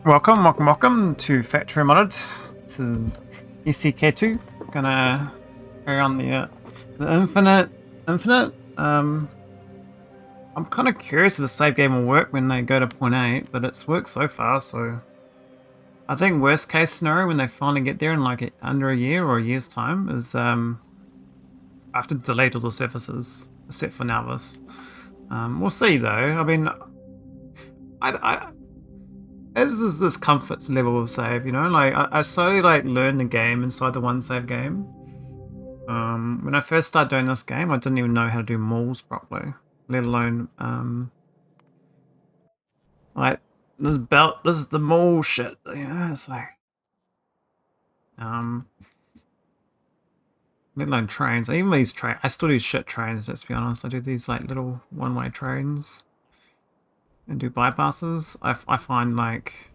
Welcome to Factorio Modded. This is ECK2. Gonna carry on the infinite. I'm kind of curious if the save game will work when they go to point 8, but it's worked so far. So I think worst case scenario when they finally get there in like under a year or a year's time is I have to delete all the surfaces except for nauvis. We'll see though. I mean, I as is this comfort level of save, you know, like I slowly like learn the game inside the one save game. When I first started doing this game, I didn't even know how to do mauls properly, let alone like this is the maul shit. Yeah, it's like let alone trains. Even these I still do shit trains. Let's be honest. I do these like little one-way trains and do bypasses. I find like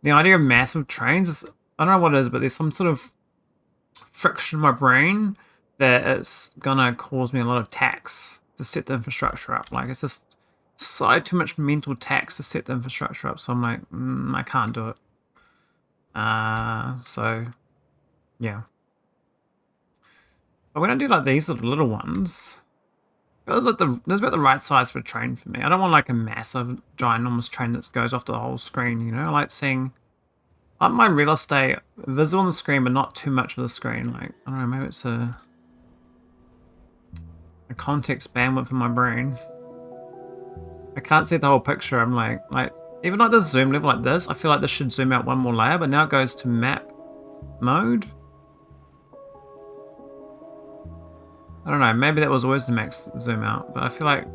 the idea of massive trains is, I don't know what it is, but there's some sort of friction in my brain that it's gonna cause me a lot of tax to set the infrastructure up. Like it's just slightly too much mental tax to set the infrastructure up. So I'm like, I can't do it. So yeah. But when I do like these little ones, it was like there's about the right size for a train for me. I don't want like a massive, ginormous train that goes off the whole screen. You know, I like seeing. I like my real estate visible on the screen, but not too much of the screen. Like, I don't know, maybe it's a context bandwidth in my brain. I can't see the whole picture. I'm like even like this zoom level like this, I feel like this should zoom out one more layer, but now it goes to map mode. I don't know, maybe that was always the max zoom out, but I feel like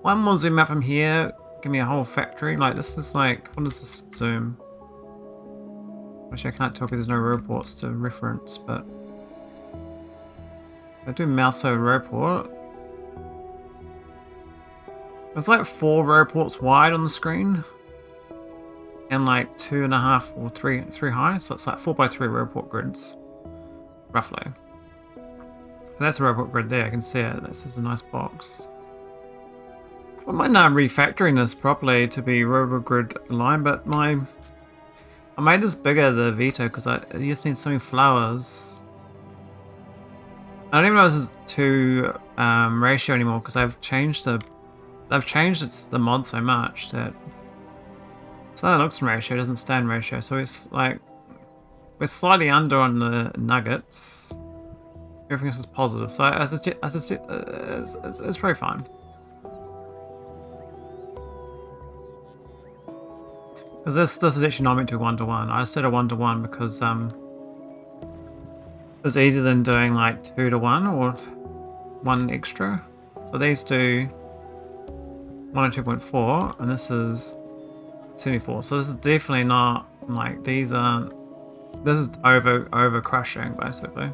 one more zoom out from here, give me a whole factory. Like this is like, what is this zoom? Actually, I can't tell because there's no reports to reference, but if I do mouse over report, there's like 4 reports wide on the screen and like 2.5 or 3 high, so it's like 4x3 report grids, roughly. So that's a report grid there, I can see it. This is a nice box. I might not refactoring this properly to be robot grid line, but I made this bigger, the vita, because I just need so many flowers. I don't even know if this is to ratio anymore because they've changed the mod so much that so it looks in ratio, it doesn't stay in ratio. So it's like we're slightly under on the nuggets. Everything else is positive, so it's very fine. Because this is actually not meant to be 1-to-1. I set a 1-to-1 because it's easier than doing like 2-to-1 or 1 extra. So these do 1 and 2.4, and this is 74. So this is definitely not like these aren't. This is over crushing basically.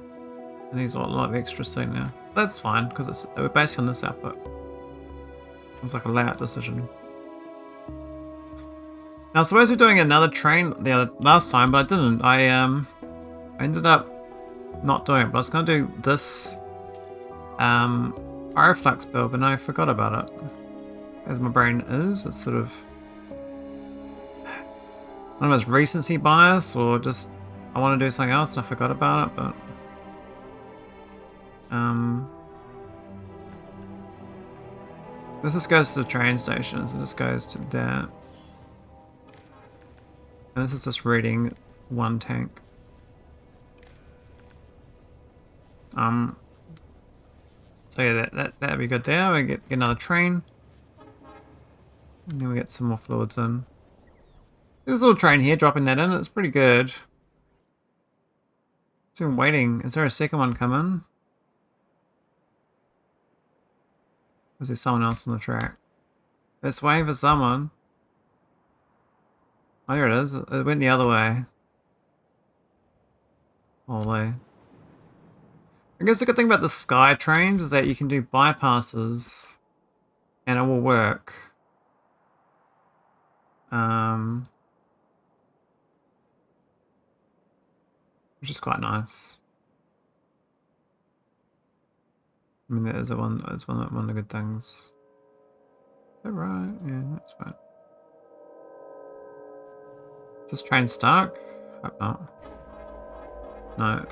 And these are a lot of extras sitting there. That's fine because we're based on this output. It was like a layout decision. Now I suppose we're doing another train last time, but I didn't. I ended up not doing it, but I was gonna do this pyroflux build, but I forgot about it. As my brain is, it's sort of I don't know if it's recency bias or just I want to do something else and I forgot about it, but this just goes to the train station, so this goes to that. And this is just reading 1 tank. So yeah, that'd be good there. We get another train. And then we get some more fluids in. There's a little train here, dropping that in. It's pretty good. So I'm waiting. Is there a second one coming? Or is there someone else on the track? It's waiting for someone. Oh, there it is. It went the other way. Holy. I guess the good thing about the sky trains is that you can do bypasses and it will work. Which is quite nice. I mean, it's one of the good things. Is that right? Yeah, that's right. this train stuck? Hope not. No.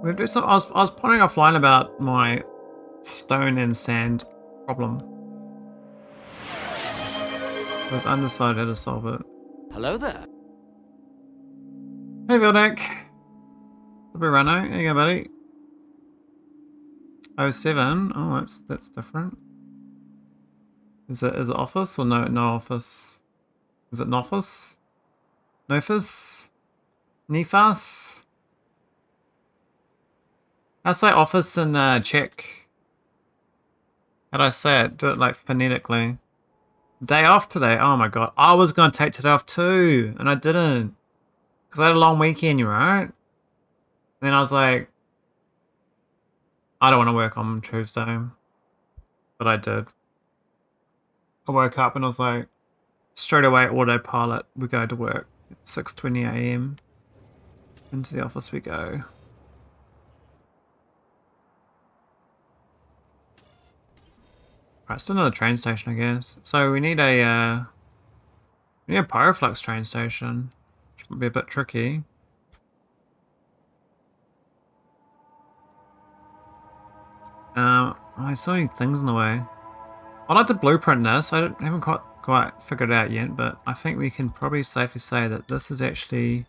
We have to do some. I was pointing offline about my stone and sand problem. I was undecided how to solve it. Hello there. Hey, Vildak. Rano, there you go, buddy. 07. Oh, that's different. Is it office or no office? Is it Nofus? Nofus? Nefas? I say office in Czech. How do I say it? Do it like phonetically. Day off today. Oh my god. I was going to take today off too, and I didn't. Because I had a long weekend, right? Then I was like, I don't want to work on Tuesday. But I did. I woke up and I was like, straight away, autopilot. We go to work at 6:20 a.m. Into the office we go. Right, still another train station, I guess. So we need a pyroflux train station, which might be a bit tricky. There's so many things in the way. I'd like to blueprint this. I haven't quite figured it out yet, but I think we can probably safely say that this is actually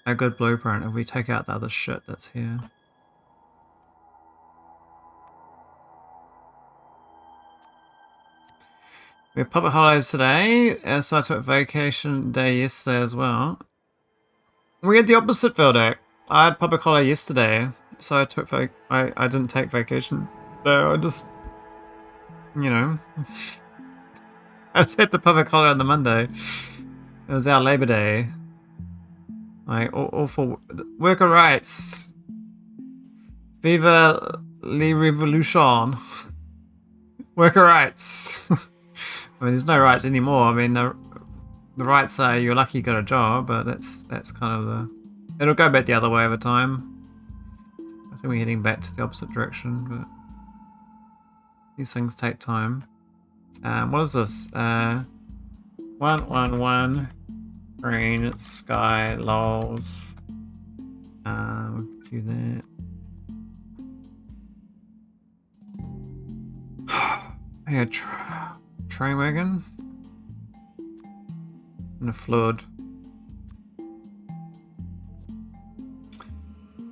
a good blueprint if we take out the other shit that's here. We have public holidays today, so I took vacation day yesterday as well. We had the opposite, Vildak. I had public holiday yesterday, so I took I didn't take vacation. So I just, you know, I just had the public holiday on the Monday. It was our Labor Day. Like, all for worker rights. Viva la revolution. Worker rights. I mean, there's no rights anymore. I mean, the rights are you're lucky you got a job, but that's kind of the... It'll go back the other way over time. I think we're heading back to the opposite direction, but these things take time. What is this? 111 green sky lols. We'll do that. Yeah, train wagon and a flood.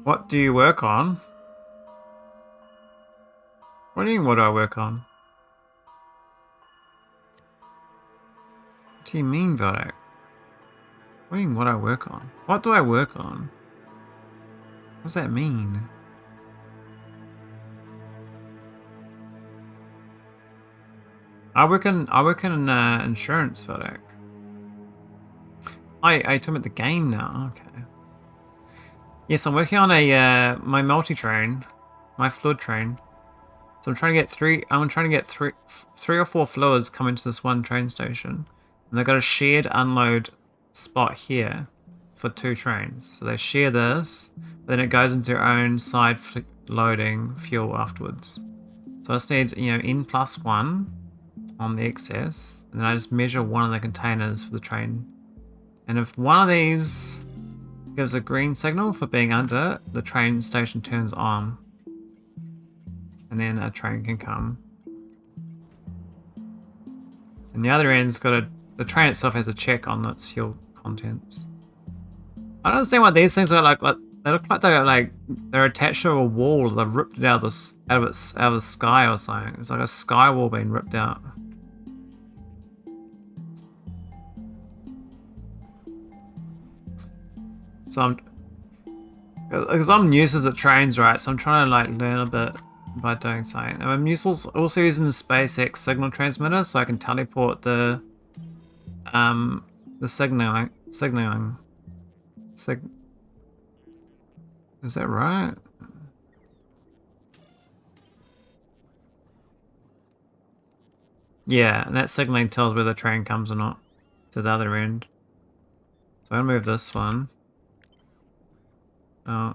What do you work on? What do you mean, what do I work on? What do you mean, Vildak? What do you mean, what do I work on? What do I work on? What does that mean? I work in insurance, Vildak. I talking about the game now. Okay. Yes, I'm working on a my multi-train, my fluid train. So I'm trying to get three or four fluids come into this one train station, and they've got a shared unload spot here for 2 trains. So they share this, but then it goes into their own side loading fuel afterwards. So I just need N+1 on the excess, and then I just measure one of the containers for the train. And if one of these gives a green signal for being under, the train station turns on. And then a train can come. And the other end's got the train itself has a check on its fuel contents. I don't understand why these things are like they look like they're attached to a wall. They've ripped it out of the sky or something. It's like a sky wall being ripped out. So because I'm useless at trains, right? So I'm trying to like learn a bit by doing something. I'm also using the SpaceX signal transmitter, so I can teleport the signaling. Is that right? Yeah, and that signaling tells whether the train comes or not to the other end. So I'm gonna move this one. Oh.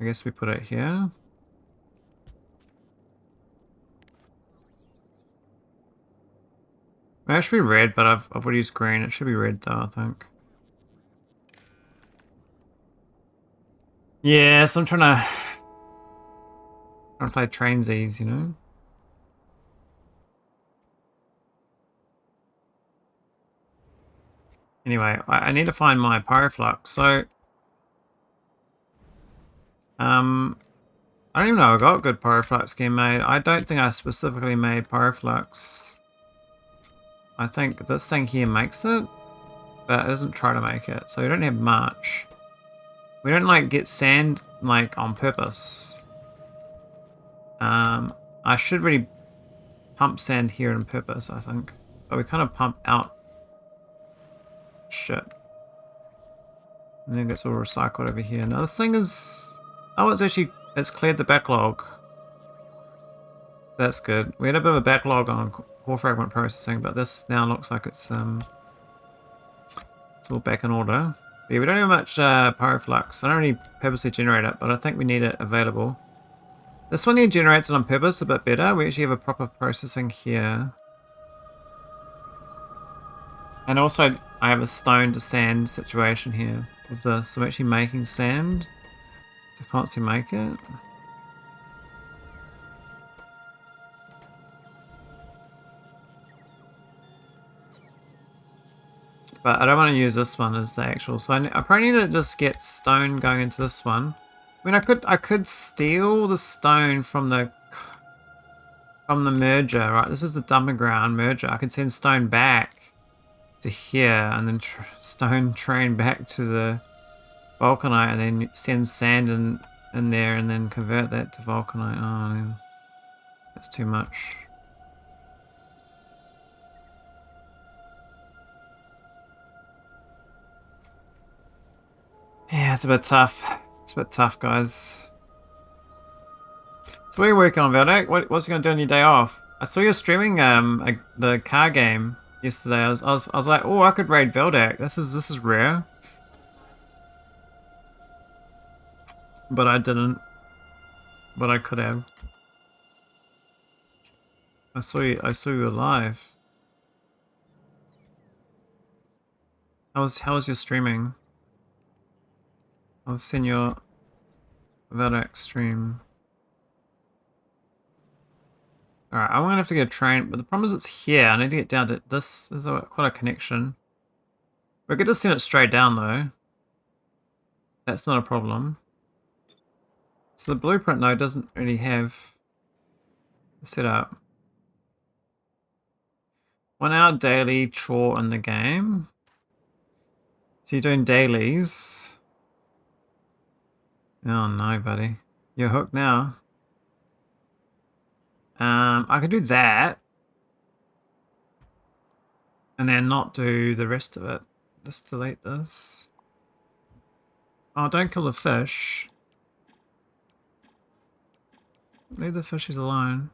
I guess we put it here. It should be red, but I've already used green. It should be red though, I think. Yeah, so I'm trying to play trainsies, you know? Anyway, I need to find my pyroflux. So, I don't even know I got a good pyroflux scheme made. I don't think I specifically made pyroflux. I think this thing here makes it, but it doesn't try to make it. So we don't have much. We don't like get sand like on purpose. I should really pump sand here on purpose, I think. But we kind of pump out shit. And then it gets all recycled over here. Now this thing is... Oh, it's cleared the backlog. That's good. We had a bit of a backlog on core fragment processing, but this now looks like it's all back in order. But yeah, we don't have much pyroflux. I don't really purposely generate it, but I think we need it available. This one here generates it on purpose a bit better. We actually have a proper processing here. And also, I have a stone to sand situation here with this. So I'm actually making sand. I can't see make it. But I don't want to use this one as the actual. So I probably need to just get stone going into this one. I mean, I could steal the stone from the merger, right? This is the dumping ground merger. I could send stone back to here and then stone train back to the vulcanite and then send sand in there and then convert that to vulcanite. Oh, yeah. That's too much. Yeah, it's a bit tough. It's a bit tough, guys. So what are you working on, Veldak? What's you gonna do on your day off? I saw you streaming the car game yesterday. I was like, oh, I could raid Veldak. This is rare. But I didn't. But I could have. I saw you live. How was your streaming? I was seeing your Veldak stream. Alright, I'm gonna have to get a train, but the problem is it's here. I need to get down to this. There's quite a connection. We could just send it straight down though. That's not a problem. So the blueprint though doesn't really have the setup. 1 hour daily chore in the game. So you're doing dailies. Oh no, buddy. You're hooked now. I could do that. And then not do the rest of it. Just delete this. Oh, don't kill the fish. Leave the fishes alone.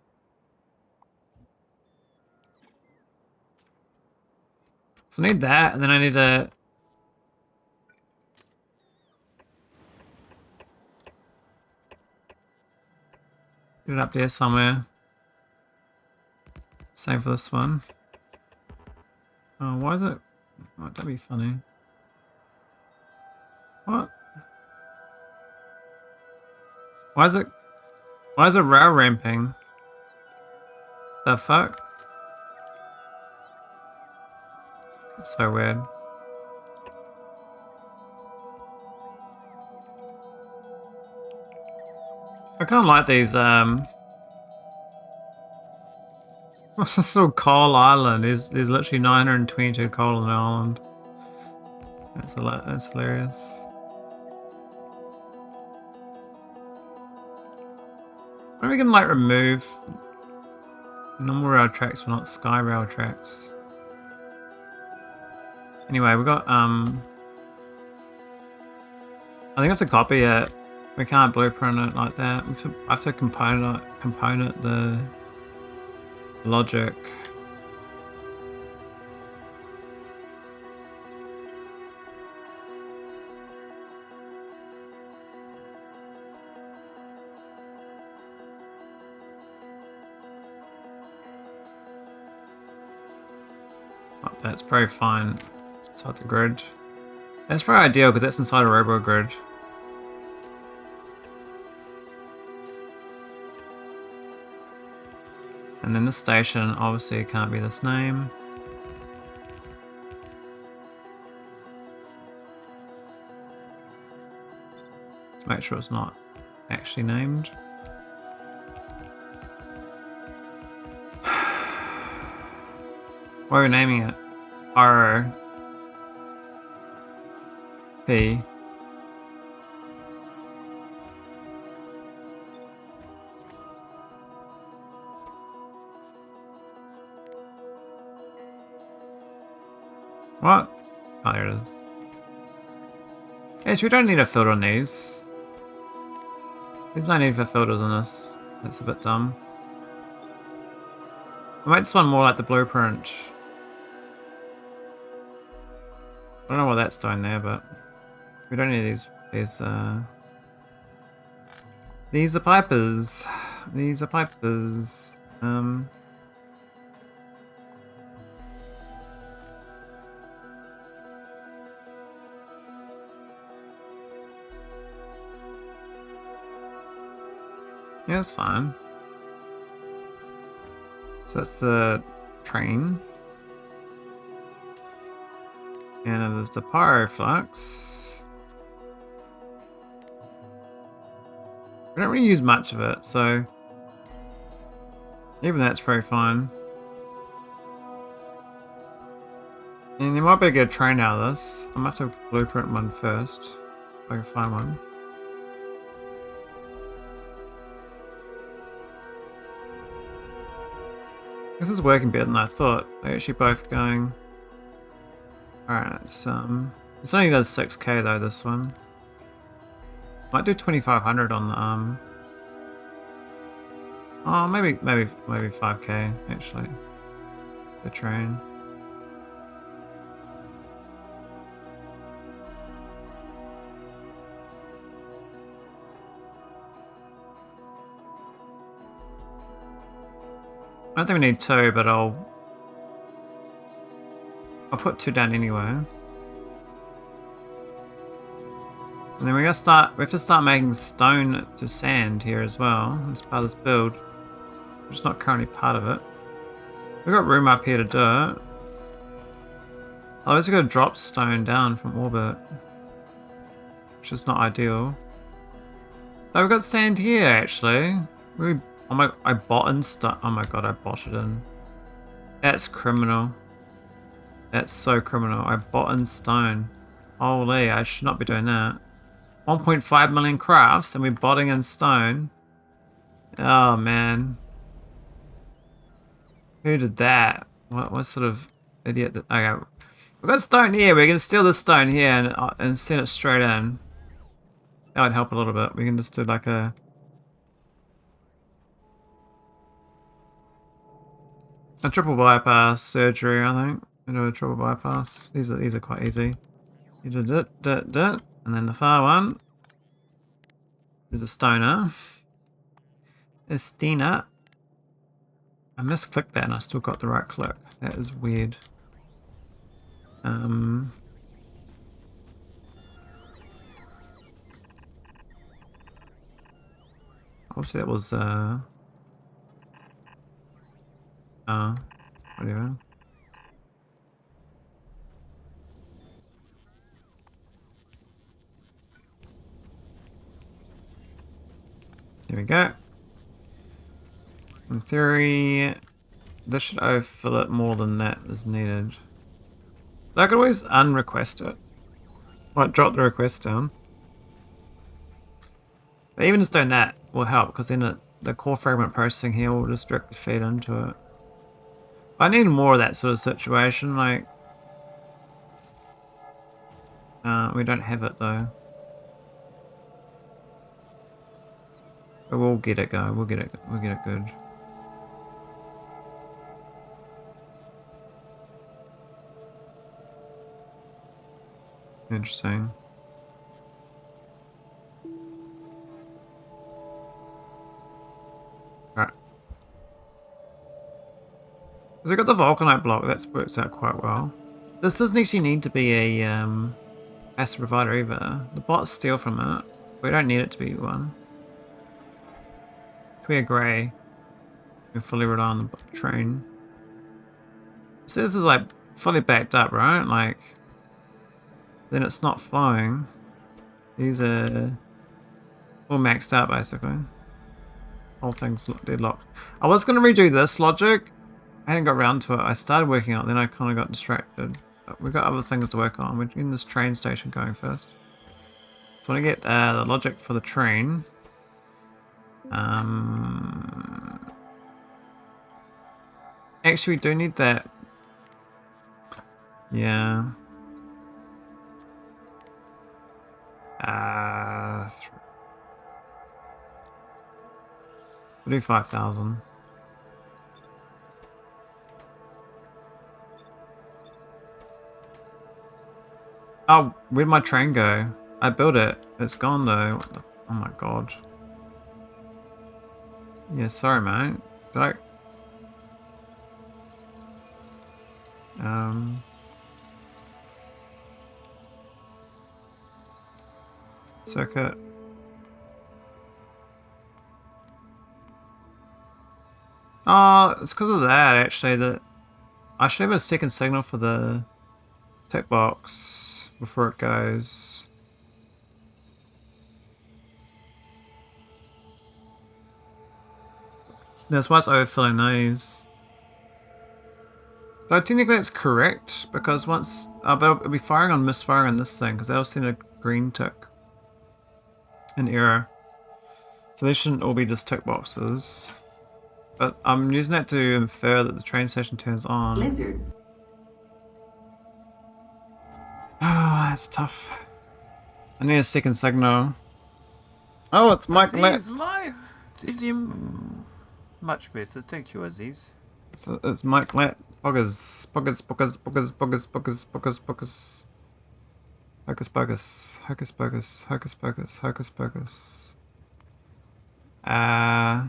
So I need that, and then I need to... Get it up there somewhere. Same for this one. Oh, why is it... Oh, that'd be funny. What? Why is it rail ramping? The fuck? That's so weird. I kind of like these, what's this little coal island? There's literally 922 coal on the island. That's hilarious. Maybe we can like remove normal rail tracks, but not sky rail tracks. Anyway, we got I think I have to copy it. We can't blueprint it like that. I have to component the logic. Oh, that's probably fine inside the grid. That's probably ideal because that's inside a robo grid. And then the station obviously can't be this name. Let's make sure it's not actually named. What are we naming it? R-O-P. What? Oh, there it is. Actually, we don't need a filter on these. There's no need for filters on this. That's a bit dumb. I'll make this one more like the blueprint. I don't know what that's doing there, but we don't need these. These are pipers. These are pipers. Yeah, it's fine. So that's the train. And there's the pyroflux. We don't really use much of it, so even that's pretty fine. And there might be a good train out of this. I'm gonna have to blueprint one first, if I can find one. This is working better than I thought. They're actually both going. Alright, it's only does 6k though, this one. Might do 2500 on the oh, maybe 5k actually. The train. I don't think we need 2, but I'll put 2 down anyway. And then we have to start making stone to sand here as well. As part of this build. Which is not currently part of it. We've got room up here to do it. Otherwise we're gonna drop stone down from orbit. Which is not ideal. Oh, we've got sand here actually. Oh my, I bought in stuff. Oh my god, I botted in. That's criminal. That's so criminal. I bought in stone. Holy, I should not be doing that. 1.5 million crafts and we're botting in stone. Oh man. Who did that? What sort of idiot that... Okay. We've got stone here. We're going to steal this stone here and send it straight in. That would help a little bit. We can just do like a triple bypass surgery, I think. We do a triple bypass. These are quite easy. You did it, and then the far one is a stoner. Estina. I misclicked that and I still got the right click. That is weird. Obviously that was whatever. There we go. In theory, this should overfill it more than that is needed. I could always unrequest it. Like drop the request down. But even just doing that will help because then the core fragment processing here will just directly feed into it. I need more of that sort of situation, like we don't have it though. But we'll get it going, we'll get it good. Interesting. Alright. We got the vulcanite block. That's works out quite well. This doesn't actually need to be a asset provider either. The bots steal from it. We don't need it to be one. Clear grey. We fully rely on the train. So this is like fully backed up, right? Like, then it's not flowing. These are all maxed out basically. Whole thing's deadlocked. I was going to redo this logic. I hadn't got around to it. I started working on it, then I kind of got distracted. But we've got other things to work on. We're getting this train station going first. So I want to get the logic for the train. Actually, we do need that. Yeah. 35,000. Oh, where'd my train go? I built it. It's gone though. What the, oh my god. Yeah, sorry, mate. Did I? Circuit. Oh, it's because of that actually. That I should have a second signal for the tick box before it goes. That's why it's overfilling these. So technically it's correct because once, but it'll be firing on misfiring on this thing because that'll send a green tick. An error. So they shouldn't all be just tick boxes. But I'm using that to infer that the train station turns on. Lizard. Ah, that's tough. I need a second signal. Oh, it's Mike Aziz live. Did you much better? Thank you, Aziz. So it's Mike Lat. Boggers. Boggers, boggers, boggers, boggers, boggers, boggers, boggers. Hocus pocus. Hocus pocus. Hocus pocus. Hocus pocus. Yeah,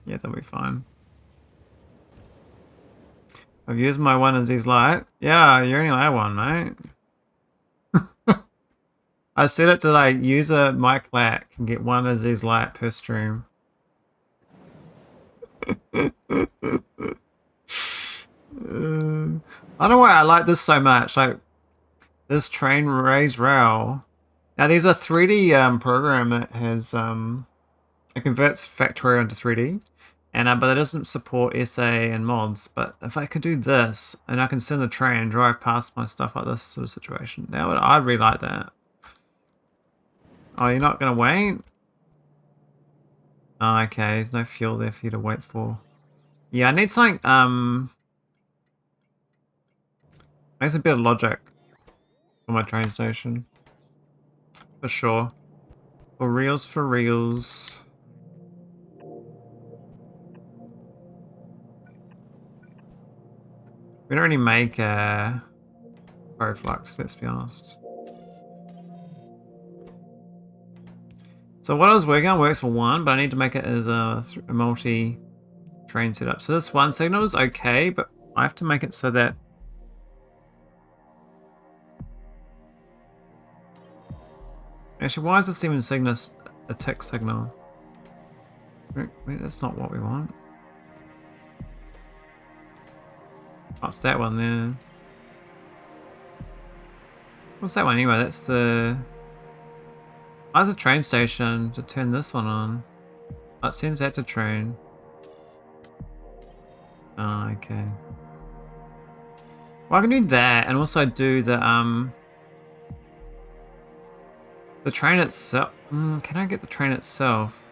that'll be fine. I've used my one Aziz light. Yeah, you only have one, mate. I set it to like user Mike Lat can get one Aziz light per stream. I don't know why I like this so much. Like this train raise rail. Now these are 3D program that has it converts Factorio into 3D, and but it doesn't support SA and mods. But if I could do this, and I can send the train and drive past my stuff like this sort of situation, I'd really like that. Oh, you're not gonna wait? Oh, okay. There's no fuel there for you to wait for. Yeah, I need something. Makes a bit of logic for my train station, for sure. For reals, for reals. We don't really make pyroflux, let's be honest. So what I was working on works for one, but I need to make it as a multi-train setup. So this one signal is okay, but I have to make it so that actually, why is this even signaling a tick signal? Wait, that's not what we want. What's that one there? What's that one anyway? That's the... I have the train station to turn this one on. Oh, it sends that to train. Oh, okay. Well, I can do that and also do the train itself. Can I get the train itself?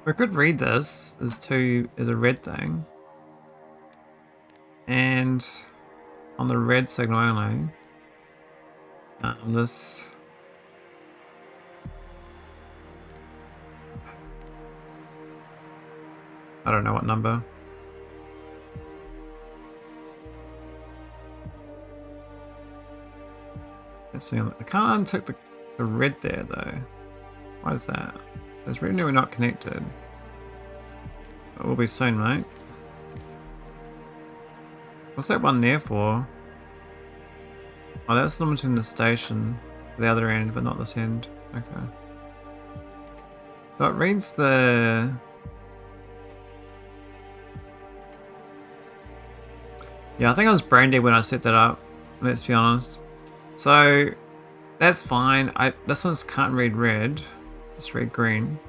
We could read this as a red thing. And on the red signal only. This. I don't know what number. Let's see. I can't take the the red there though. Why is that? There's revenue we're not connected. It will be soon, mate. What's that one there for? Oh, that's limiting the station to the other end, but not this end. Okay. So it reads the... Yeah, I think I was brain dead when I set that up, let's be honest. So, that's fine. This one can't read red, just read green.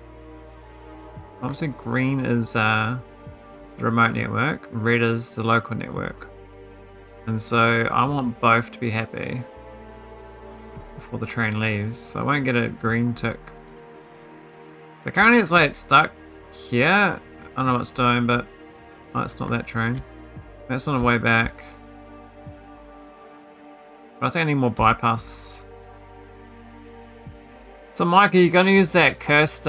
Obviously green is the remote network, red is the local network. And so I want both to be happy before the train leaves, so I won't get a green tick. So currently it's like stuck here. I don't know what it's doing, but oh, it's not that train. That's on the way back. But I think I need more bypass. So Mike, are you going to use that cursed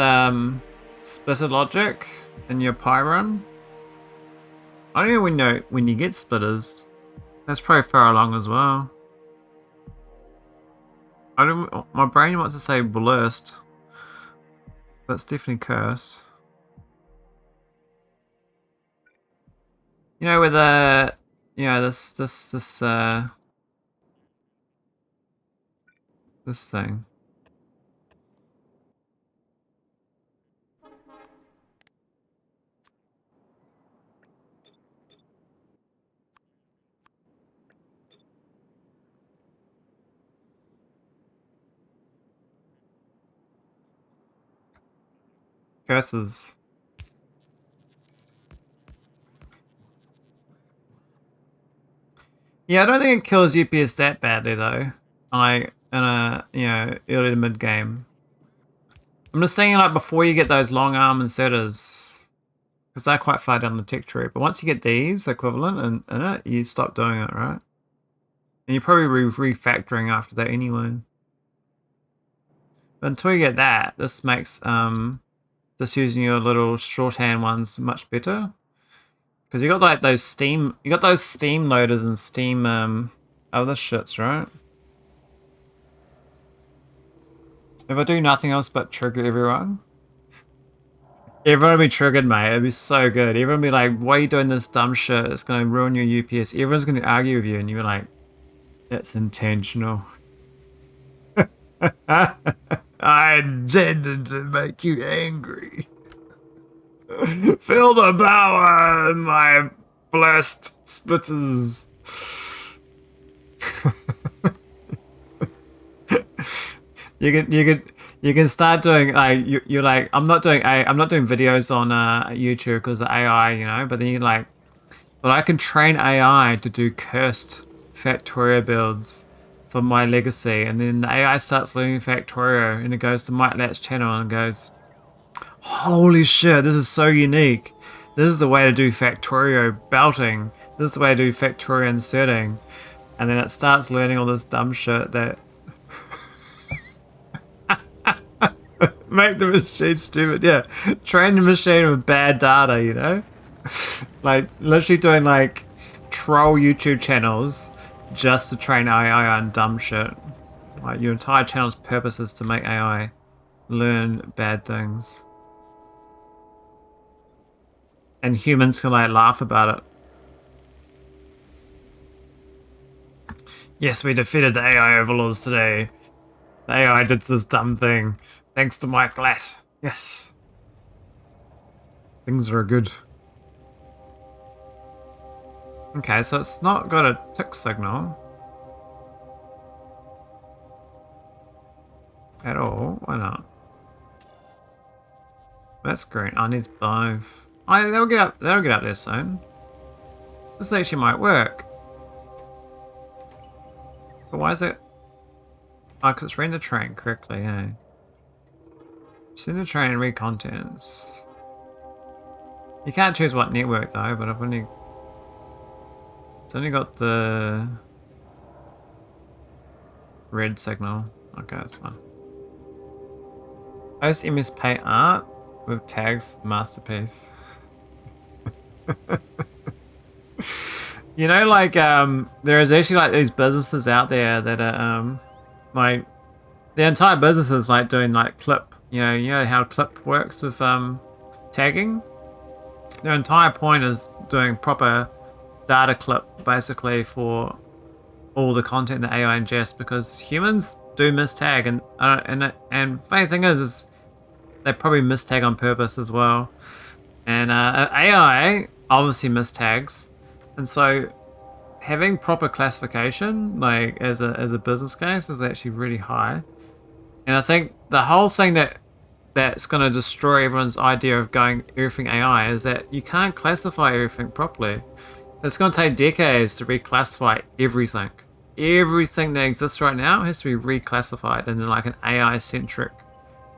splitter logic in your py run? I don't even know when you get splitters. That's probably far along as well. My brain wants to say blurst. That's definitely cursed. You know, with this thing. Curses. Yeah, I don't think it kills UPS that badly though. Like in a early to mid game. I'm just saying like before you get those long arm inserters, because they're quite far down the tech tree. But once you get these equivalent in it, you stop doing it, right? And you're probably refactoring after that anyway. But until you get that, this makes just using your little shorthand ones much better. Because you got like those steam loaders and steam other shits, right? If I do nothing else but trigger everyone will be triggered, mate. It'd be so good. Everyone will be like, why are you doing this dumb shit? It's going to ruin your UPS. Everyone's going to argue with you and you're like, it's intentional. I intended to make you angry. Feel the power in my blessed splitters. You can start doing like you're like I'm not doing videos on YouTube because of AI, you know. But then you like, but I can train AI to do cursed Factorio builds for my legacy, and then the AI starts learning Factorio, and it goes to Mike Lat's channel and goes, holy shit, this is so unique. This is the way to do Factorio belting. This is the way to do Factorio inserting. And then it starts learning all this dumb shit that make the machine stupid. Yeah, train the machine with bad data, you know? Like, literally doing like troll YouTube channels just to train AI on dumb shit. Like, your entire channel's purpose is to make AI learn bad things. And humans can like laugh about it. Yes, we defeated the AI overlords today. The AI did this dumb thing. Thanks to Mike Lat. Yes. Things are good. Okay, so it's not got a tick signal. At all. Why not? That's green. I need 5. Oh, they'll get up there soon. This actually might work. But why is it? Oh, because it's reading the train correctly, eh? Send the train and read contents. You can't choose what network though, but it's only got the red signal. Okay, that's fine. Post MS Pay art with tags masterpiece. You know, like there is actually like these businesses out there that are like the entire business is like doing like clip. You know how clip works with tagging. Their entire point is doing proper data clip basically for all the content that AI ingests, because humans do mistag, and funny thing is they probably mistag on purpose as well, and AI obviously mistags, and so having proper classification like as a business case is actually really high. And I think the whole thing that's going to destroy everyone's idea of going everything AI is that you can't classify everything properly. It's going to take decades to reclassify everything. Everything that exists right now has to be reclassified into like an AI-centric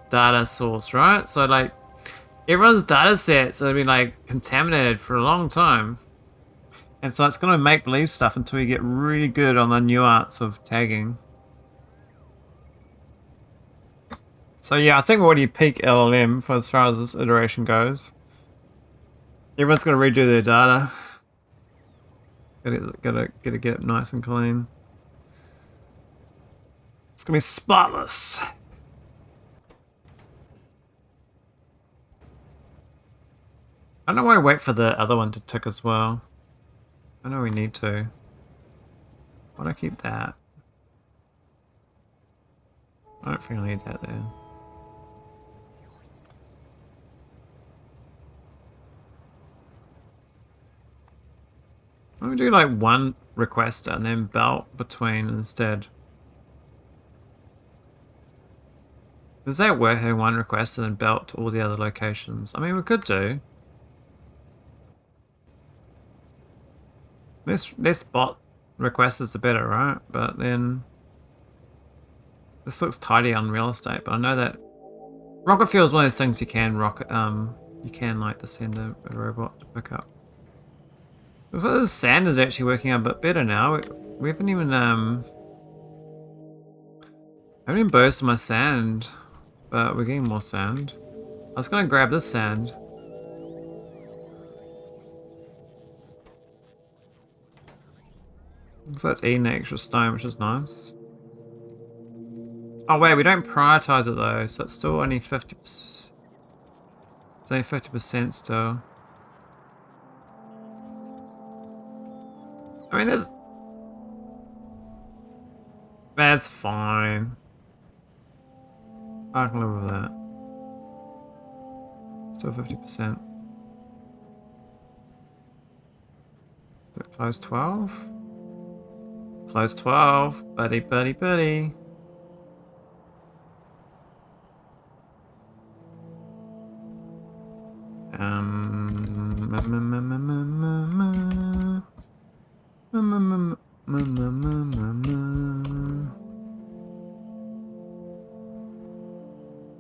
data source, right? So like everyone's data sets have been like contaminated for a long time. And so it's going to make believe stuff until you get really good on the nuance of tagging. So yeah, I think we're already peak LLM for as far as this iteration goes. Everyone's going to redo their data. Gotta get it nice and clean. It's gonna be spotless. I don't want to wait for the other one to tick as well. I know we need to. Why do I keep that? I don't think I need that there. Why don't we do like one request and then belt between instead? Does that work, having one request and then belt to all the other locations? I mean, we could do. Less bot requests the better, right? But then this looks tidy on real estate, but I know that rocket fuel is one of those things you can like send a robot to pick up. Looks like the sand is actually working out a bit better now. We haven't even boosted my sand, but we're getting more sand. I was gonna grab this sand. Looks like it's eating the extra stone, which is nice. Oh wait, we don't prioritize it though, so it's still only 50%. It's only 50% still. I mean, that's fine. I can live with that. Still 50%. Close 12? Close 12. Buddy, buddy, buddy.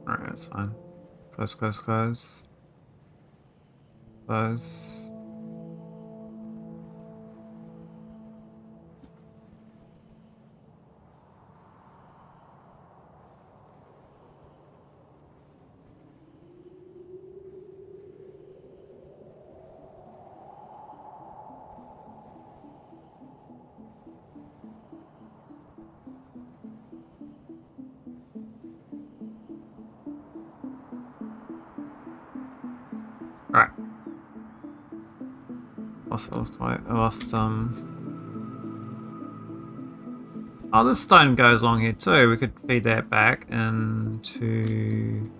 Alright, that's fine. Close, close, close. Close. Right. Oh, this stone goes along here too. We could feed that back into...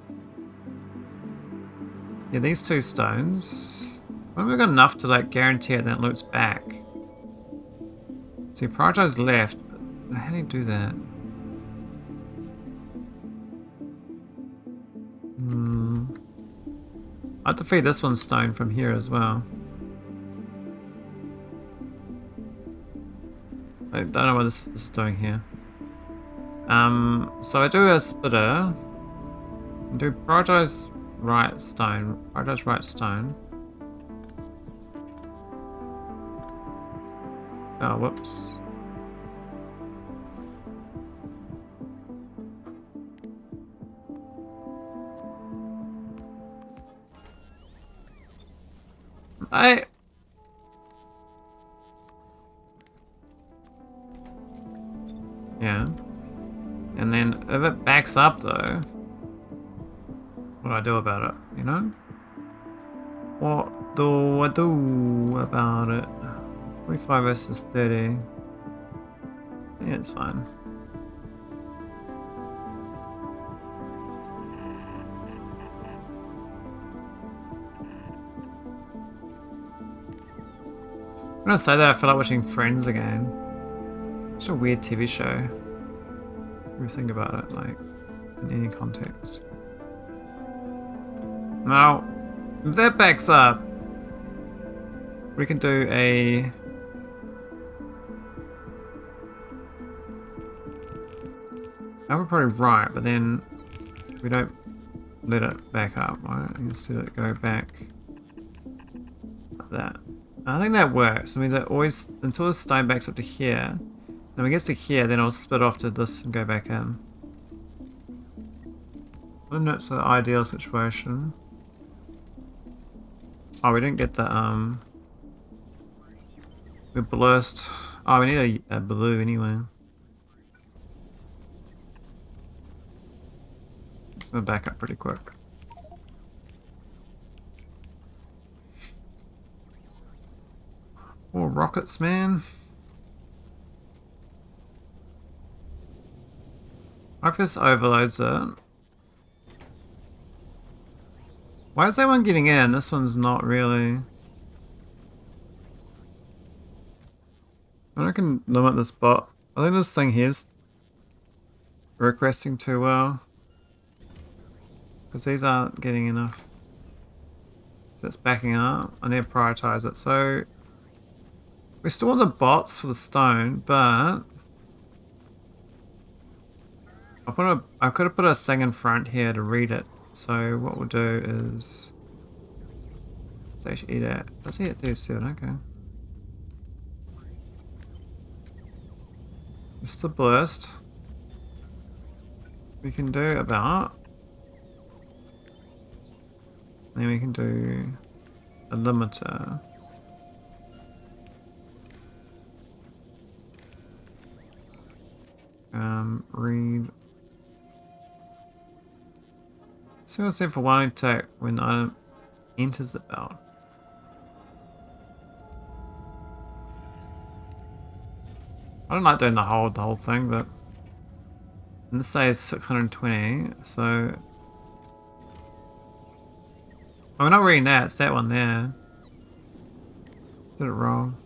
Yeah, these two stones. When we've got enough to like guarantee it, then it loops back. So you prioritize left, but how do you do that? I have to feed this one stone from here as well. I don't know what this is doing here. So I do a splitter. Do prioritize right stone. Prioritize right stone. Oh, whoops. Yeah. and then if it backs up though, what do I do about it, you know? What do I do about it? 45 versus 30. Yeah, it's fine. When I say that, I feel like watching Friends again. It's a weird TV show. If you think about it, like, in any context. Now, if that backs up, we can do a... I would probably right, but then we don't let it back up, right? And just let it go back like that. I think that works. I mean, that always, until the stone backs up to here, and when it gets to here, then I'll split off to this and go back in. I don't know if it's the ideal situation. Oh, we didn't get the, we blurst. Oh, we need a blue anyway. It's gonna back up pretty quick. More rockets, man. I hope this overloads it. Why is that one getting in? This one's not really. I can limit this bot. I think this thing here's requesting too well. Because these aren't getting enough. So it's backing up. I need to prioritize it. So we still want the bots for the stone, but I could have put a thing in front here to read it. So what we'll do is stage eat it. Does he hit 37? Okay. Mr. Burst. We can do about. Then we can do a limiter. Read. So what's it for one attack when the item enters the belt? I don't like doing the whole thing, but and this says 620, so oh, we're not reading that, it's that one there. Did it wrong.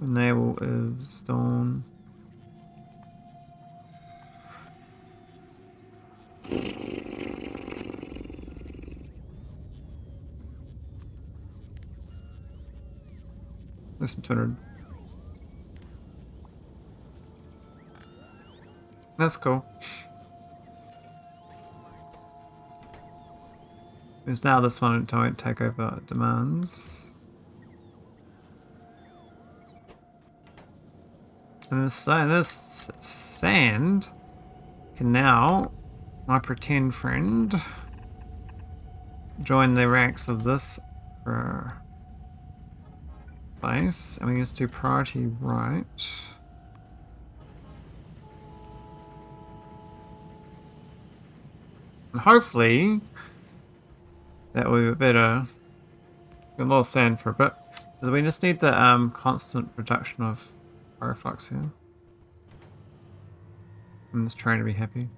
Enable is dawn. Less than 200. That's cool. Because now this one don't take over demands. And this sand can now, my pretend friend, join the ranks of this place. And we just do priority right. And hopefully that will be better. Got a lot of sand for a bit. Because we just need the constant production of pyroflux here. I'm just trying to be happy.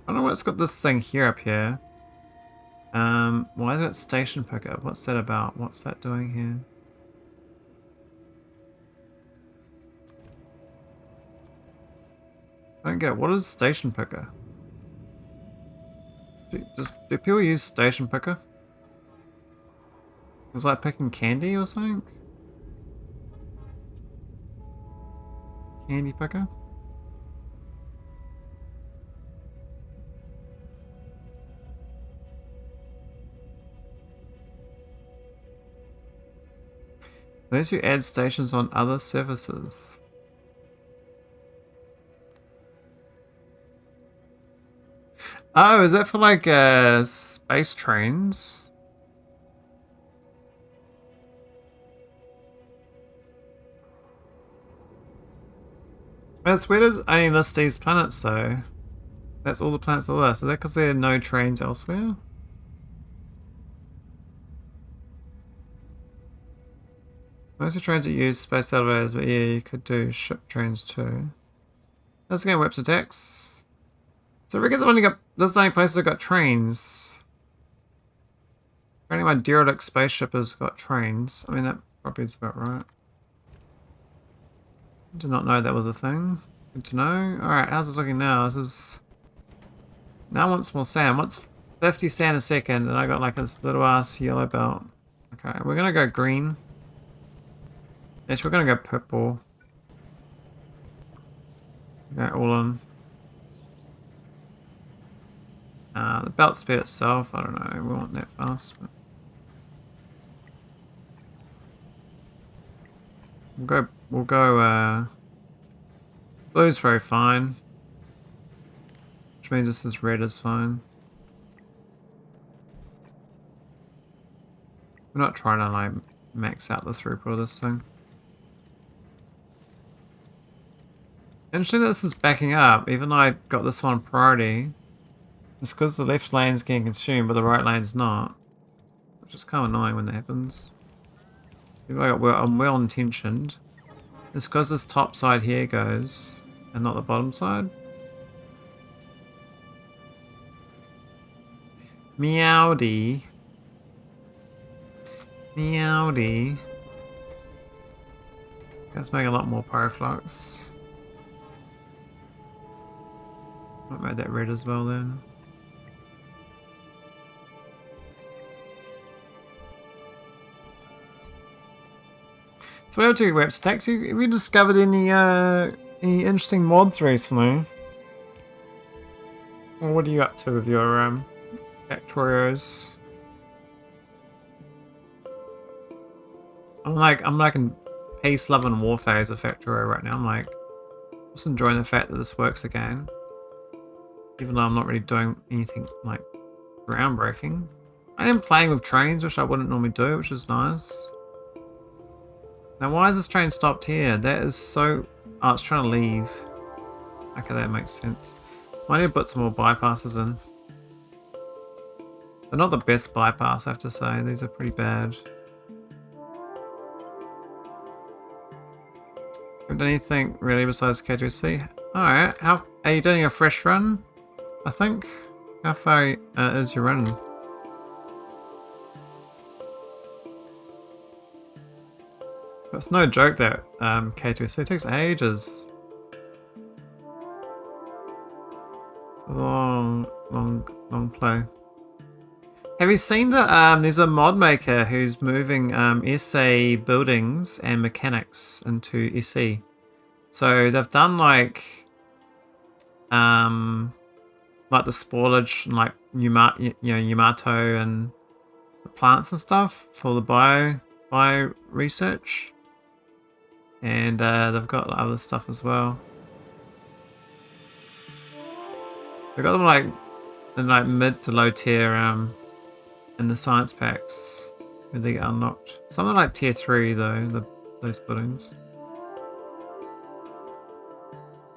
I don't know what's got this thing here up here. Why is it station picker? What's that about? What's that doing here? I don't get it. What is station picker? Do people use station picker? It's like picking candy or something? Candy picker? Those who add stations on other services. Oh, is that for like space trains? That's weird. I only list these planets though. That's all the planets are list. Is that because there are no trains elsewhere? Most of the trains that use space elevators, but yeah, you could do ship trains too. Let's go whips attacks. So Ricketts only got this is the only place that got trains. Apparently my derelict spaceship has got trains. I mean that probably is about right. Did not know that was a thing. Good to know. Alright, how's this looking now? This is now I want some more sand. What's 50 sand a second and I got like this little ass yellow belt. Okay, we're gonna go green. Actually, we're gonna go purple. Go all in. The belt speed itself, I don't know, we want that fast. But we'll go, blue's very fine. Which means this is red is fine. We're not trying to like max out the throughput of this thing. Interesting that this is backing up, even though I got this one priority. It's because the left lane's getting consumed, but the right lane's not. Which is kind of annoying when that happens. I'm well intentioned. It's because this top side here goes, and not the bottom side. Meowdy. Meowdy. Let's make a lot more pyroflux. Might make that red as well then. So we have two web stacks. Have you discovered any interesting mods recently? Or what are you up to with your Factorios? I'm like in peace, love, and war phase of Factorio right now. I'm like just enjoying the fact that this works again. Even though I'm not really doing anything like groundbreaking. I am playing with trains, which I wouldn't normally do, which is nice. Now why is this train stopped here? That is so... Oh, it's trying to leave. Okay, that makes sense. I need to put some more bypasses in. They're not the best bypass, I have to say. These are pretty bad. Haven't done anything really besides K2C. Alright, how are you doing a fresh run? I think. How far is your run? It's no joke that K2C takes ages. It's a long play. Have you seen that there's a mod maker who's moving SA buildings and mechanics into SE? So they've done like the spoilage and like Yamato and the plants and stuff for the bio research. And they've got other stuff as well. They've got them like in like mid to low tier in the science packs where they get unlocked. Some are like tier 3 though, those buildings.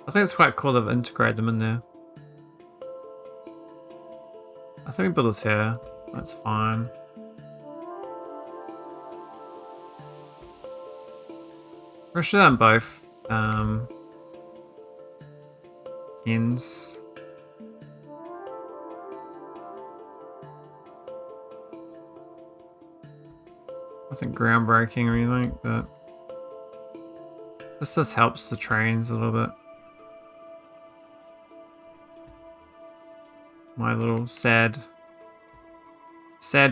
I think it's quite cool they've integrated them in there. I think we build this here. That's fine. We're sure on both ends. Nothing groundbreaking or anything, but this just helps the trains a little bit. My little sad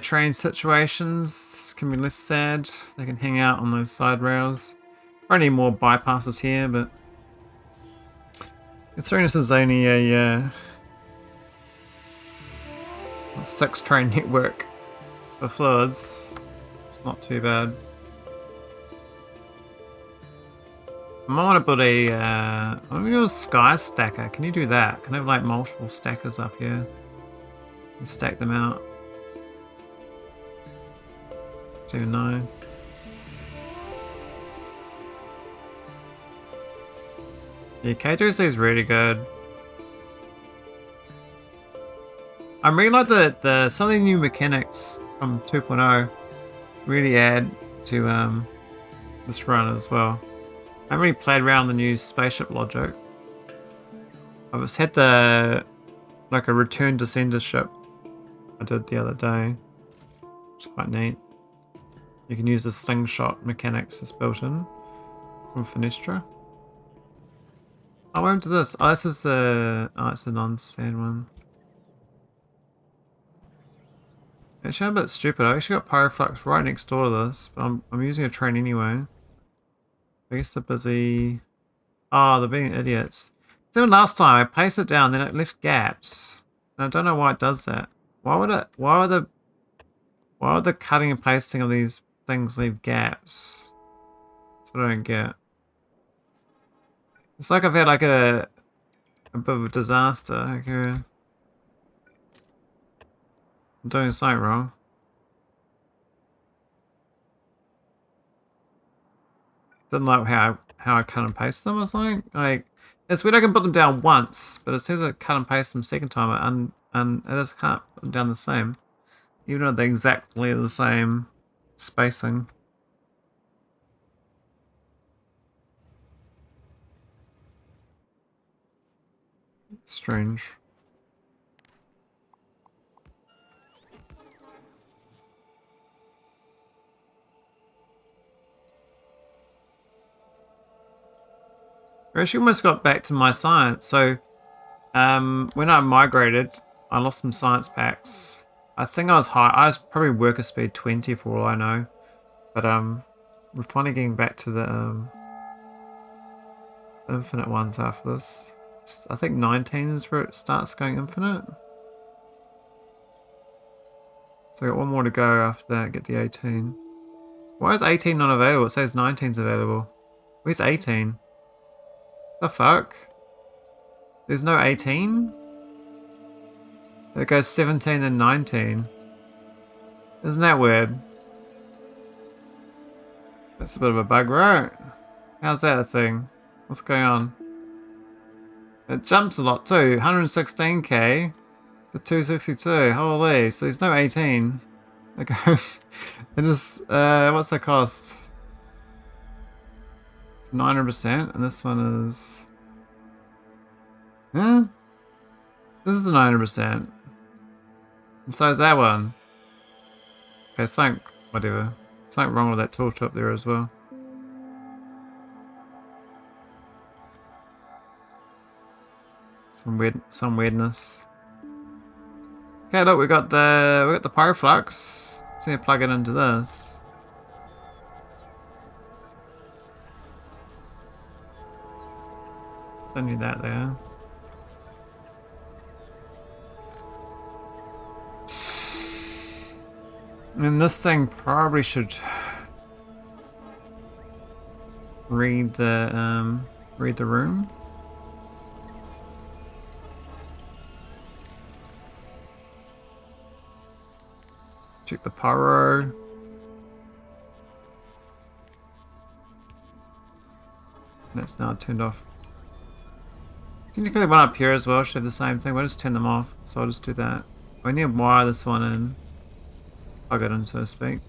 train situations can be less sad. They can hang out on those side rails. I need more bypasses here, but considering this is only a 6 train network for fluids, it's not too bad. I might want to put I'm gonna do a sky stacker. Can you do that? Can I have like multiple stackers up here? You stack them out. Don't even know. Yeah, K2C is really good. I really like the some of the new mechanics from 2.0 really add to this run as well. I haven't really played around the new spaceship logic. I've just had like a return to sender ship I did the other day, which is quite neat. You can use the slingshot mechanics that's built in from Finestra. I went to this. Oh, this is the it's the non-sand one. Actually, I'm a bit stupid. I actually got pyroflux right next door to this, but I'm using a train anyway. I guess they're busy. Oh, they're being idiots. Even last time I placed it down, then it left gaps. And I don't know why it does that. Why would the cutting and pasting of these things leave gaps? That's what I don't get. It's like I've had like a bit of a disaster. Okay. I'm doing something wrong. Didn't like how I cut and paste them or something. Like it's weird I can put them down once, but as soon as I cut and paste them second time, and it just can't put them down the same, even though they're exactly the same spacing. Strange. I actually almost got back to my science. So, when I migrated, I lost some science packs. I think I was high. I was probably worker speed 20 for all I know. But we're finally getting back to the infinite ones after this. I think 19 is where it starts going infinite. So I got one more to go after that. Get the 18. Why is 18 not available? It says 19's available. Where's 18? The fuck? There's no 18? It goes 17 and 19. Isn't that weird? That's a bit of a bug, right? How's that a thing? What's going on? It jumps a lot too. 116k to 262. Holy, so there's no 18. It goes... It is... what's that cost? 900%, and this one is... Huh? This is the 900%. And so is that one. Okay, something... Whatever. Something wrong with that torch up there as well. Some weirdness. Okay, look, we got the pyroflux. Let's see, plug it into this. Don't need that there. And this thing probably should read the room. Check the pyro. That's now turned off. Technically one up here as well should have the same thing. We'll just turn them off. So I'll just do that. We need to wire this one in. Plug it in, so to speak.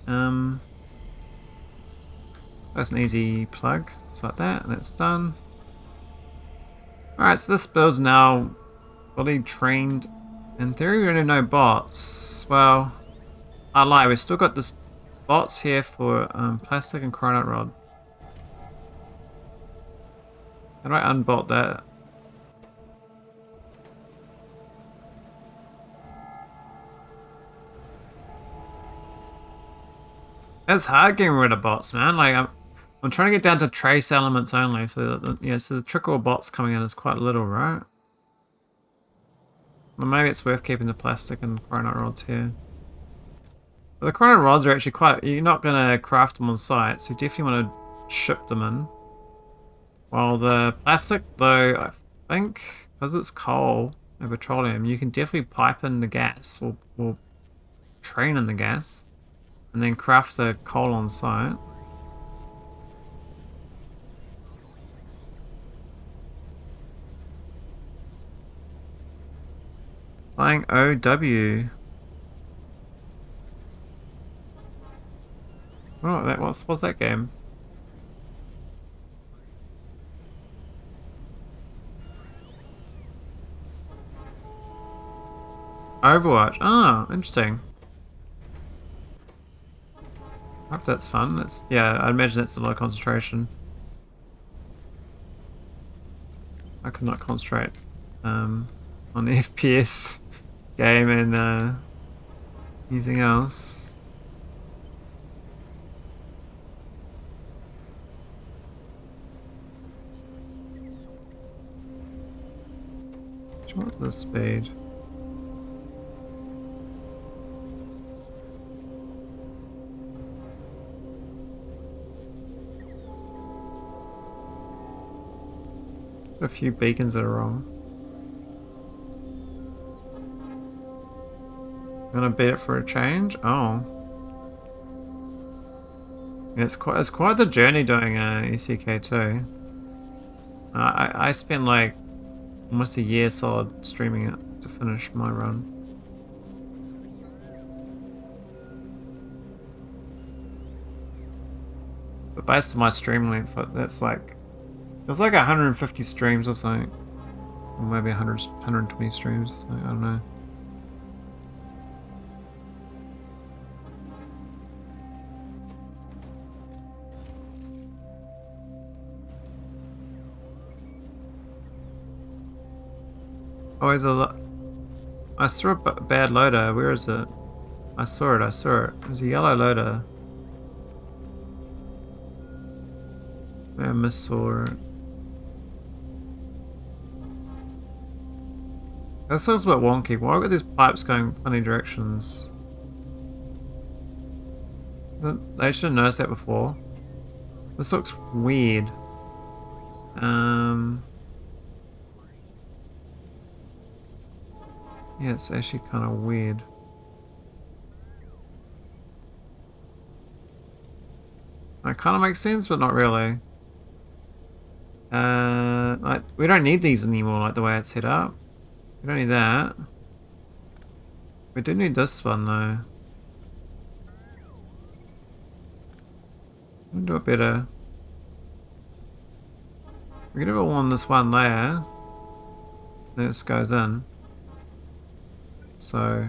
That's an easy plug. Just like that, and that's done. Alright, so this build's now fully trained. In theory, we only know bots. Well, I lie, we've still got this bots here for plastic and cronite rod. How do I unbolt that? It's hard getting rid of bots, man. Like I'm trying to get down to trace elements only, so that so the trickle of bots coming in is quite little, right? Well, maybe it's worth keeping the plastic and cronite rods here. But the cronite rods are actually quite... You're not going to craft them on site, so you definitely want to ship them in. While the plastic, though, I think, because it's coal, No petroleum. You can definitely pipe in the gas or train in the gas and then craft the coal on site. Playing OW. Oh, what's that game? Overwatch. Ah, interesting. I hope that's fun. Yeah, I imagine it's a lot of concentration. I could not concentrate on the FPS game and anything else. What's the speed? A few beacons that are wrong. Gonna beat it for a change? Oh. Yeah, it's quite the journey doing ECK2. I spent like almost a year solid streaming it to finish my run. But based on my stream length, that's like there's like 150 streams or something, or maybe 120 streams or something. I don't know. Oh, I saw a bad loader. Where is it? I saw it. There's a yellow loader. I missaw it. That looks a bit wonky. Why are these pipes going funny directions? I should have noticed that before. This looks weird. Yeah, it's actually kind of weird. It kind of makes sense, but not really. Like, we don't need these anymore, like the way it's set up. We don't need that. We do need this one, though. We'll do it better. We can do it all on this one layer. Then it just goes in. So...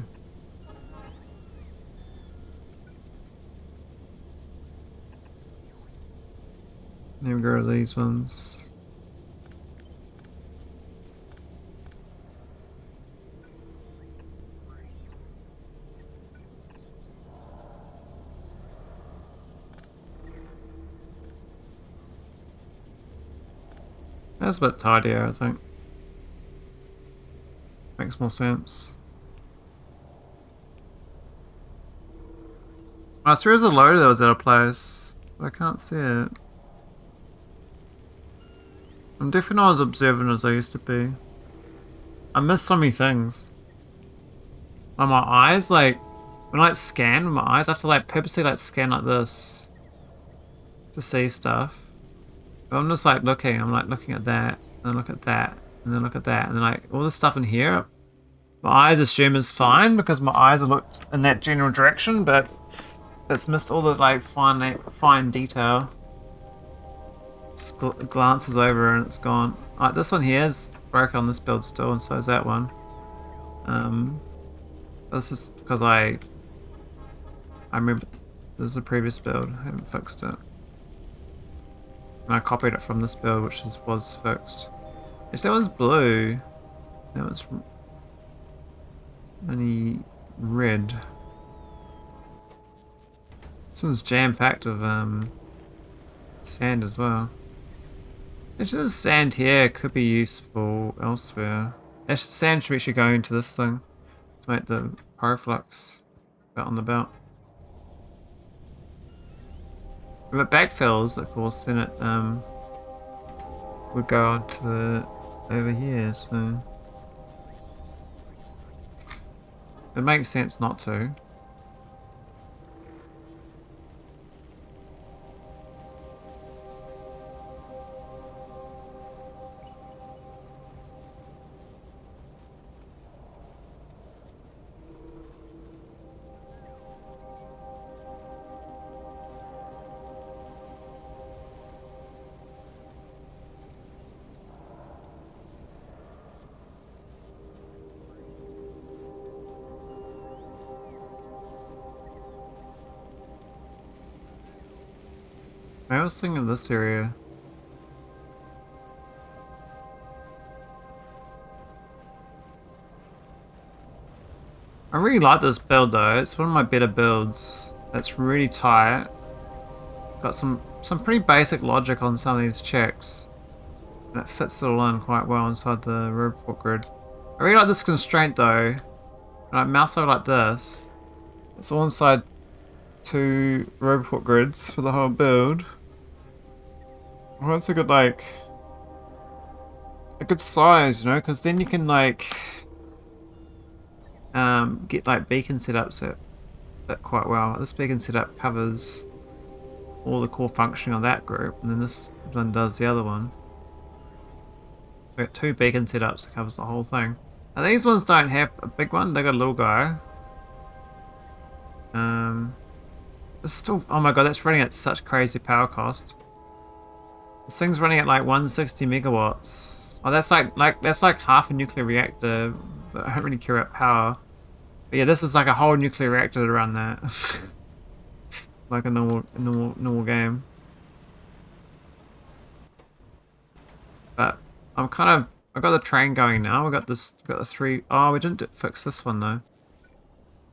Then we go to these ones. That's a bit tidier, I think. Makes more sense. Oh, so there is a loader that was out of place, but I can't see it. I'm definitely not as observant as I used to be. I miss so many things. Like my eyes, like, when I like scan with my eyes, I have to like purposely like scan like this to see stuff. But I'm just like looking, I'm like looking at that, and then look at that, and then look at that, and then like all this stuff in here, my eyes assume is fine because my eyes have looked in that general direction, but it's missed all the like fine detail. Just glances over and it's gone. Alright, this one here is broken on this build still, and so is that one. This is because I remember there's a previous build, I haven't fixed it. And I copied it from this build, which was fixed. Actually, that one's blue. That one's only red. This one's jam-packed with sand as well. Actually, this sand here could be useful elsewhere. Actually, sand should actually go into this thing to make the pyroflux belt on the belt. If it backfills, of course, then it would go on to over here. So It makes sense not to. I was thinking of this area. I really like this build though. It's one of my better builds. It's really tight. Got some pretty basic logic on some of these checks. And it fits it all in quite well inside the report grid. I really like this constraint though. When I mouse over like this, it's all inside 2 report grids for the whole build. Well, that's a good like a good size, you know, because then you can like get like beacon setups that quite well. This beacon setup covers all the core functioning of that group, and then this one does the other one. We got 2 beacon setups that covers the whole thing. And these ones don't have a big one; they got a little guy. It's still, oh my god, that's running at such crazy power cost. This thing's running at like 160 megawatts. Oh, that's like half a nuclear reactor. But I don't really care about power. But yeah, this is like a whole nuclear reactor to run that. Like a normal game. But I got the train going now. We got the 3. Oh, we didn't fix this one though.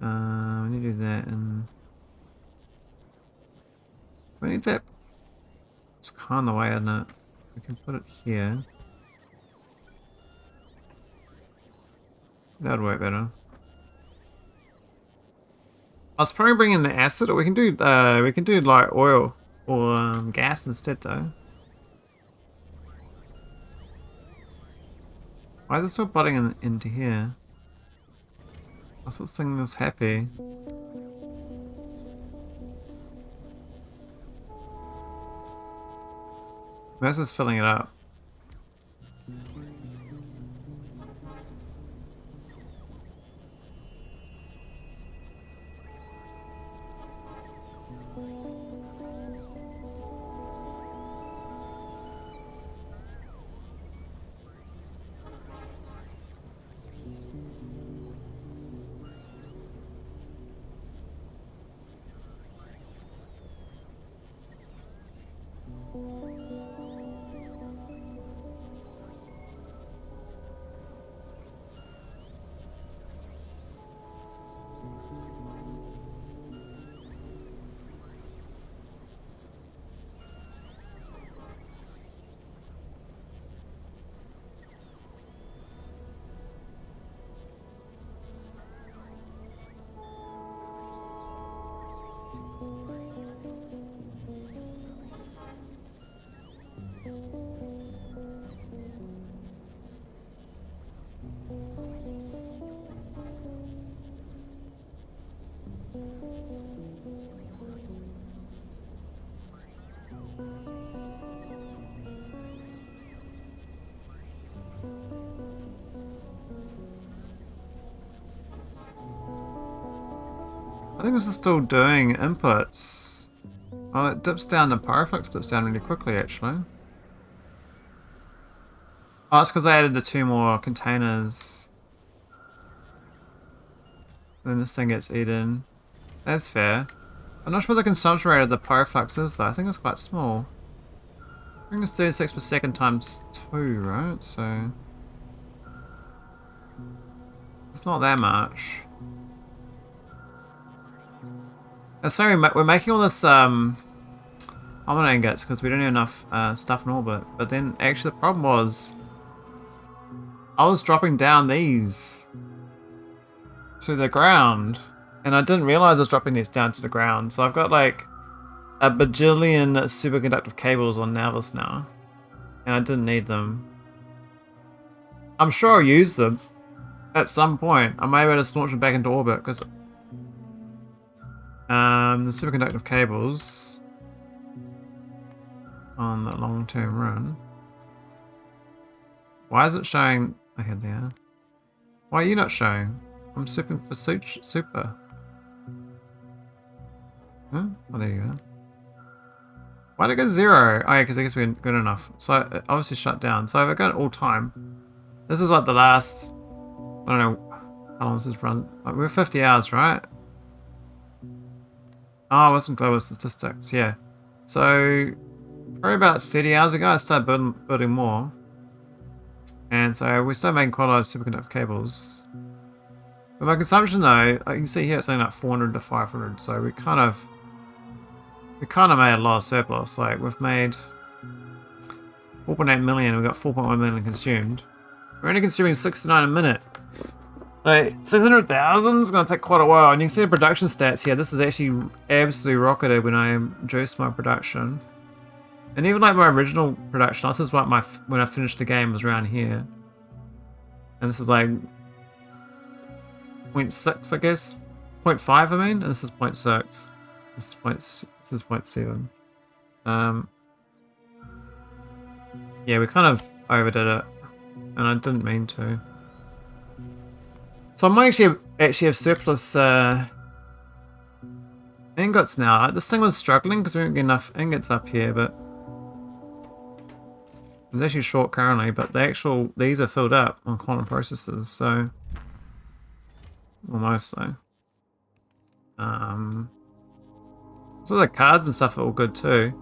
We need to do that, and we need that. It's kind of the way, isn't it? We can put it here. That would work better. I was probably bringing the acid, or we can do like oil or gas instead though. Why is it still butting into here? I thought this thing was happy. Where's this filling it up? I think this is still doing inputs. Oh, it dips down, the pyroflux dips down really quickly actually. Oh, it's because I added the 2 more containers. Then this thing gets eaten. That's fair. I'm not sure what the consumption rate of the pyroflux is though. I think it's quite small. I think it's 36 per second times 2, right? So it's not that much. Sorry, we're making all this omni ingots because we don't have enough stuff in orbit. But then actually the problem was I was dropping down these to the ground, and I didn't realize I was dropping these down to the ground. So I've got like a bajillion superconductive cables on nauvis now, and I didn't need them. I'm sure I'll use them at some point, I may be able to launch them back into orbit because the superconductive cables on the long-term run. Why is it showing? Okay, there. Why are you not showing? I'm super for super. Huh? Oh, there you go. Why'd it go 0? Oh yeah, because I guess we're good enough. So it obviously shut down. So if I got it all time, this is like the last, I don't know how long this has run. Like we're 50 hours, right? Oh, it wasn't global statistics, yeah. So probably about 30 hours ago, I started building more. And so we started making quite a lot of superconductive cables. But my consumption though, you can see here it's only like 400 to 500. So we kind of made a lot of surplus. Like we've made 4.8 million, we've got 4.1 million consumed. We're only consuming 69 a minute. Like 600,000 is going to take quite a while. And you can see the production stats here. This is actually absolutely rocketed when I juiced my production. And even like my original production, this is like when I finished the game was around here. And this is like 0.6, I guess. 0.5, I mean, and this is 0.6. This is 0.7. Yeah, we kind of overdid it, and I didn't mean to. So I might actually have surplus ingots now. This thing was struggling because we didn't get enough ingots up here, but it's actually short currently. But these are filled up on quantum processors, so almost though. So the cards and stuff are all good too.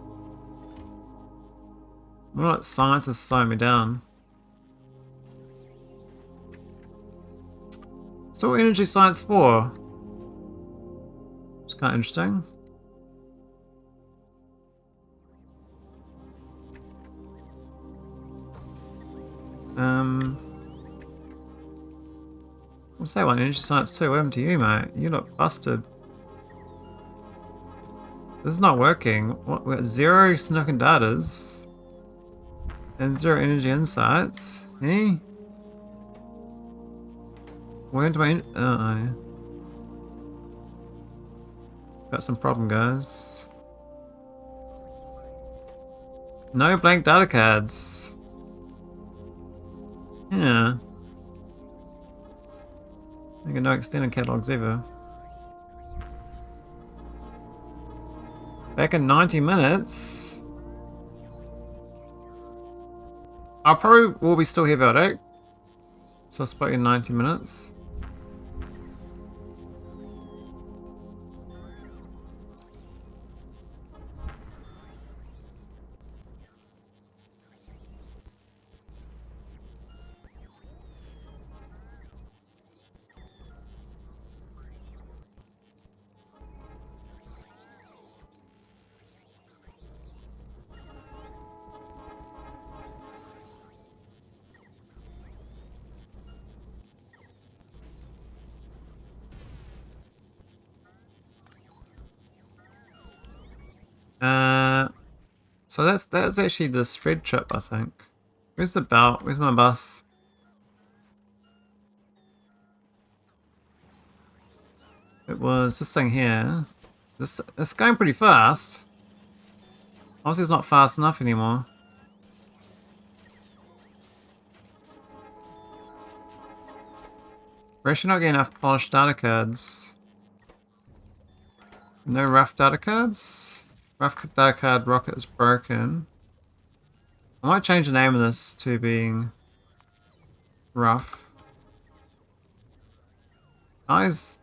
More like science is slowing me down. So what energy science for? It's kind of interesting. What's that one? Energy science 2. What happened to you, mate? You look busted. This is not working. What? We got 0 snook datas and 0 energy insights. Eh? Where into my got some problem, guys. No blank data cards. Yeah. I got no extended catalogs either. Back in 90 minutes. I probably will be still here about 8. So I'll spot you in 90 minutes. So that's actually the shred chip, I think. Where's the belt? Where's my bus? It was this thing here. It's going pretty fast. Obviously it's not fast enough anymore. We're actually not getting enough polished data cards. No rough data cards? Rough data card rocket is broken. I might change the name of this to being rough. Oh, there's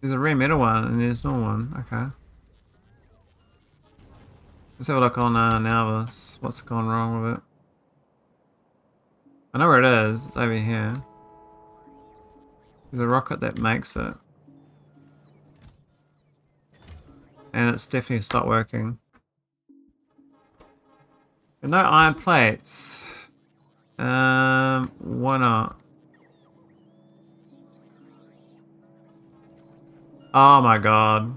a rare metal one and there's no one. Okay. Let's have a look on nauvis. What's gone wrong with it? I know where it is. It's over here. There's a rocket that makes it. And it's definitely stopped working. But no iron plates. Why not? Oh my god.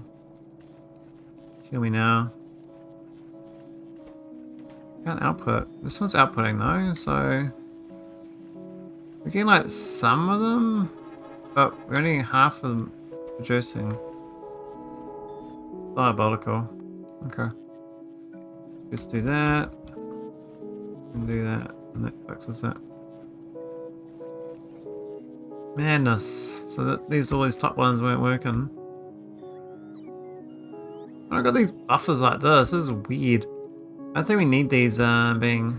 Kill me now. Can't output. This one's outputting though, so... We're getting like some of them, but we're only getting half of them producing. Diabolical. Okay. Let's do that. And do that. And that fixes that. Madness. So that all these top ones weren't working. I got these buffers like this. This is weird. I think we need these being...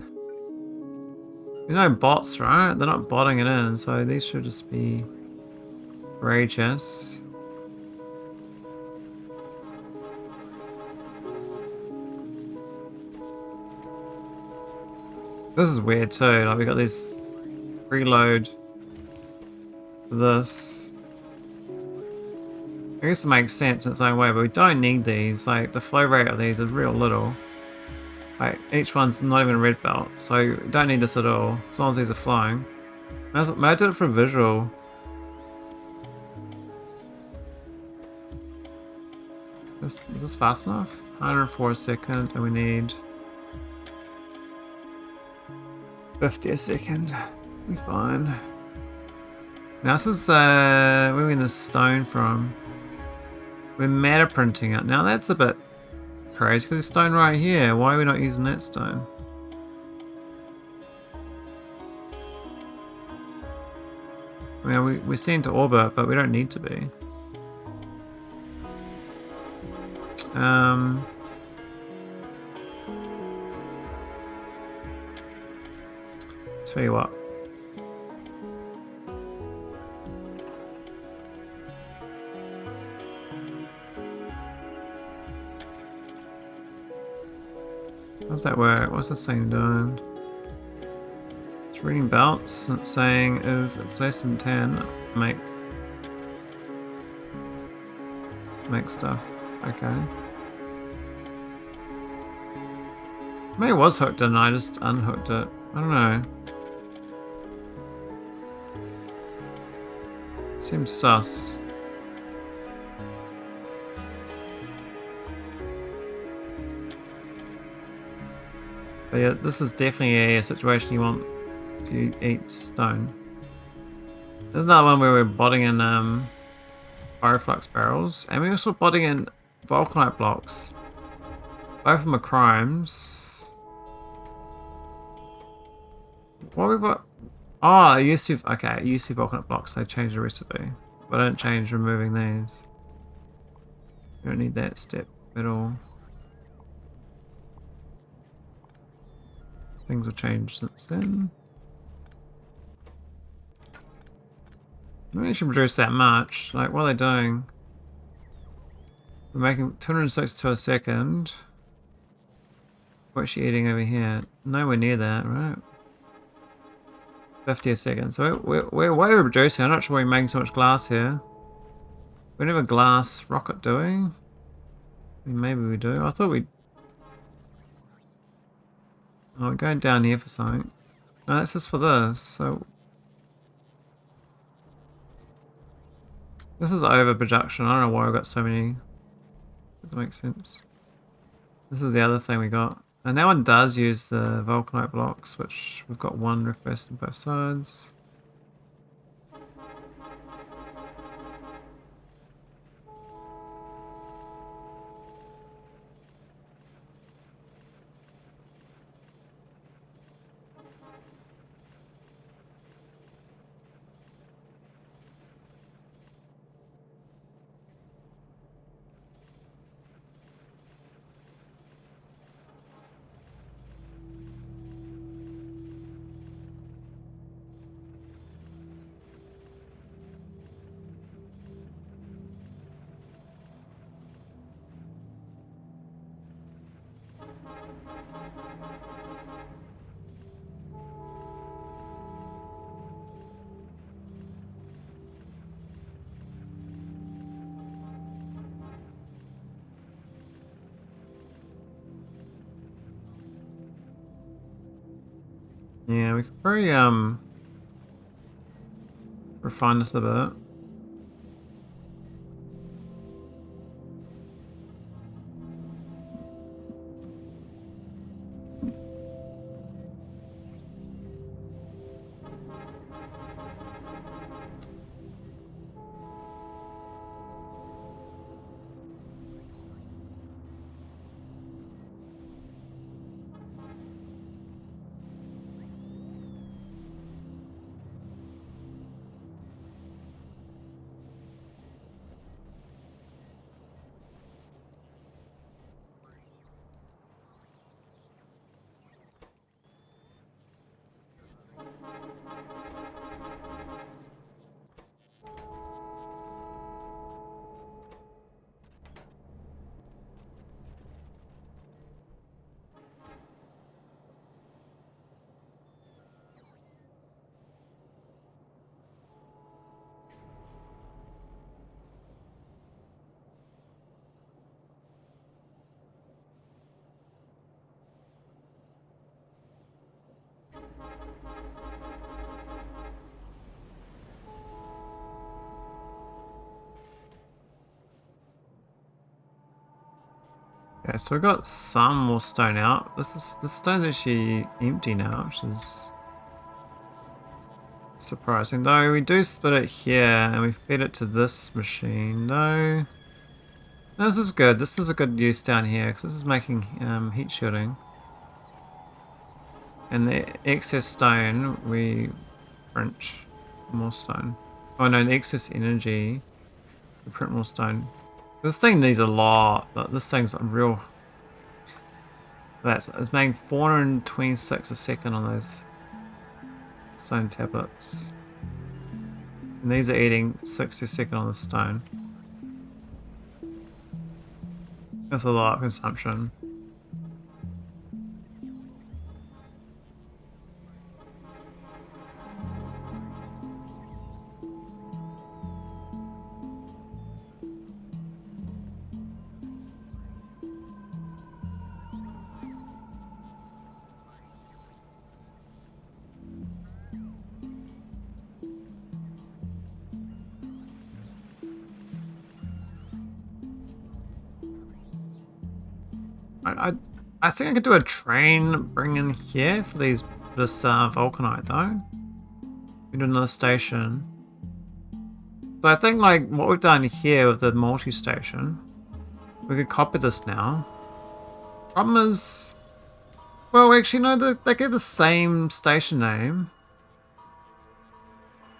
You know, bots, right? They're not botting it in, so these should just be reagents. This is weird too. Like we got this preload for this. I guess it makes sense in its own way, but we don't need these. Like the flow rate of these is real little. Like each one's not even a red belt, so you don't need this at all. As long as these are flowing. Maybe I did it for visual. Is this fast enough? 104 a second, and we need 50 a second. We're fine. Now this is where are we getting this stone from? We're meta printing it. Now that's a bit crazy because there's stone right here. Why are we not using that stone? I mean, we're sent to orbit, but we don't need to be. Tell you what. How's that work? What's this thing doing? It's reading belts. It's saying if it's less than 10, make stuff. Okay. Maybe it was hooked and I just unhooked it. I don't know. Seems sus. But yeah, this is definitely a situation you want to eat stone. There's another one where we're botting in pyroflux barrels, and we're also botting in vulcanite blocks. Both of them are crimes. What have we got? Oh, it used to be, okay, it used to be vulcanite blocks. They changed the recipe, but I didn't change removing these. You don't need that step at all. Things have changed since then. I don't actually produce that much. Like, what are they doing? We're making 262 a second. What's she eating over here? Nowhere near that, right? 50 a second. So we're way overproducing. I'm not sure why we're making so much glass here. We don't have a glass rocket, do we? I mean, maybe we do. I thought we... Oh, we're going down here for something. No, that's just for this, so... This is overproduction. I don't know why we've got so many. Does that make sense? This is the other thing we got. And that one does use the vulcanite blocks, which we've got one request on both sides. Yeah, we could probably refine this a bit. Okay, so we got some more stone out. This stone's actually empty now, which is surprising. Though we do split it here and we feed it to this machine. Though no, this is good. This is a good use down here because this is making heat shielding. And the excess stone we print more stone. Oh no, the excess energy we print more stone. This thing needs a lot. But this thing's a real. It's making 426 a second on those stone tablets. And these are eating 60 a second on the stone. That's a lot of consumption. I think I could do a train bring in here for this vulcanite though. We do another station. So I think like what we've done here with the multi-station, we could copy this now. Problem is, well actually no, they get the same station name.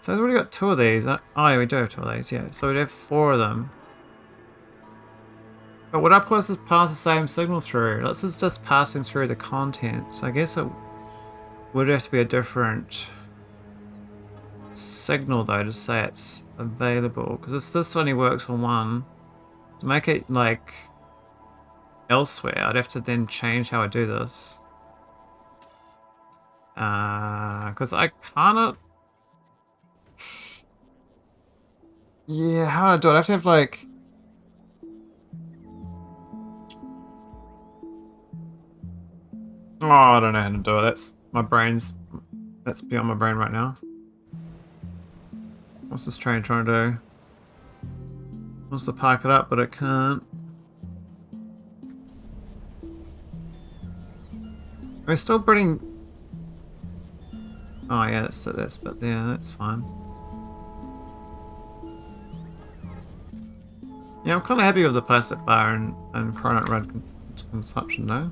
So we've already got 2 of these. Oh yeah, we do have 2 of these, yeah. So we'd have 4 of them. But would uploads pass the same signal through? This is just passing through the content. So I guess it would have to be a different signal though to say it's available. Because this only works on one. To make it like elsewhere, I'd have to then change how I do this. Because I cannot. Yeah, how do I do it? I have to have like. Oh, I don't know how to do it. That's beyond my brain right now. What's this train trying to do? Wants to park it up, but it can't. We're still putting. Oh yeah, that's but yeah, that's fine. Yeah, I'm kind of happy with the plastic bar and cronut red consumption though.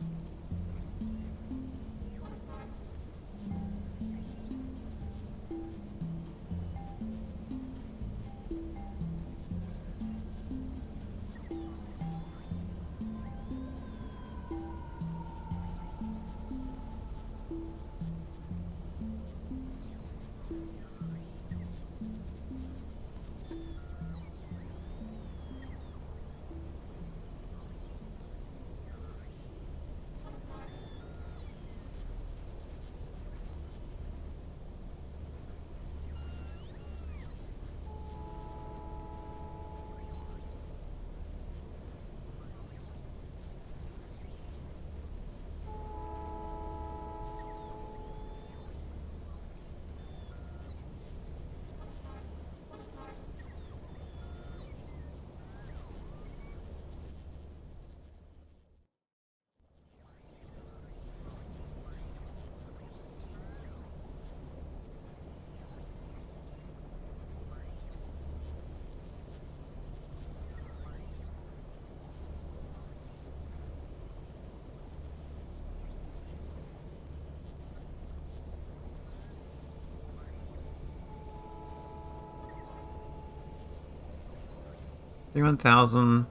$31,000,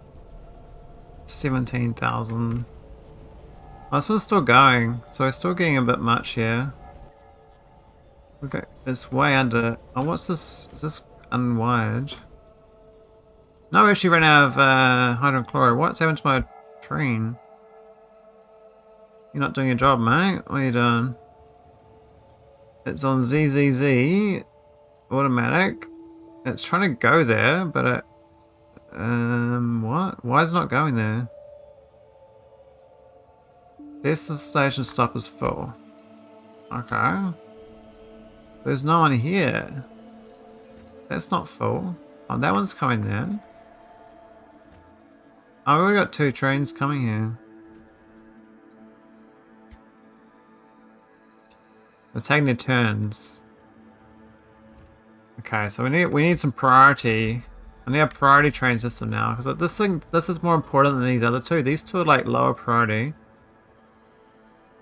17,000. This one's still going, so we're still getting a bit much here. Okay, it's way under. Oh, what's this? Is this unwired? No, we actually ran out of hydrochloride. What's happened to my train? You're not doing your job, mate. What are you doing? It's on ZZZ automatic. It's trying to go there, but it. What? Why is it not going there? Destination stop is full. Okay. There's no one here. That's not full. Oh, that one's coming there. Oh, we've already got 2 trains coming here. They're taking their turns. Okay, so we need some priority. I need a priority train system now because this is more important than these other two. These two are like lower priority.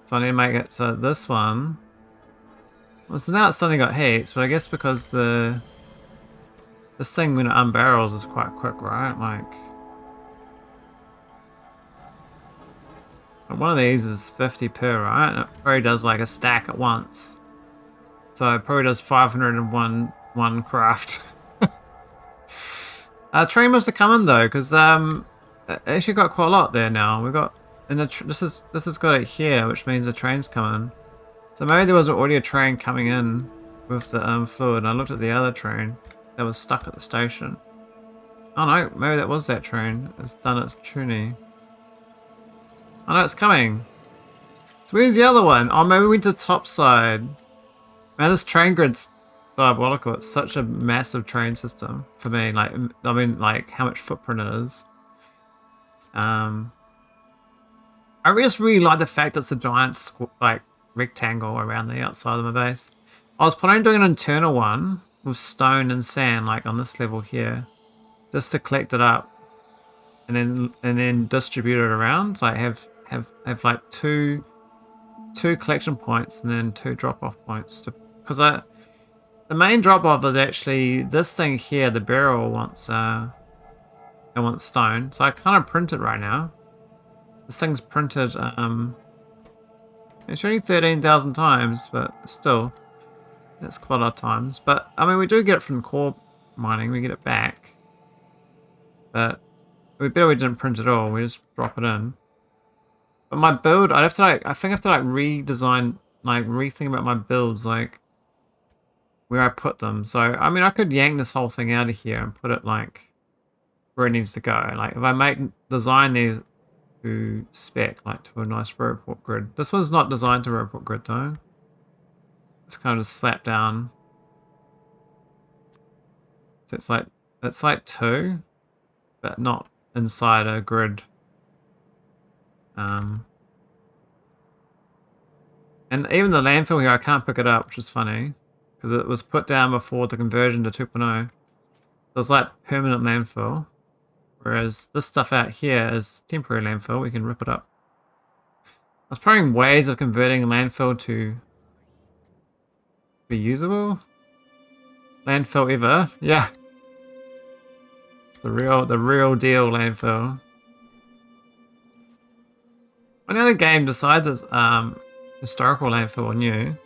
So I need to make it so this one. Well, so now it's suddenly got heats, but I guess because this thing when it unbarrels is quite quick, right? Like one of these is 50 per, right? And it probably does like a stack at once. So it probably does 501 craft. Train must have come in though, because it actually got quite a lot there now. We got and this has got it here, which means the train's coming. So maybe there was already a train coming in with the fluid. And I looked at the other train that was stuck at the station. Oh no, maybe that was that train. It's done its tuning. Oh no, it's coming. So where's the other one? Oh, maybe we went to the top side. Man, this train grid's diabolical. It's such a massive train system for me. Like, I mean, like how much footprint it is. I just really like the fact that it's a giant like rectangle around the outside of my base. I was planning on doing an internal one with stone and sand, like on this level here, just to collect it up, and then distribute it around. Like have like two collection points and then 2 drop-off points. Because the main drop-off is actually this thing here. The barrel wants it wants stone, so I kind of print it right now. This thing's printed. It's only 13,000 times, but still, that's quite a lot of times. But I mean, we do get it from core mining. We get it back, but we didn't print it all. We just drop it in. But my build, I'd have to like, I think I have to like redesign, like rethink about my builds, like where I put them. So I mean, I could yank this whole thing out of here and put it like where it needs to go. Like if I design these to spec, like to a nice report grid. This one's not designed to report grid though. It's kind of just slapped down. So it's like 2, but not inside a grid. And even the landfill here, I can't pick it up, which is funny, because it was put down before the conversion to 2.0. So it's like permanent landfill, whereas this stuff out here is temporary landfill. We can rip it up. I was probably ways of converting landfill to be usable. Landfill ever, yeah. It's the real deal landfill. When the game decides it's historical landfill or new.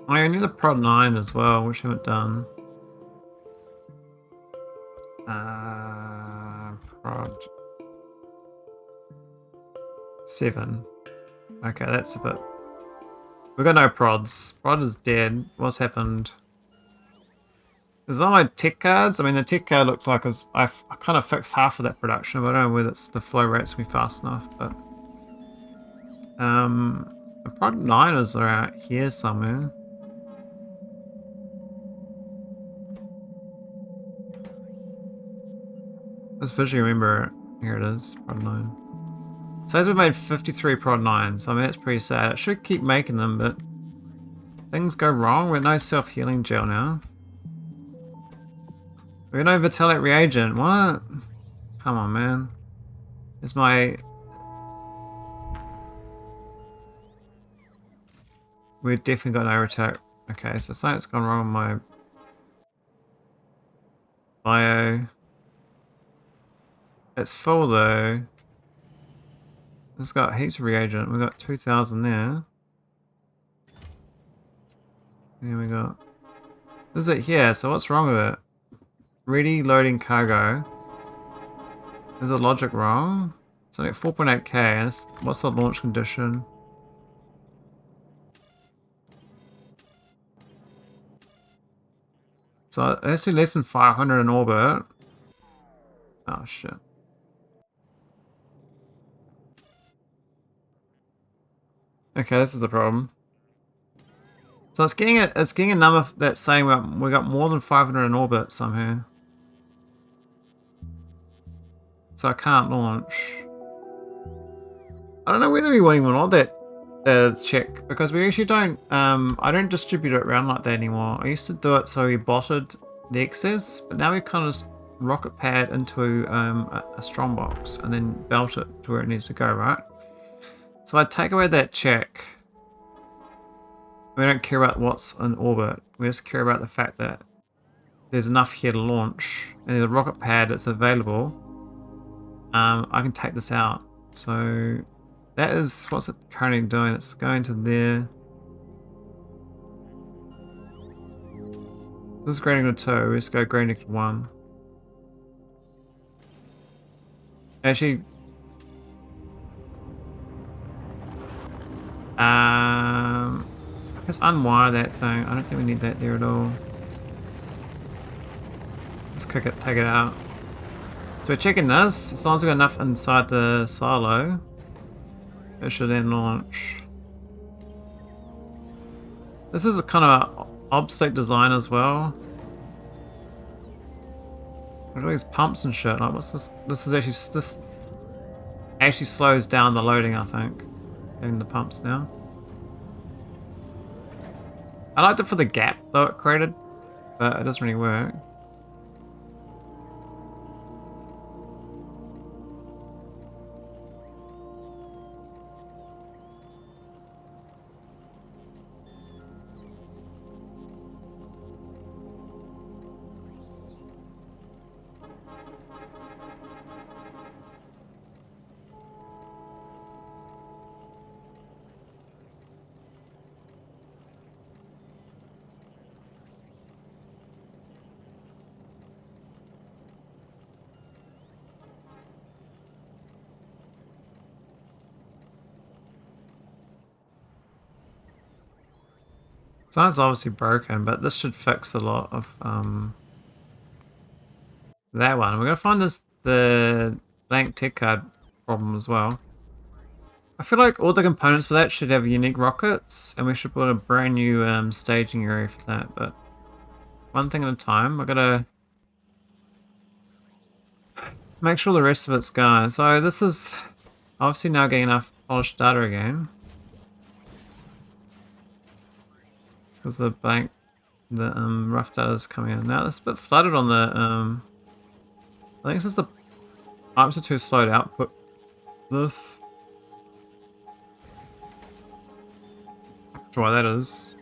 I need the prod 9 as well, which I haven't done. Prod 7. Okay, that's a bit. We've got no prods. Prod is dead. What's happened? There's all my tech cards. I mean, the tech card looks like I kind of fixed half of that production, but I don't know whether the flow rate's gonna be fast enough. But the prod 9s are out here somewhere. Let's visually remember it. Here it is, prod 9. Says we've made 53 prod 9s. I mean, that's pretty sad. It should keep making them, but things go wrong. We're no self-healing gel now. We're no vitalic reagent. What? Come on, man. It's my... We've definitely got no vitalic. Okay, so something's gone wrong with my bio. It's full though. It's got heaps of reagent. We've got 2,000 there. Here we go. This is it here, so what's wrong with it? Ready loading cargo. Is the logic wrong? So like 4.8k. What's the launch condition? So it has to be less than 500 in orbit. Oh shit. Okay, this is the problem. So it's getting a number that's saying we got more than 500 in orbit somehow. So I can't launch. I don't know whether we want even want that check, because we actually don't I don't distribute it around like that anymore. I used to do it so we botted the excess, but now we kind of just rocket pad into a strong box and then belt it to where it needs to go, right? So I take away that check. We don't care about what's in orbit. We just care about the fact that there's enough here to launch, and there's a rocket pad that's available. I can take this out. So that is what's it currently doing. It's going to there. This is grading to 2. Let's go grading to 1. Actually, let's unwire that thing. I don't think we need that there at all. Let's take it out. So we're checking this. As long as we've got enough inside the silo, it should then launch. This is a kind of obstacle design as well. Look at these pumps and shit. Like, what's this? This actually slows down the loading, I think. Having the pumps now. I liked it for the gap though it created, but it doesn't really work. So that's obviously broken, but this should fix a lot of that one. We're gonna find the blank tech card problem as well. I feel like all the components for that should have unique rockets, and we should put a brand new staging area for that. But one thing at a time. I gotta make sure the rest of it's going. So this is obviously now getting enough polished data again. Because the rough data is coming in. Now it's a bit flooded on the I think it's just the pipes are too slow to output this. Not sure why that is.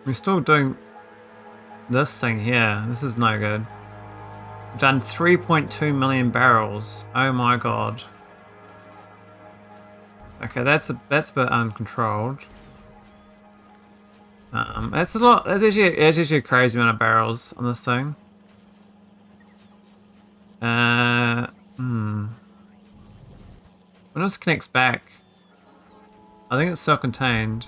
We're still doing this thing here. This is no good. We've done 3.2 million barrels. Oh my god. Okay, that's a bit uncontrolled. That's a lot. That's actually a crazy amount of barrels on this thing. When this connects back, I think it's self-contained.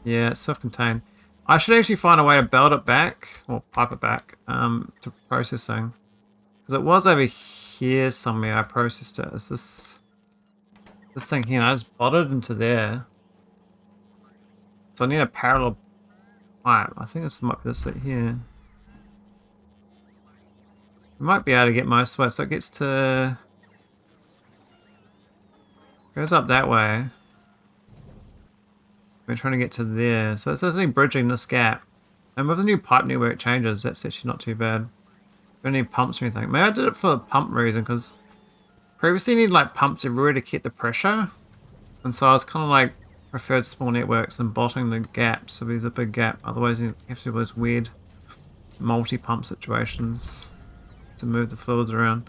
Yeah, it's self-contained. I should actually find a way to belt it back, or pipe it back, to processing. Because it was over here somewhere I processed it. Is this thing here? I just botted into there. So I need a parallel pipe. I think this might be this right here. We might be able to get most of the way, so it gets to... goes up that way. We're trying to get to there. So it's only bridging this gap. And with the new pipe network changes, that's actually not too bad. Don't need pumps or anything. Maybe I did it for the pump reason, because previously you need like pumps everywhere to keep the pressure. And so I was kind of like preferred small networks and botting the gaps so there's a big gap. Otherwise you have to do those weird multi-pump situations to move the fluids around.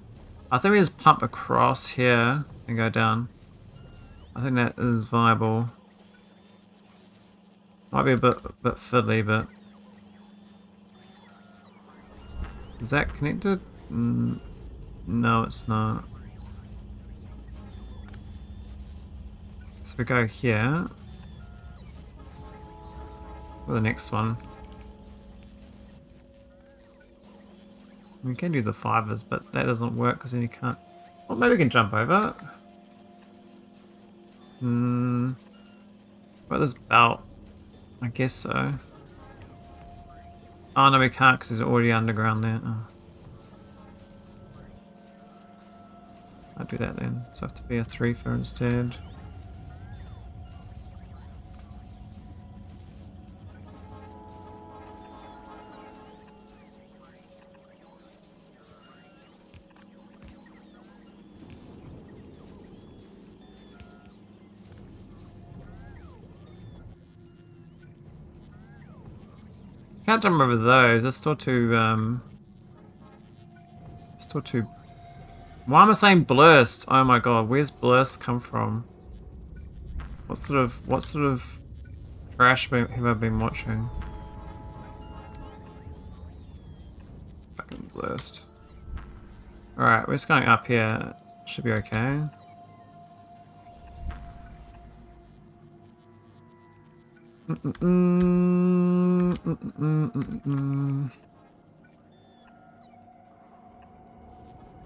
I think we just pump across here and go down. I think that is viable. Might be a bit fiddly, but is that connected? No, it's not. So we go here for the next one. We can do the fivers, but that doesn't work because then you can't. Well, maybe we can jump over. What this belt? I guess so. Oh no, we can't because there's already underground there. Oh. I'll do that then. So I have to be a 3-fer instead. Can't jump over those. They're still too Why am I saying blurst? Oh my god, where's blurst come from? What sort of trash have I been watching? Fucking blurst. Alright, we're just going up here. Should be okay.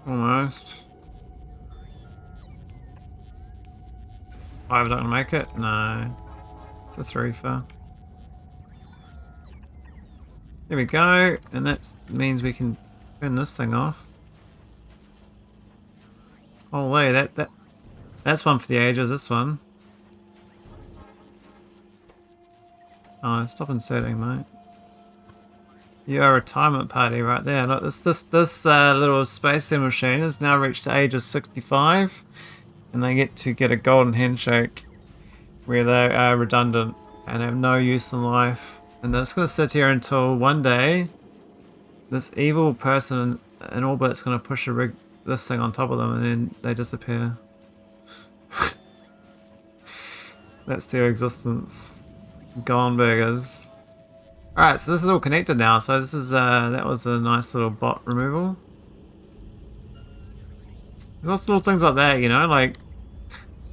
Almost. I'm not gonna make it? No. It's a 3-fer. There we go, and that means we can turn this thing off. Holy, that's one for the ages, this one. Oh, stop inserting, mate. You're a retirement party right there. Look, this little space machine has now reached the age of 65, and they get to get a golden handshake where they are redundant and have no use in life. And they're just going to sit here until one day this evil person in orbit's going to push this thing on top of them, and then they disappear. That's their existence. Gone burgers. Alright, so this is all connected now, so this is that was a nice little bot removal. There's lots of little things like that, you know, like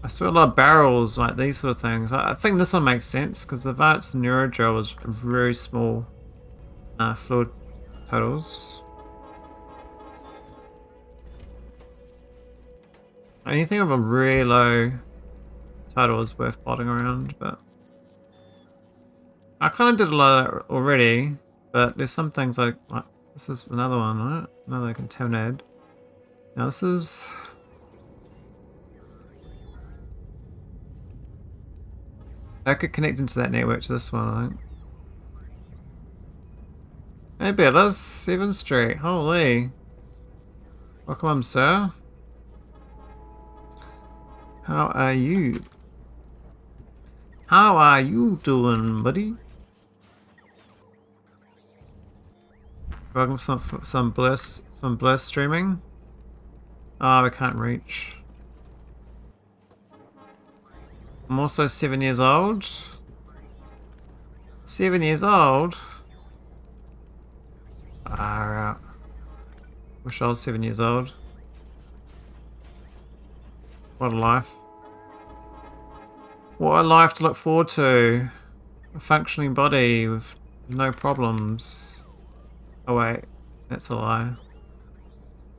I still have a lot of barrels, like these sort of things. I think this one makes sense because the Vita's Neurogel was very small fluid totals. Anything of a really low total is worth botting around, but I kind of did a lot of that already, but there's some things like this is another one, right? Another contaminated. Now this is... I could connect into that network to this one, I think. Hey Bellas, 7th Street, holy. Welcome home, sir. How are you? How are you doing, buddy? Welcome some blessed streaming. Oh, we can't reach. I'm also 7 years old. 7 years old? Far out. Wish I was 7 years old. What a life. What a life to look forward to. A functioning body with no problems. Oh wait, that's a lie.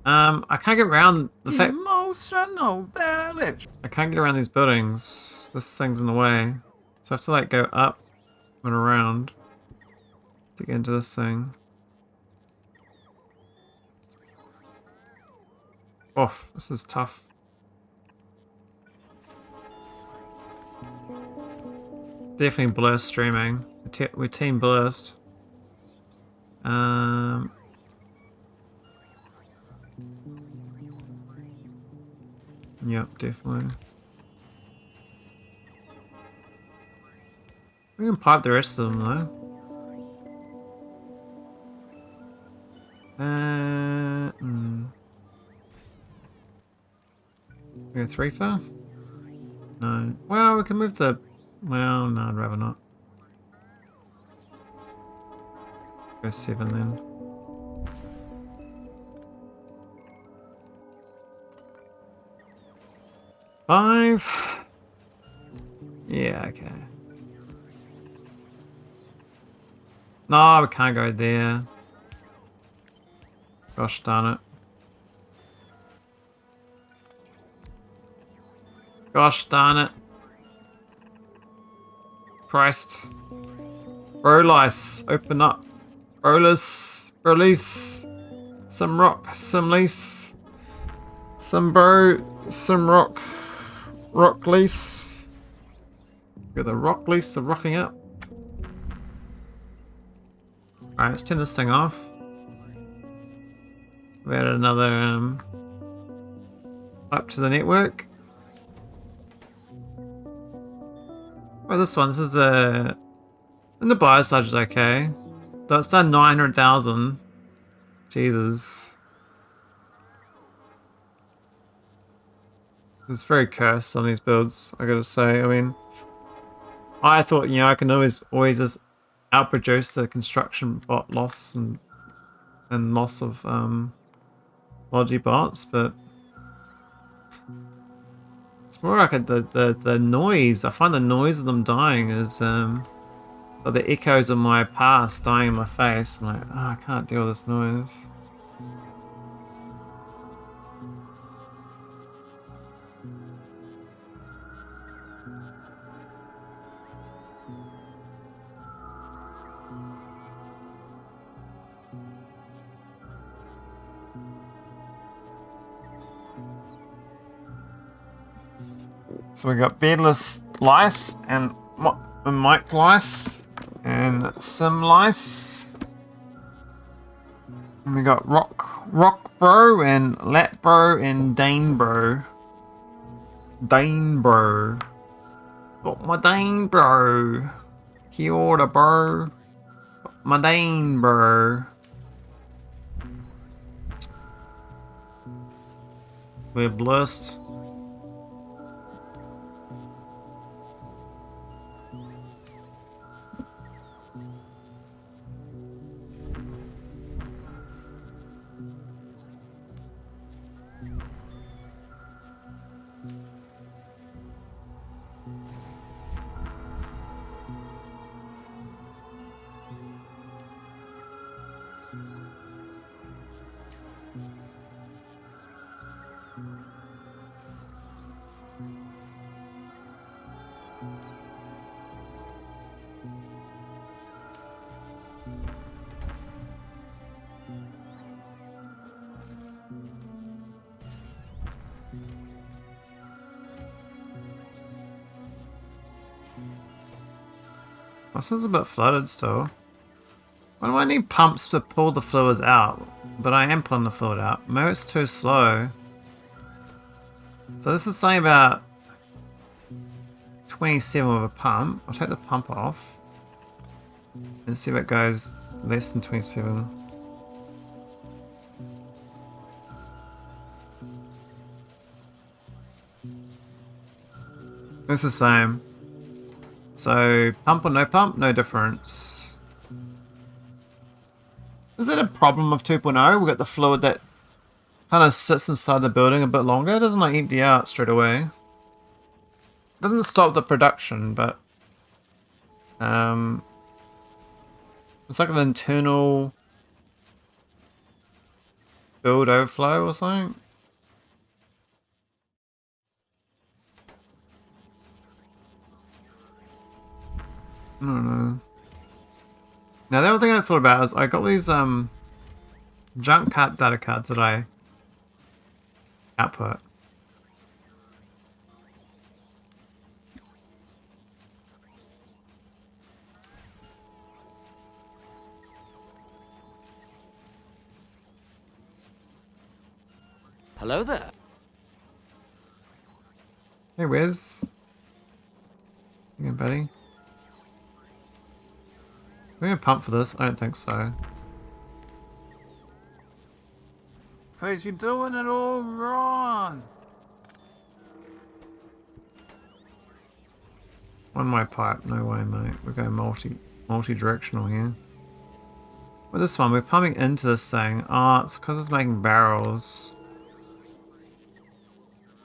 I can't get around the fact... Emotional village. I can't get around these buildings. This thing's in the way. So I have to like go up and around to get into this thing. Oh, this is tough. definitely blurst streaming. We're team blurst. Yep, definitely. We can pipe the rest of them though. We go 3 for? No. Well, we can move the. Well, no, I'd rather not. Go 7 then. Five. Yeah, okay. No, we can't go there. Gosh darn it. Gosh darn it. Christ. Brolice, open up. Brolis, release. Some rock, some lease. Some rock. Rock lease. Got the rock lease of rocking up. Alright, let's turn this thing off. We added another up to the network. Oh, this one. This is the. And the biosludge is okay. So it's done 900,000. Jesus. It's very cursed on these builds, I gotta say. I mean, I thought, you know, I can always just outproduce the construction bot loss and loss of logi bots, but it's more like the noise. I find the noise of them dying is or the echoes of my past dying in my face. I'm like, oh, I can't deal with this noise. So we got beardless lice and mic lice and sim lice. And we got rock bro and lat bro and Dane bro. Dane bro. Got my Dane bro. Kia ora bro. Got my Dane bro. We're blessed. This one's a bit flooded still. Why do I need pumps to pull the fluids out? But I am pulling the fluid out. Maybe it's too slow. So this is saying about 27 with a pump. I'll take the pump off. And see if it goes less than 27. It's the same. So, pump or no pump, no difference. Is that a problem of 2.0? We've got the fluid that kind of sits inside the building a bit longer. It doesn't like empty out straight away. It doesn't stop the production, but it's like an internal build overflow or something. I don't know. Now the other thing I thought about is I got these jump cut data cards that I output. Hello there. Hey, Wiz. Yeah, buddy. We gonna pump for this? I don't think so. Face, you're doing it all wrong. One way pipe, no way, mate. We're going multi-directional here. With this one, we're pumping into this thing. Oh, it's because it's making barrels.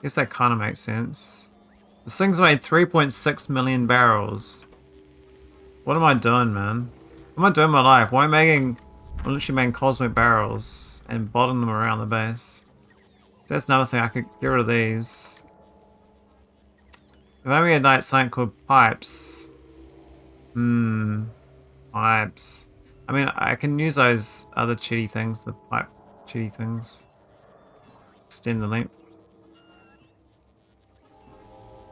Guess that kind of makes sense. This thing's made 3.6 million barrels. What am I doing, man? What am I doing in my life? Why am I making... I'm literally making cosmic barrels and bottom them around the base. That's another thing, I could get rid of these. If only we had something called pipes. Pipes. I mean, I can use those other chitty things, the pipe chitty things. Extend the length.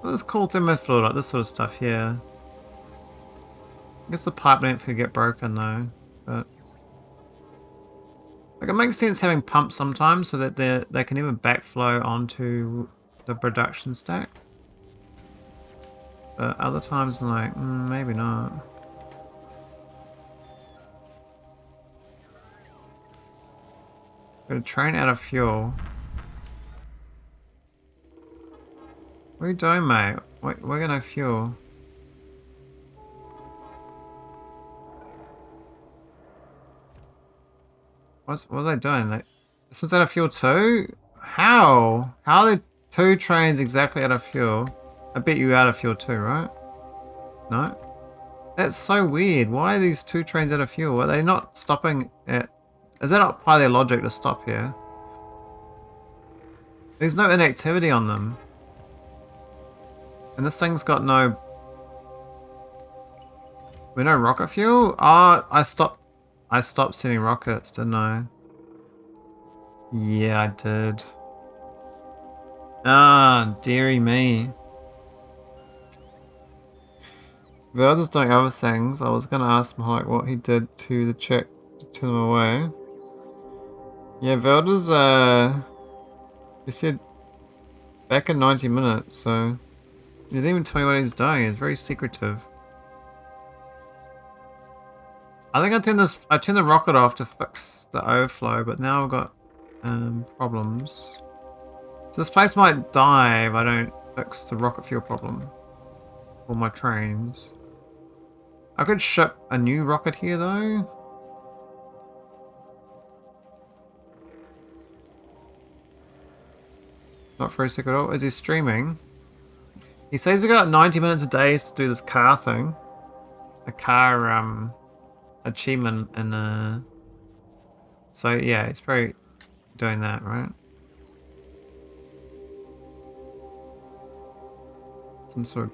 Well, there's cool thermofluid, like this sort of stuff here. I guess the pipe length could get broken though, but... Like, it makes sense having pumps sometimes so that they can even backflow onto the production stack. But other times I'm like, maybe not. Got a train out of fuel. What are you doing, mate? We're gonna fuel. What are they doing? This one's out of fuel too? How? How are there two trains exactly out of fuel? I bet you out of fuel too, right? No? That's so weird. Why are these two trains out of fuel? Are they not stopping at... Is that not part of their logic to stop here? There's no inactivity on them. And this thing's got no... We no rocket fuel? Oh, I stopped sending rockets, didn't I? Yeah, I did. Ah, dearie me. The others doing other things. I was going to ask Maholic what he did to the check to turn them away. Yeah, Velda's, he said back in 90 minutes, so he didn't even tell me what he's doing. It's very secretive. I think I turned the rocket off to fix the overflow, but now I've got problems. So this place might die if I don't fix the rocket fuel problem for my trains. I could ship a new rocket here though. Not for a second at all. Is he streaming? He says he got 90 minutes a day to do this car thing. A car achievement and so yeah, it's probably doing that, right? Some sort of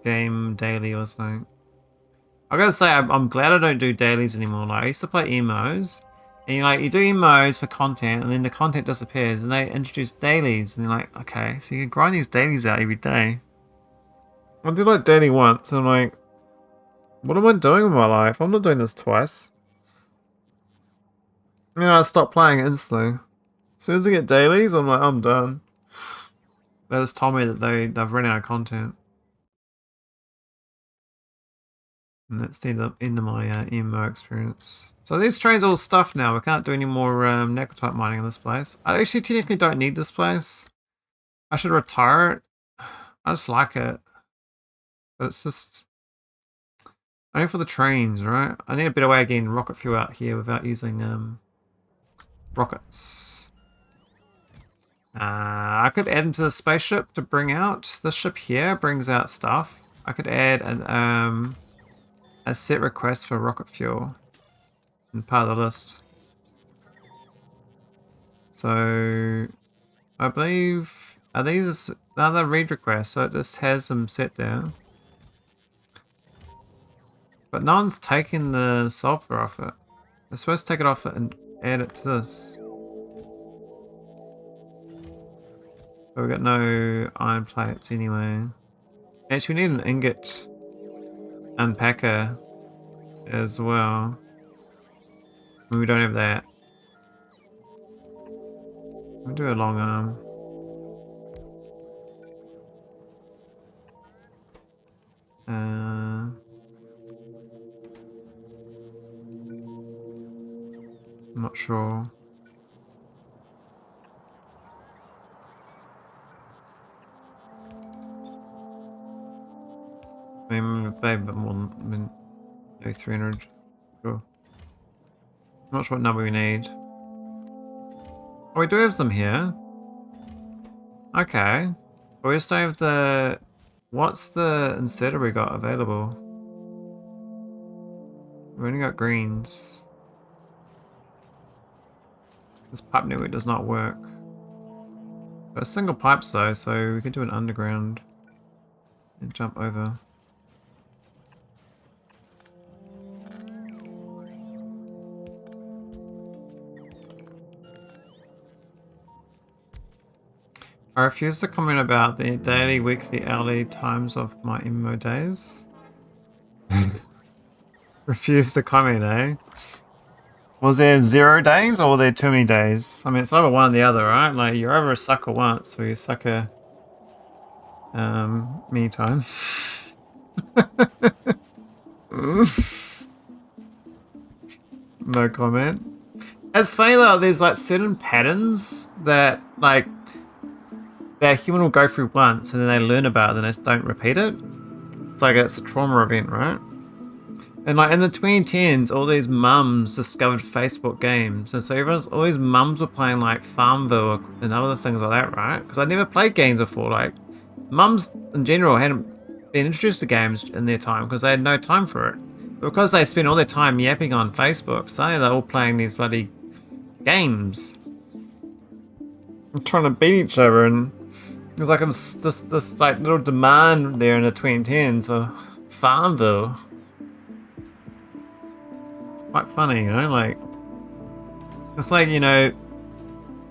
game daily or something. I gotta say, I'm glad I don't do dailies anymore. Like, I used to play emos, and you do emos for content, and then the content disappears, and they introduce dailies, and you're like, okay, so you can grind these dailies out every day. I did like daily once, and I'm like, what am I doing with my life? I'm not doing this twice. I stopped playing instantly. As soon as I get dailies, I'm like, I'm done. They just told me that they've run out of content. And that's the end of my emo experience. So these trains are all stuffed now. We can't do any more necrotype mining in this place. I actually technically don't need this place. I should retire it. I just like it. But it's just... only for the trains, right? I need a better way of getting rocket fuel out here without using rockets. I could add them to the spaceship to bring out. This ship here brings out stuff. I could add a set request for rocket fuel in part of the list. So I believe are these another read request, so it just has them set there. But no one's taking the sulfur off it. They're supposed to take it off it and add it to this. But we got no iron plates anyway. Actually, we need an ingot unpacker as well. We don't have that. We'll do a long arm. I'm not sure. I mean, maybe a bit more than maybe 300. Sure. Not sure what number we need. Oh, we do have some here. Okay. But we just don't have the... What's the inserter we got available? We only got greens. This pipe network does not work. But a single pipes though, so we could do an underground and jump over. I refuse to comment about the daily, weekly, hourly times of my MMO days. Refuse to comment, eh? Was there 0 days or were there too many days? I mean, it's either one or the other, right? Like, you're over a sucker once or you sucker many times. No comment. It's funny though, there's like certain patterns that like that human will go through once and then they learn about it and they just don't repeat it. It's like it's a trauma event, right? And like in the 2010s, all these mums discovered Facebook games, and so all these mums were playing like Farmville and other things like that, right? Because I never played games before. Like mums in general hadn't been introduced to games in their time because they had no time for it. But because they spent all their time yapping on Facebook, suddenly they're all playing these bloody games, and trying to beat each other, and there's like this like little demand there in the 2010s for Farmville. Quite funny, you know, like it's like, you know,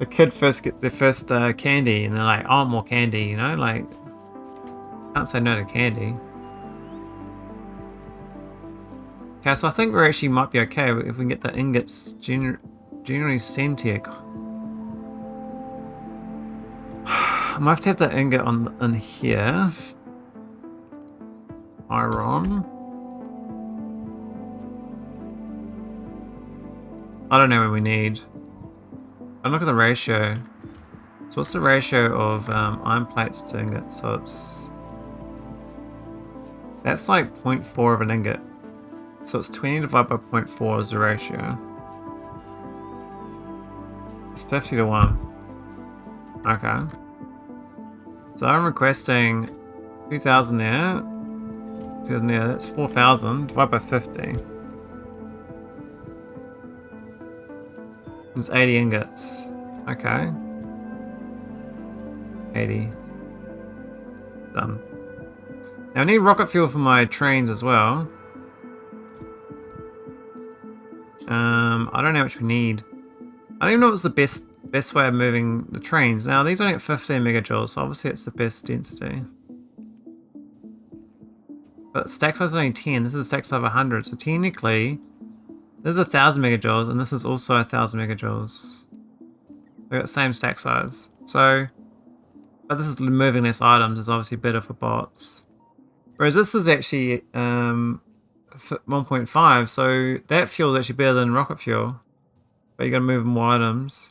the kid first get their first candy and they're like, I want more candy, you know, like can't say no to candy. Okay, so I think we actually might be okay if we can get the ingots generally sentient. I might have to have the ingot in here. Iron. I don't know what we need. And look at the ratio. So what's the ratio of iron plates to ingots? So that's like 0.4 of an ingot. So it's 20 divided by 0.4 is the ratio. It's 50 to 1. Okay. So I'm requesting 2,000 there. 2,000 there, that's 4,000 divided by 50. It's 80 ingots. Okay. 80. Done. Now I need rocket fuel for my trains as well. I don't know which we need. I don't even know what's the best way of moving the trains. Now these only at 15 megajoules, so obviously it's the best density. But stack size is only 10. This is a stack size of 100. So technically, this is 1,000 megajoules, and this is also 1,000 megajoules. They've got the same stack size. So, but this is moving less items. Is obviously better for bots. Whereas this is actually 1.5. So that fuel is actually better than rocket fuel. But you got to move more items.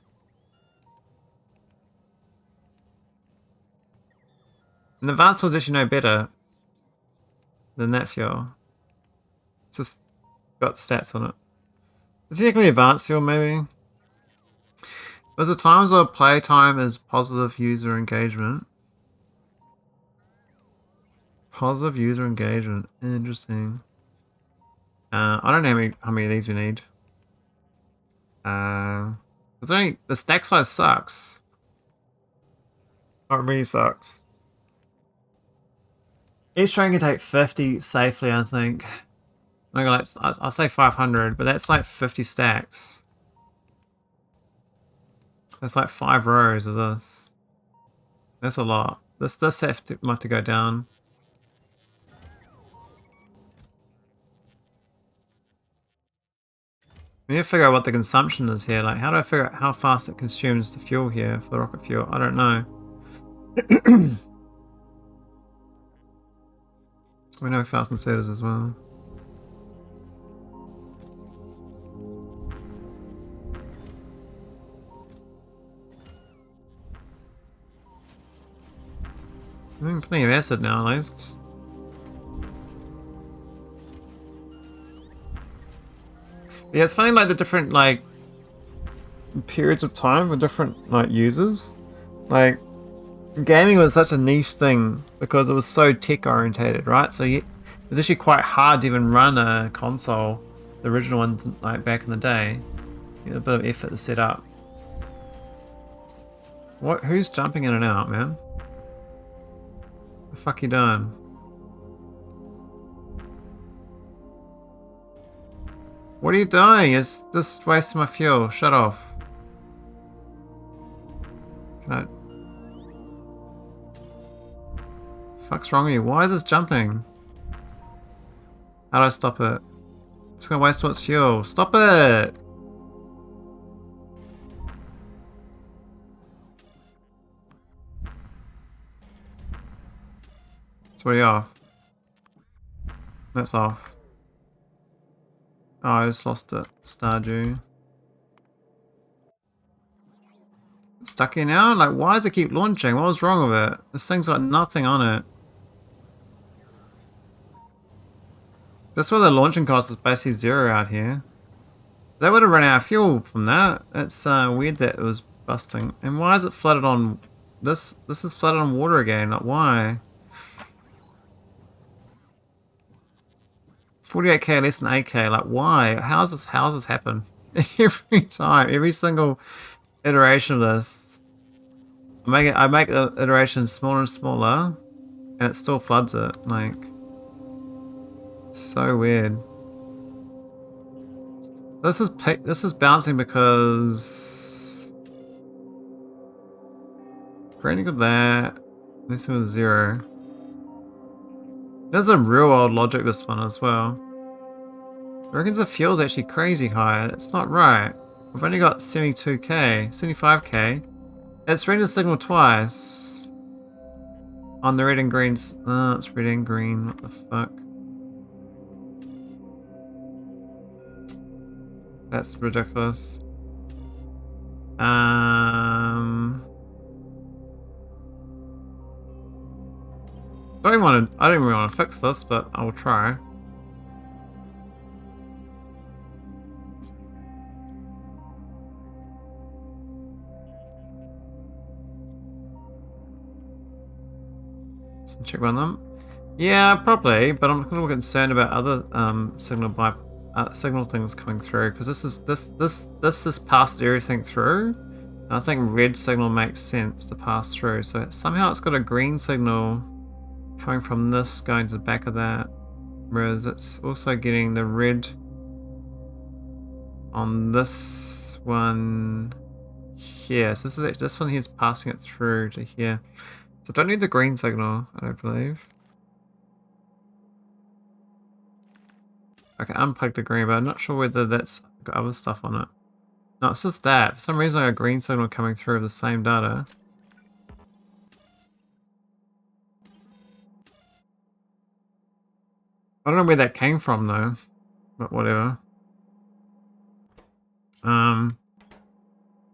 And the advanced fuel is actually no better than that fuel. It's just got stats on it. So technically advanced fuel maybe. But the times of playtime is positive user engagement. Positive user engagement. Interesting. I don't know how many of these we need. It's only the stack size sucks. Oh, it really sucks. Each train can take 50 safely, I think. I'll say 500, but that's like 50 stacks. That's like 5 rows of this. That's a lot. This might have to go down. We need to figure out what the consumption is here. Like, how do I figure out how fast it consumes the fuel here for the rocket fuel? I don't know. We know fast inserters as well. I'm having plenty of acid now, at least. Yeah, it's funny, like, the different, like, periods of time for different, like, users. Like, gaming was such a niche thing because it was so tech-orientated, right? So it was actually quite hard to even run a console, the original ones, like, back in the day. You had a bit of effort to set up. What? Who's jumping in and out, man? What the fuck you doing? What are you doing? It's just wasting my fuel. Shut off. Can I... Fuck's wrong with you? Why is this jumping? How do I stop it? It's gonna waste all its fuel. Stop it! It's already off. That's off. Oh, I just lost it. Stardew. Stuck here now? Like, why does it keep launching? What was wrong with it? This thing's got nothing on it. That's why the launching cost is basically 0 out here. They would have run out of fuel from that. It's weird that it was busting. And why is it flooded on... This is flooded on water again. Like, why? 48k less than 8k. Like, why? How does this happen? Every time. Every single iteration of this. I make the iterations smaller and smaller. And it still floods it. Like... So weird. This is bouncing because grading of that. This was 0. There's a real old logic this one as well. I reckon the fuel's actually crazy high. It's not right. We've only got 72k, 75k. It's reading the signal twice. On the red and greens. Oh, it's red and green. What the fuck? That's ridiculous. I don't really want to fix this, but I will try. So check on them. Yeah, probably, but I'm a little concerned about other signal things coming through, because this passes everything through. And I think red signal makes sense to pass through. So somehow it's got a green signal coming from this going to the back of that, whereas it's also getting the red on this one here. So this one here is passing it through to here. So I don't need the green signal, I don't believe. I can unplug the green, but I'm not sure whether that's got other stuff on it. No, it's just that. For some reason I got a green signal coming through of the same data. I don't know where that came from though, but whatever.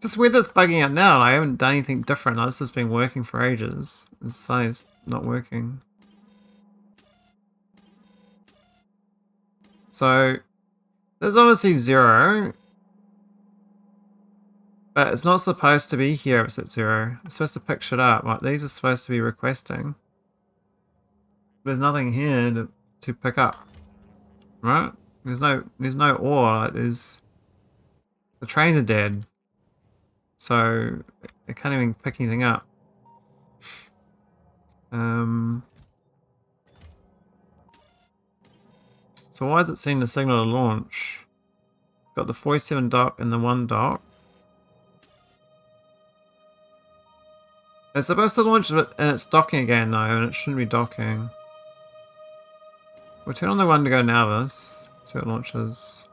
Just weird that's bugging out now. I haven't done anything different. This has been working for ages. And suddenly it's not working. So there's obviously 0. But it's not supposed to be here if it's at 0. It's supposed to pick shit up. Like, these are supposed to be requesting. There's nothing here to pick up. Right? There's no ore. Like, the trains are dead. So they can't even pick anything up. So why is it seeing the signal to launch? Got the 47 dock and the 1 dock. It's supposed to launch, and it's docking again though, and it shouldn't be docking. We'll turn on the one to go nauvis, see what it launches.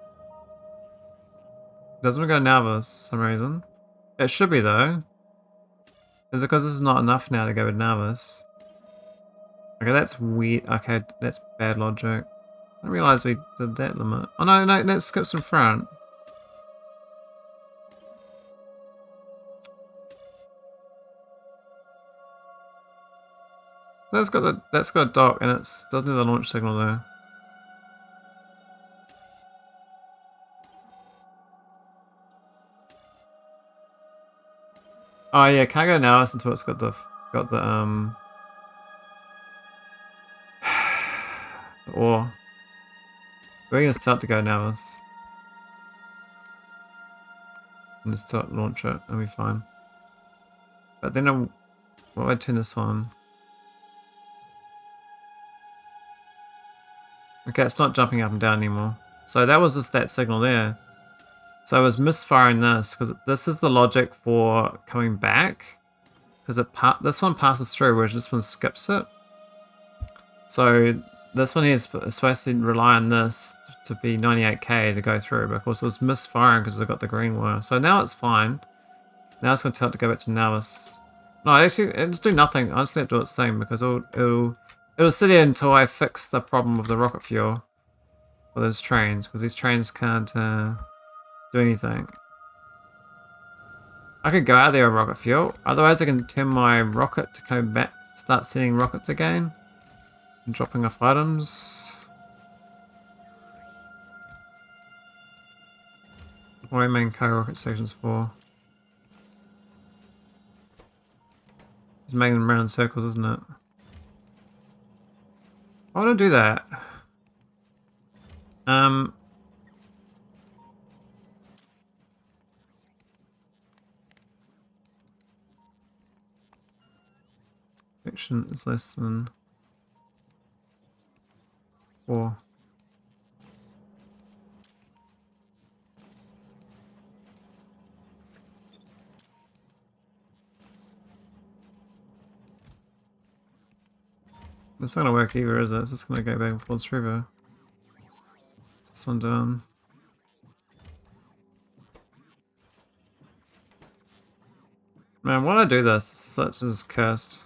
Doesn't go nauvis for some reason. It should be though. Is it because this is not enough now to go with nauvis? Okay, that's weird. Okay, that's bad logic. I didn't realise we did that limit. Oh no, no, that skips in front. That's got a dock and it doesn't have the launch signal there. Oh yeah, can't go nauvis until it's got the or we're gonna start to go nauvis. And just start launch it, and be fine. But then what do I turn this on? Okay, it's not jumping up and down anymore. So that was just that signal there. So I was misfiring this because this is the logic for coming back. Because this one passes through, whereas this one skips it. So this one here is supposed to rely on this to be 98k to go through, but of course it was misfiring because I got the green wire. So now it's fine. Now it's going to tell it to go back to nauvis. No, actually, it's do nothing. I'm just going to do its thing because it'll sit here until I fix the problem with the rocket fuel for those trains, because these trains can't do anything. I could go out there with rocket fuel. Otherwise, I can turn my rocket to go back, start sending rockets again, and dropping off items. What are main cargo rocket stations for? It's making them round circles, isn't it? Why would I do that? Fiction is less than 4. It's not gonna work either, is it? It's just gonna go back and forth forever. This one done. Man, why did I do this? Such is cursed.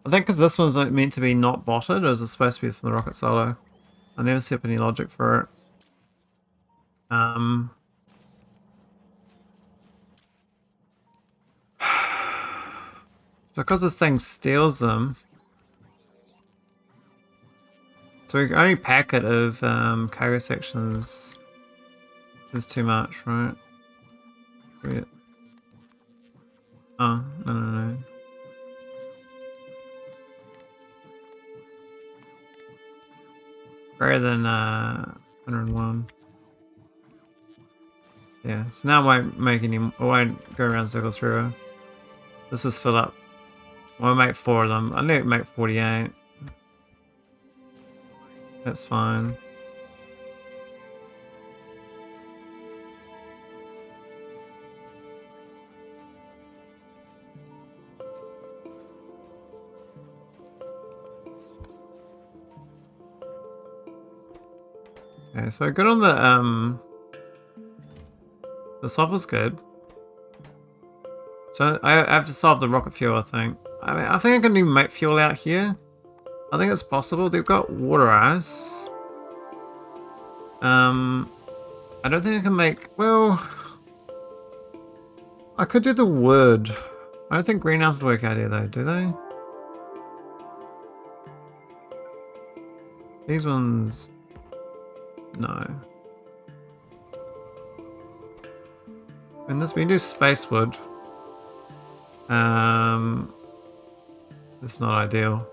I think because this one's meant to be not botted, or is it supposed to be from the rocket solo? I never see up any logic for it. Because this thing steals them. So we can only pack it of cargo sections. There's too much, right? Oh, no. Greater than 101. Yeah, so now I won't make any. I won't go around circles through. This is fill up. I'll make 4 of them. I need to make 48. That's fine. Okay, so good on the solve is good. So I have to solve the rocket fuel, I think. I mean, I think I can even make fuel out here. I think it's possible. They've got water ice. I don't think I can make, well, I could do the wood. I don't think greenhouses work out here though, do they? These ones, no. And this, we can do space wood. It's not ideal.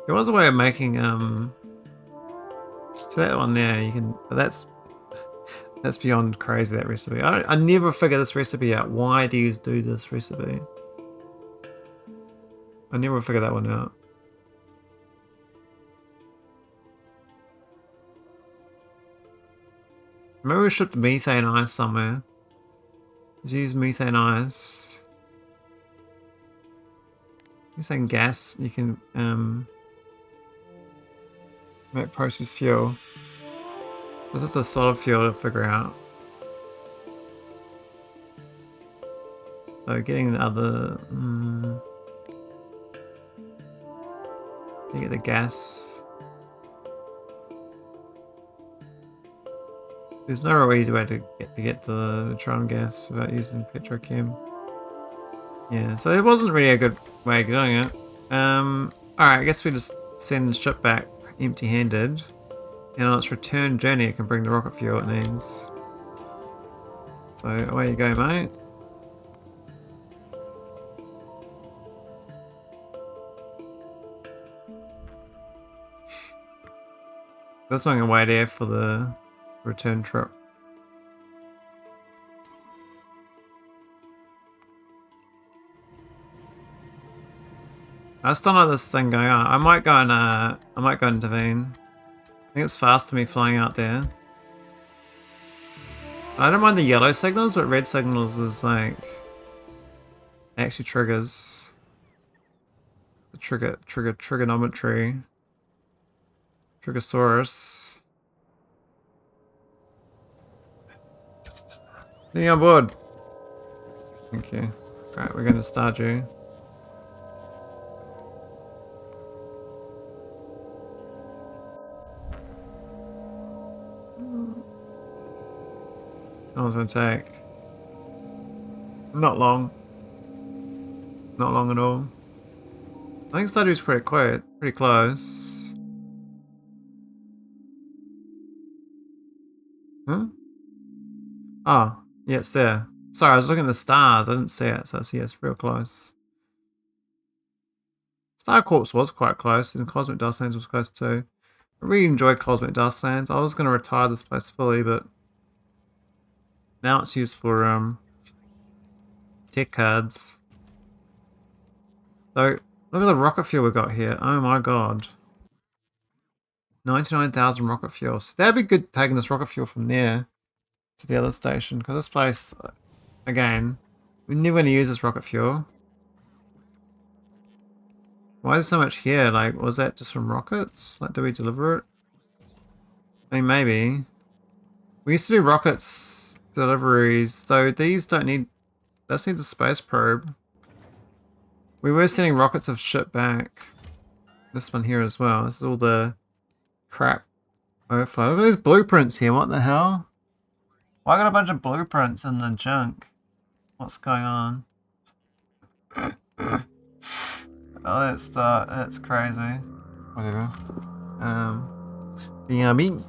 There was a way of making so that one there you can, but that's beyond crazy, that recipe. I never figure this recipe out. Why do you do this recipe? I never figure that one out. Maybe we shipped methane ice somewhere. Let's use methane ice. Methane gas, you can make process fuel. This is a solid fuel to figure out. So getting the other... you get the gas. There's no real easy way to get the neutron gas without using petrochem. Yeah, so it wasn't really a good way of doing it. Alright, I guess we just send the ship back empty-handed. And on its return journey it can bring the rocket fuel it needs. So away you go, mate. There's something away there for the return trip. I still know this thing going on. I might go and intervene. I think it's faster me flying out there. I don't mind the yellow signals, but red signals is like actually triggers the trigonometry. Trigosaurus. Getting on board. Thank you. Alright, we're going to stardew. How long is it going to take? Not long. Not long at all. I think stardew's pretty quiet, pretty close. Huh? Oh, yeah, it's there. Sorry, I was looking at the stars. I didn't see it, so yeah, it's real close. Star Corps was quite close, and Cosmic Dustlands was close too. I really enjoyed Cosmic Dustlands. I was going to retire this place fully, but now it's used for tech cards. So look at the rocket fuel we got here. Oh my god. 99,000 rocket fuel. So that'd be good taking this rocket fuel from there to the other station, because this place, again, we're never going to use this rocket fuel. Why is there so much here? Like, was that just from rockets? Like, did we deliver it? I mean, maybe. We used to do rockets deliveries, though these don't need... This needs a space probe. We were sending rockets of ship back. This one here as well. This is all the crap overflow. Look at these blueprints here. What the hell? Why got a bunch of blueprints in the junk? What's going on? Oh, that's crazy. Whatever. Yummy.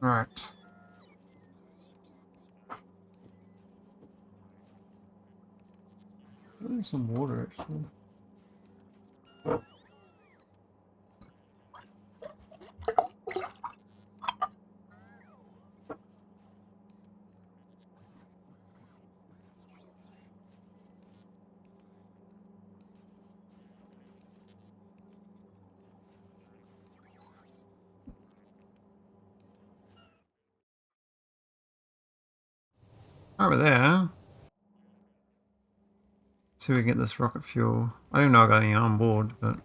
Right. There's some water actually. Over there. See if we can get this rocket fuel. I don't even know I got any on board, but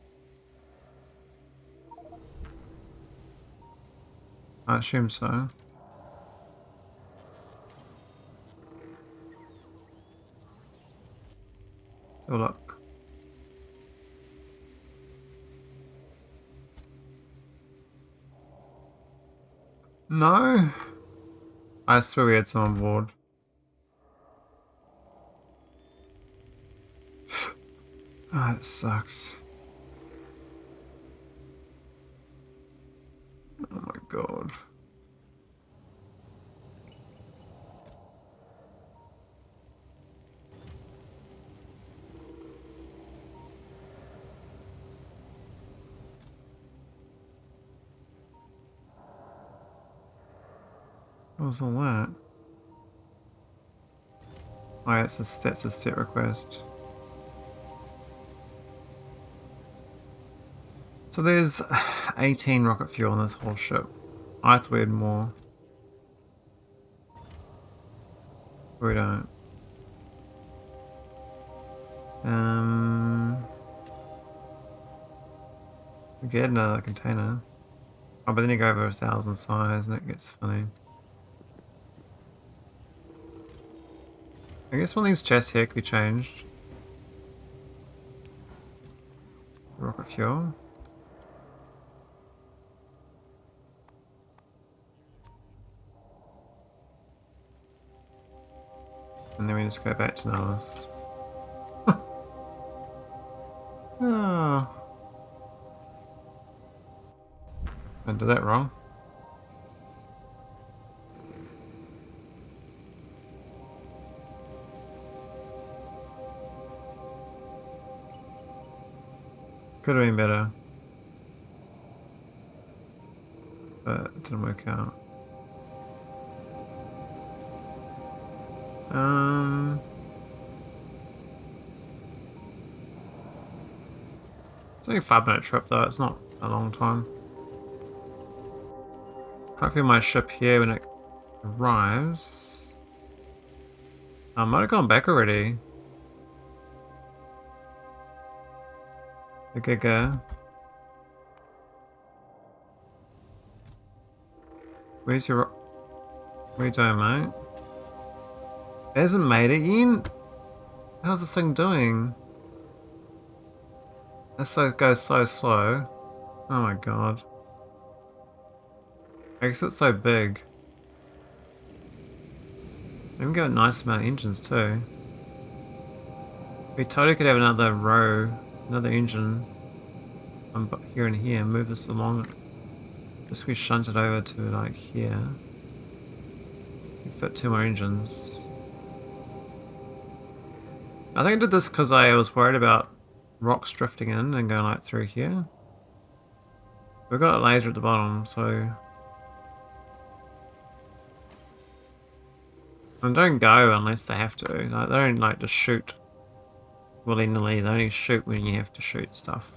I assume so. Oh look. No? I swear we had some on board. Ah, it sucks. Oh my god. What was all that? Oh yeah, that's a set request. So there's 18 rocket fuel on this whole ship. I thought we had more. We don't. We get another container. Oh, but then you go over 1,000 size and it gets funny. I guess one of these chests here could be changed. Rocket fuel. And then we just go back to nauvis. Oh. I did that wrong. Could have been better. But it didn't work out. It's only a 5-minute trip though, it's not a long time. Can't feel my ship here when it arrives. I might have gone back already. The Giga. Where's your... What are you doing, mate? It hasn't made it yet? How's this thing doing? This goes so slow. Oh my god. I guess it's so big. We can get a nice amount of engines too. We totally could have another row, another engine here and here, move this along. Just we shunt it over to like here. We fit 2 more engines. I think I did this because I was worried about rocks drifting in and going like through here. We've got a laser at the bottom, so... And don't go unless they have to. Like, they don't like to shoot. willy-nilly. They only shoot when you have to shoot stuff.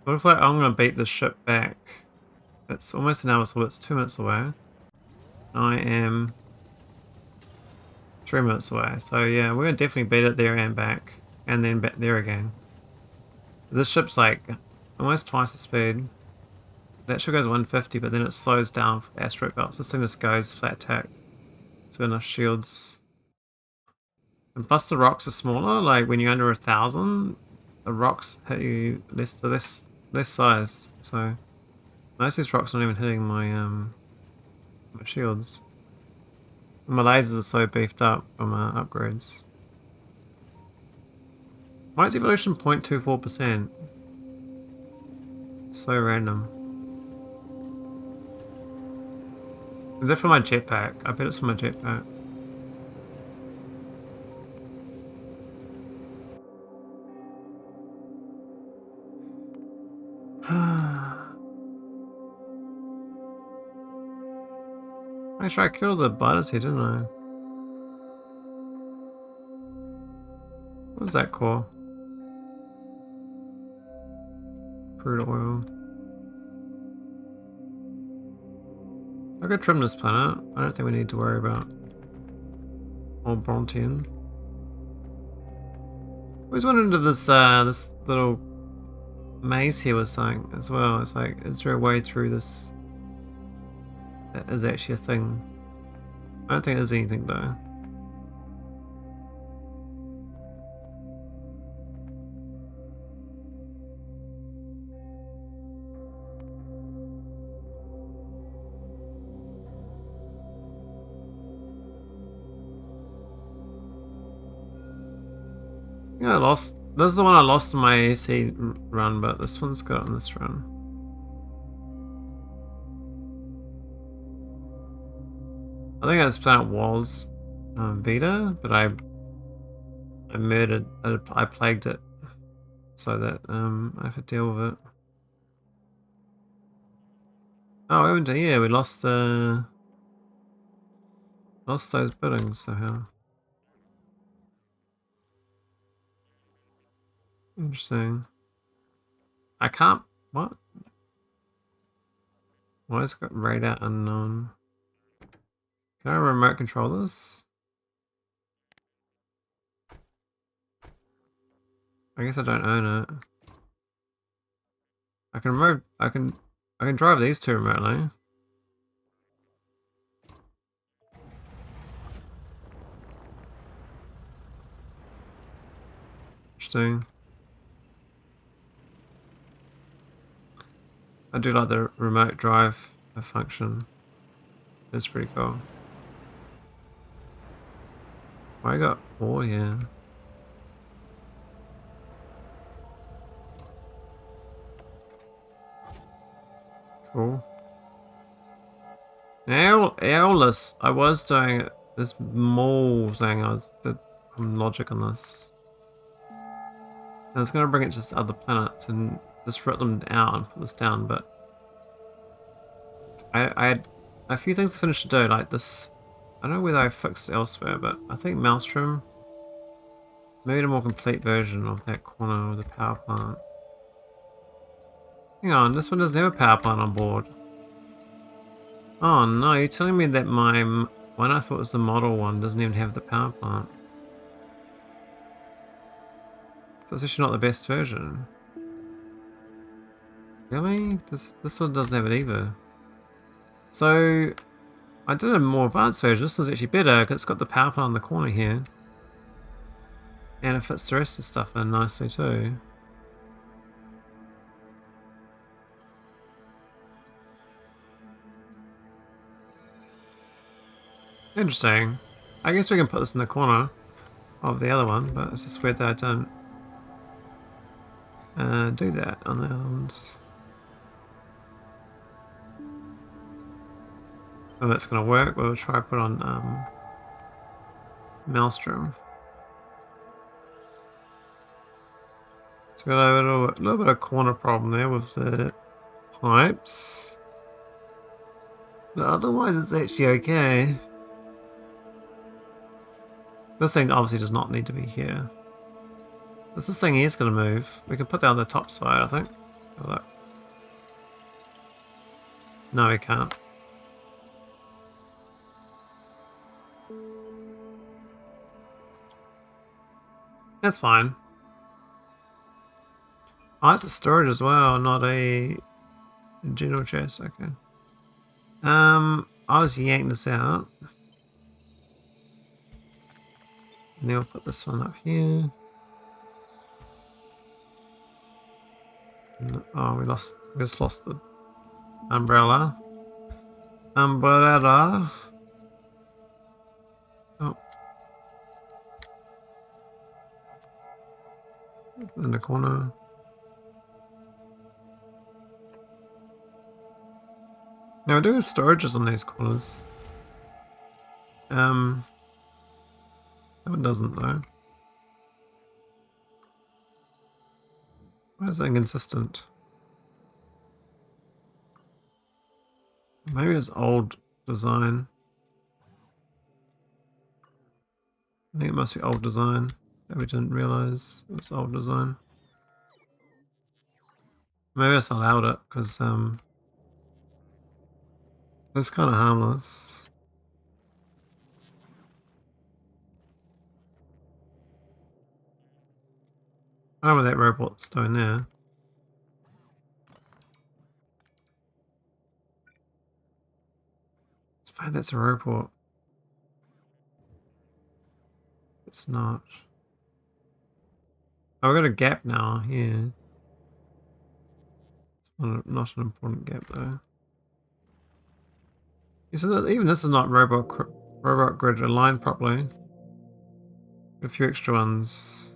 Looks like I'm gonna beat this ship back. It's almost an hour, so it's 2 minutes away. I am 3 minutes away. So yeah, we're gonna definitely beat it there and back. And then back there again. This ship's like almost twice the speed. That ship goes 150, but then it slows down for the asteroid belt. So this thing just goes flat tack. So enough shields. And plus the rocks are smaller, like when you're under 1,000, the rocks hit you less size. So most of these rocks aren't even hitting my my shields. And my lasers are so beefed up from upgrades. Why is evolution 0.24%? So random. Is that for my jetpack? I bet it's for my jetpack. Actually, I killed the biters here, didn't I? What was that core? Crude oil. I could trim this planet. I don't think we need to worry about old Brontian. I always wondered if this this little maze here was something as well. It's like, is there a way through this that is actually a thing? I don't think there's anything though. Yeah, I lost. This is the one I lost in my AC run, but this one's got it on this run. I think this planet was Vita, but I murdered, I plagued it so that I have to deal with it. Oh, we haven't done, yeah, we lost those buildings somehow. Interesting. I can't. What? Why has it got radar unknown? Can I remote control this? I guess I don't own it. I can remote. I can drive these two remotely. Interesting. I do like the remote drive function. It's pretty cool. I got 4 here. Cool. Airless. I was doing this mole thing. I was did some logic on this. I was going to bring it to other planets and just rip them out and put this down, but I had a few things to finish to do, like this. I don't know whether I fixed it elsewhere, but I think Maelstrom made a more complete version of that corner of the power plant. Hang on, this one doesn't have a power plant on board. Oh no, you're telling me that my one I thought was the model one doesn't even have the power plant. So it's actually not the best version. Really? This one doesn't have it either. So I did a more advanced version. This one's actually better because it's got the power plant in the corner here. And it fits the rest of the stuff in nicely too. Interesting. I guess we can put this in the corner of the other one, but it's just weird that I don't do that on the other ones. Oh, that's going to work. We'll try to put on Maelstrom. It's got a little bit of corner problem there with the pipes. But otherwise it's actually okay. This thing obviously does not need to be here. This thing here is going to move. We can put that on the top side, I think. Have a look. No, we can't. That's fine. Oh, it's a storage as well, not a general chest. Okay. I'll just yank this out. And then we'll put this one up here. Oh, we just lost the umbrella. Umbrella. Oh. In the corner. Now, we do have storages on these corners. That one doesn't though. Why is that inconsistent? Maybe it's old design. I think it must be old design that we didn't realize it was old design. Maybe I just allowed it because it's kind of harmless. I don't know what that robot's doing there. It's fine, that's a robot. It's not. Oh, we've got a gap now, yeah. It's not an important gap though. Yeah, so even this is not robot grid aligned properly. A few extra ones.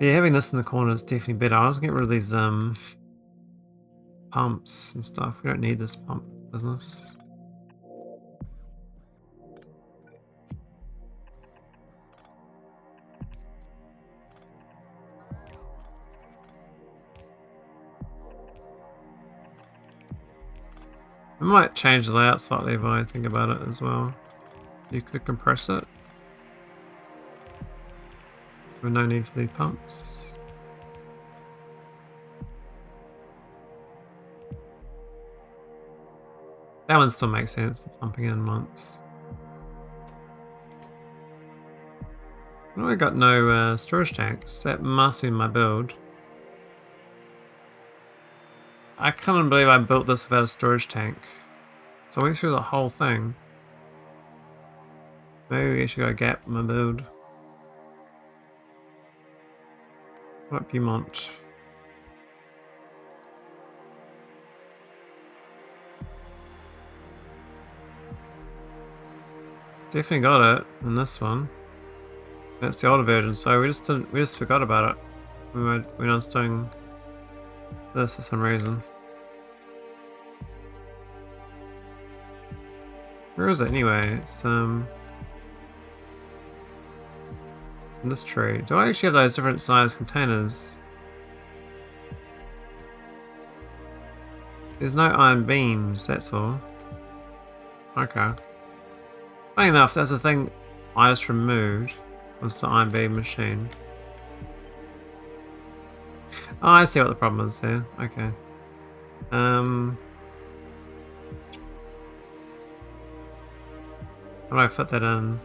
Yeah, having this in the corner is definitely better. I'll just get rid of these pumps and stuff. We don't need this pump business. I might change the layout slightly if I think about it as well. You could compress it. With no need for the pumps. That one still makes sense, the pumping in months. Well, I got no storage tanks. That must be my build. I can't believe I built this without a storage tank. So I went through the whole thing. Maybe we actually got a gap in my build. What Beaumont? Definitely got it in this one. That's the older version, so we just forgot about it when I was doing this for some reason. Where is it anyway? It's in this tree. Do I actually have those different size containers? There's no iron beams, that's all. Okay. Funny enough, that's the thing I just removed, was the iron beam machine. Oh, I see what the problem is there. Okay. How do I fit that in?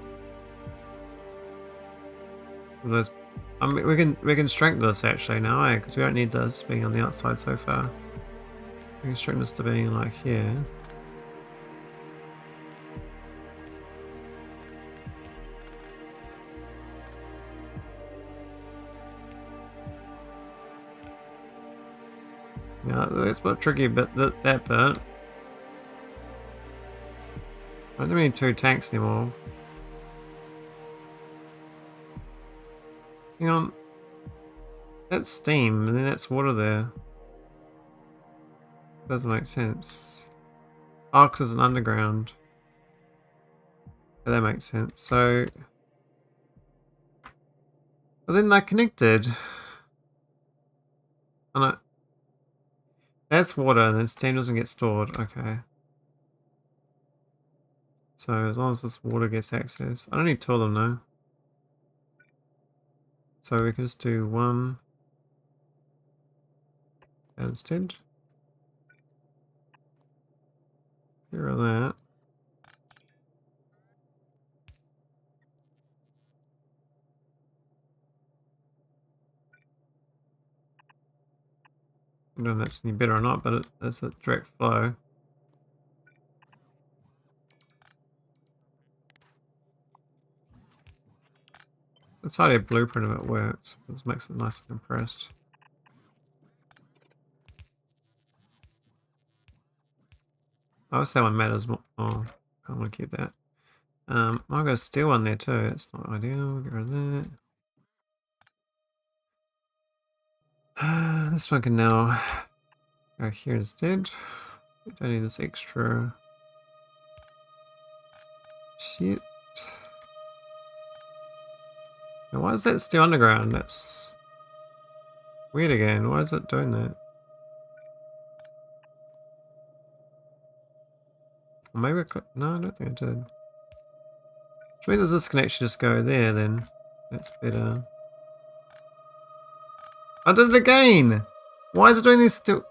Those, I mean, we can strengthen this actually now, eh? Because we don't need this being on the outside so far. We can strengthen this to being like here. Yeah, it's a bit tricky, but that bit. I don't need 2 tanks anymore. Hang on. That's steam, and then that's water there. Doesn't make sense. Oh, because it's an underground. Yeah, that makes sense. So... But then they're connected. And that's water, and then steam doesn't get stored. Okay. So as long as this water gets access, I don't need two of them though. So we can just do one instead. Get rid of that. I don't know if that's any better or not, but it's a direct flow. That's how a blueprint of it works. It makes it nice and compressed. I would say one matters more. Oh, I don't want to keep that. I'm going to steal one there too. It's not ideal. Get rid of that. This one can now go here instead. We don't need this extra shit. Now, why is that still underground? That's weird again. Why is it doing that? Or maybe I could, no, I don't think I did. Which means this can actually just go there then. That's better. I did it again! Why is it doing this still?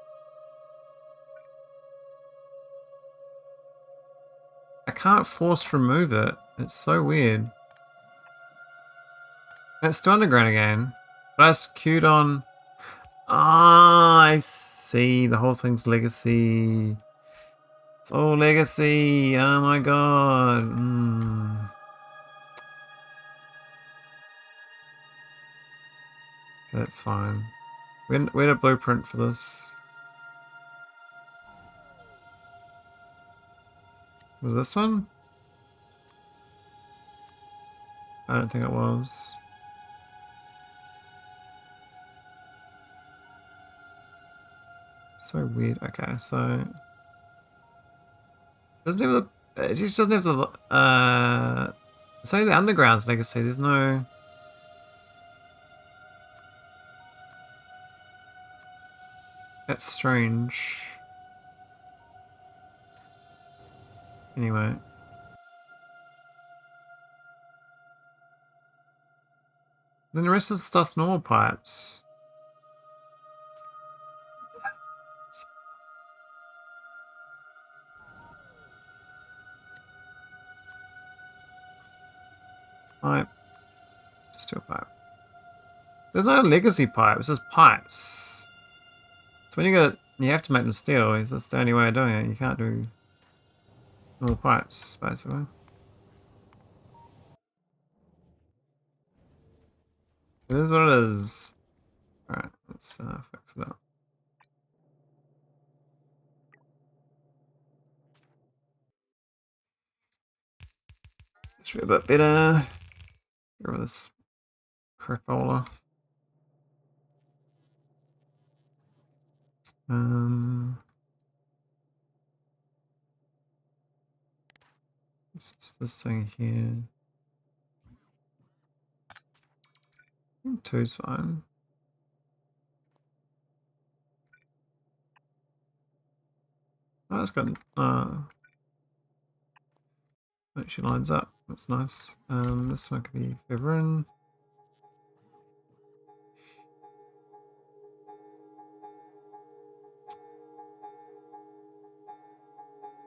I can't force remove it. It's so weird. It's still underground again. But I just queued on. Ah, I see. The whole thing's legacy. It's all legacy. Oh my god. That's fine. We had a blueprint for this. Was this one? I don't think it was. So weird. Okay, so doesn't have the. It just doesn't have the. It's only the underground's legacy. There's no. That's strange. Anyway. Then the rest of the stuff's normal pipes. Pipe. Just do a pipe. There's no legacy pipe. It's just pipes. So when you have to make them steel. It's just the only way of doing it. You can't do normal pipes, basically. It is what it is. Alright, let's fix it up. Should be a bit better. Get rid of this crapola. This thing here. Two's fine. Oh, it's got actually lines up. That's nice. This one could be further in.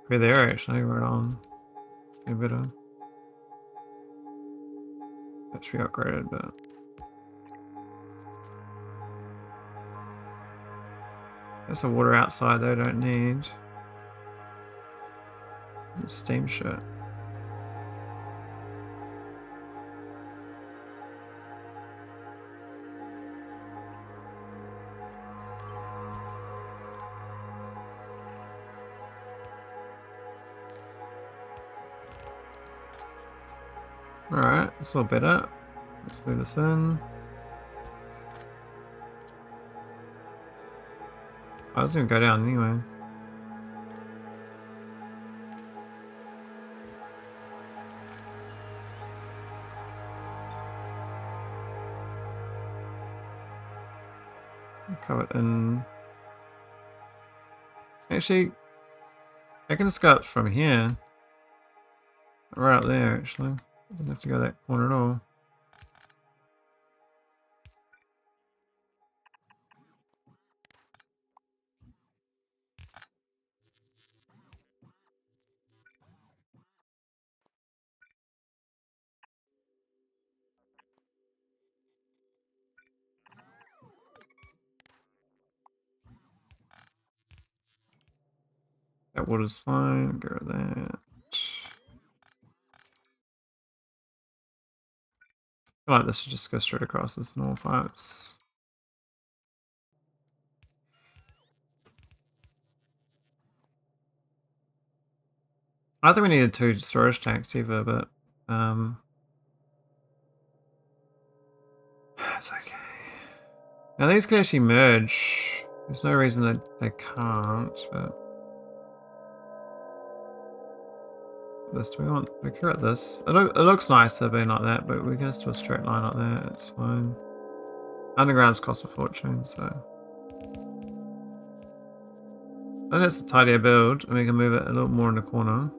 We're there actually, right on. A bit of that should be upgraded, but there's the water outside they don't need. It's steam shit. Alright, it's a little better. Let's move this in. I was gonna go down anyway. Cover it in. Actually, I can just go up from here. Right up there, actually. Doesn't have to go that corner at all. That water's fine. Get rid of that. I feel like this should just go straight across this normal pipes. I don't think we needed 2 storage tanks either, but it's okay. Now these can actually merge. There's no reason that they can't, but this, do we want, we care about this? It looks nicer being like that, but we can just do a straight line like that, it's fine. Undergrounds cost a fortune, so. And it's a tidier build, and we can move it a little more in the corner.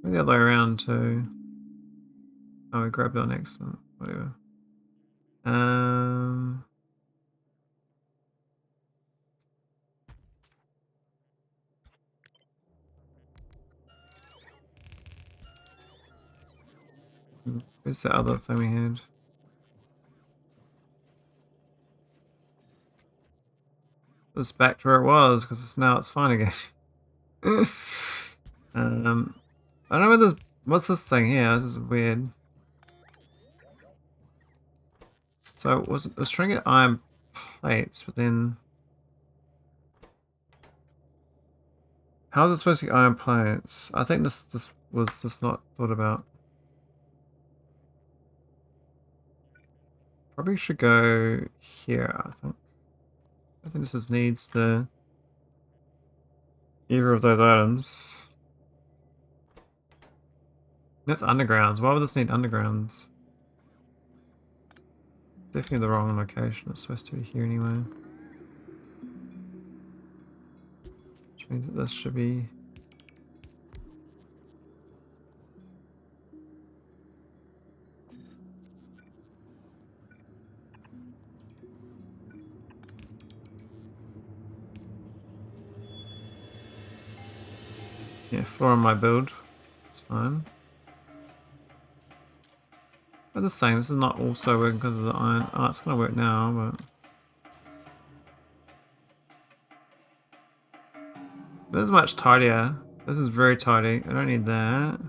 Maybe the other way around too. Oh, we grabbed our next one, whatever. Where's the other thing we had? It's back to where it was because now it's fine again. I don't know what this. What's this thing here? This is weird. So I was trying to get iron plates, but then how is it supposed to get iron plates? I think this was just not thought about. Probably should go here. I think this just needs the either of those items. That's undergrounds. Why would this need undergrounds? Definitely the wrong location. It's supposed to be here anyway. Which means that this should be. Yeah, floor on my build. It's fine. But the same, this is not also working because of the iron. Oh, it's gonna work now, but. This is much tidier. This is very tidy. I don't need that.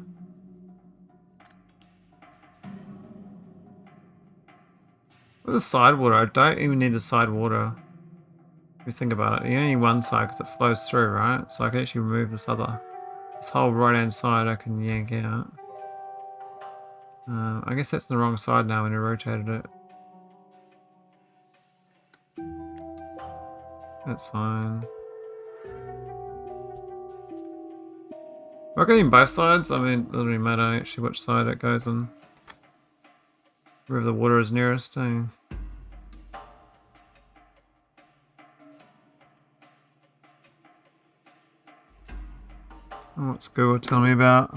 What's the side water? I don't even need the side water. If you think about it, you only need one side because it flows through, right? So I can actually remove this whole right hand side I can yank out. I guess that's the wrong side now when I rotated it. That's fine. Am I getting both sides? I mean, it doesn't really matter actually which side it goes on. Wherever the water is nearest, eh? Oh, what's Google telling me about?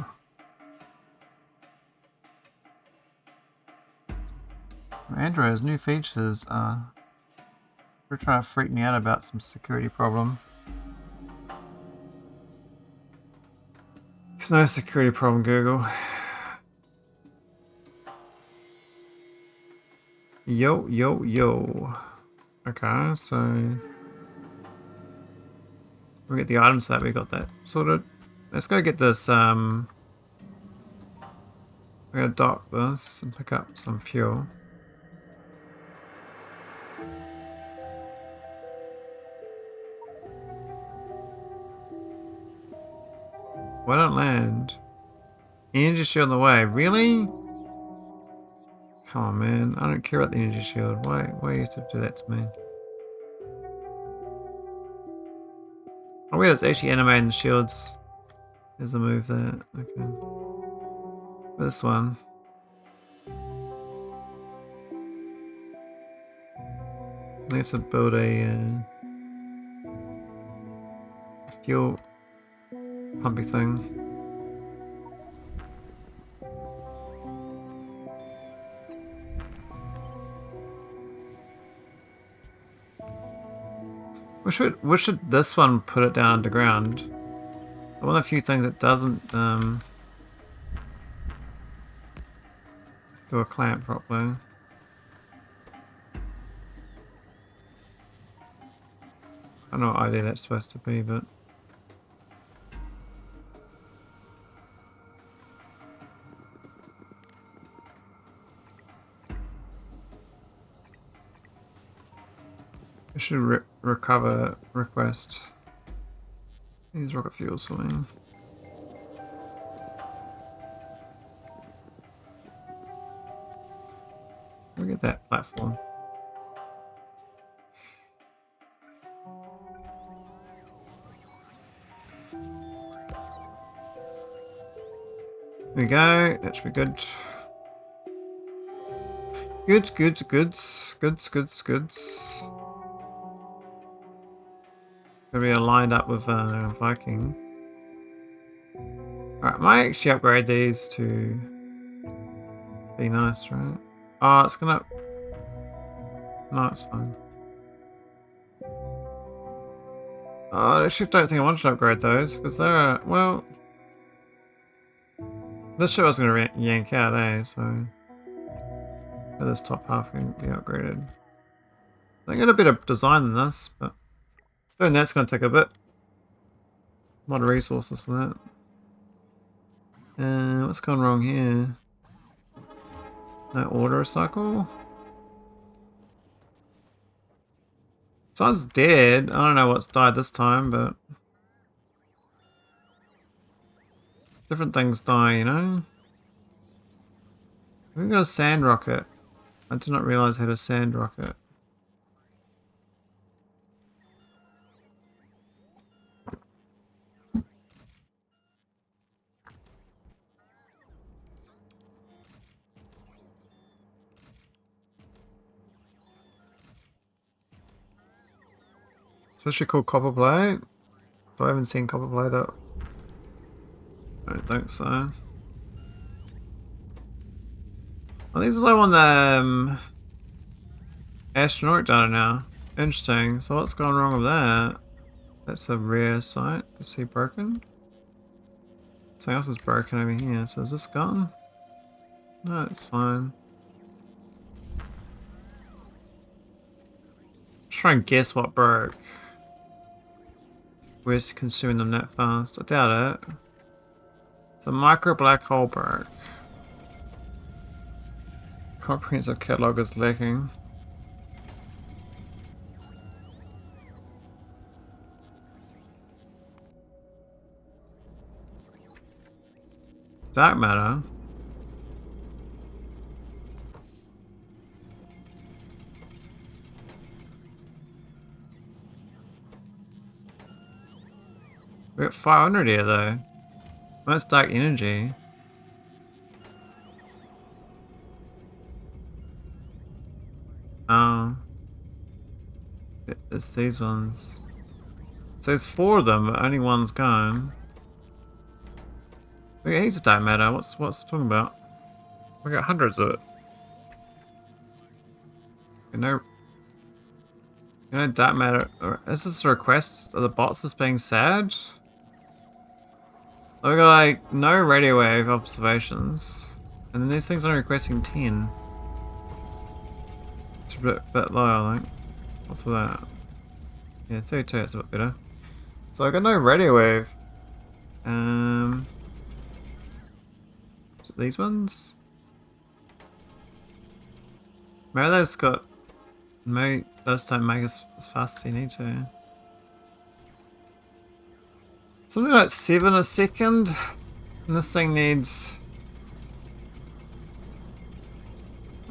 Android has new features. They're trying to freak me out about some security problem. There's no security problem, Google. Yo, yo, yo. Okay, so we get the items for that. We got that sorted. Let's go get this. We're gonna dock this and pick up some fuel. Why don't land? Energy shield on the way. Really? Come on, man. I don't care about the energy shield. Why you have to do that to me? Oh, wait, it's actually animating the shields. There's a move there. Okay. This one. We have to build a. fuel pumpy thing. Wish this one put it down underground. One of the few things that doesn't do a clamp properly. I don't know what idea that's supposed to be, but I should recover request these rocket fuels for me. Look at that platform. There we go, that should be good. Goods. Gonna be lined up with Viking. Alright, might actually upgrade these to be nice, right? Oh, it's gonna... No, it's fine. Oh, I actually don't think I want to upgrade those, because they're, well... This shit was gonna yank out, eh, so... This top half can be upgraded. I got a bit of design in this, but... Doing that's gonna take a bit. A lot of resources for that. What's gone wrong here? No order cycle? Someone's dead. I don't know what's died this time, but... Different things die, you know? We've got a sand rocket. I did not realize I had a sand rocket. It's actually called copper plate. I haven't seen copper plate up. I don't think so. Oh, these are low on the astronaut data now. Interesting. So what's gone wrong with that? That's a rare site. Is he broken? Something else is broken over here. So is this gone? No, it's fine. Just try and guess what broke. Where's consuming them that fast? I doubt it. The micro black hole broke. Comprehensive catalog is lacking. Dark matter. We got 500 here though. That's dark energy. It's these ones. So there's 4 of them, but only one's gone. We got heaps of dark matter. What's it talking about? We got hundreds of it. You know, dark matter. Is this a request of the bots that's being sad? We got like no radio wave observations, and then these things are only requesting 10. It's a bit low, I think. What's that? Yeah, 32. It's a bit better. So I got no radio wave. Is it these ones? Maybe those got. Maybe those don't make as fast as you need to. Something like 7 a second, and this thing needs.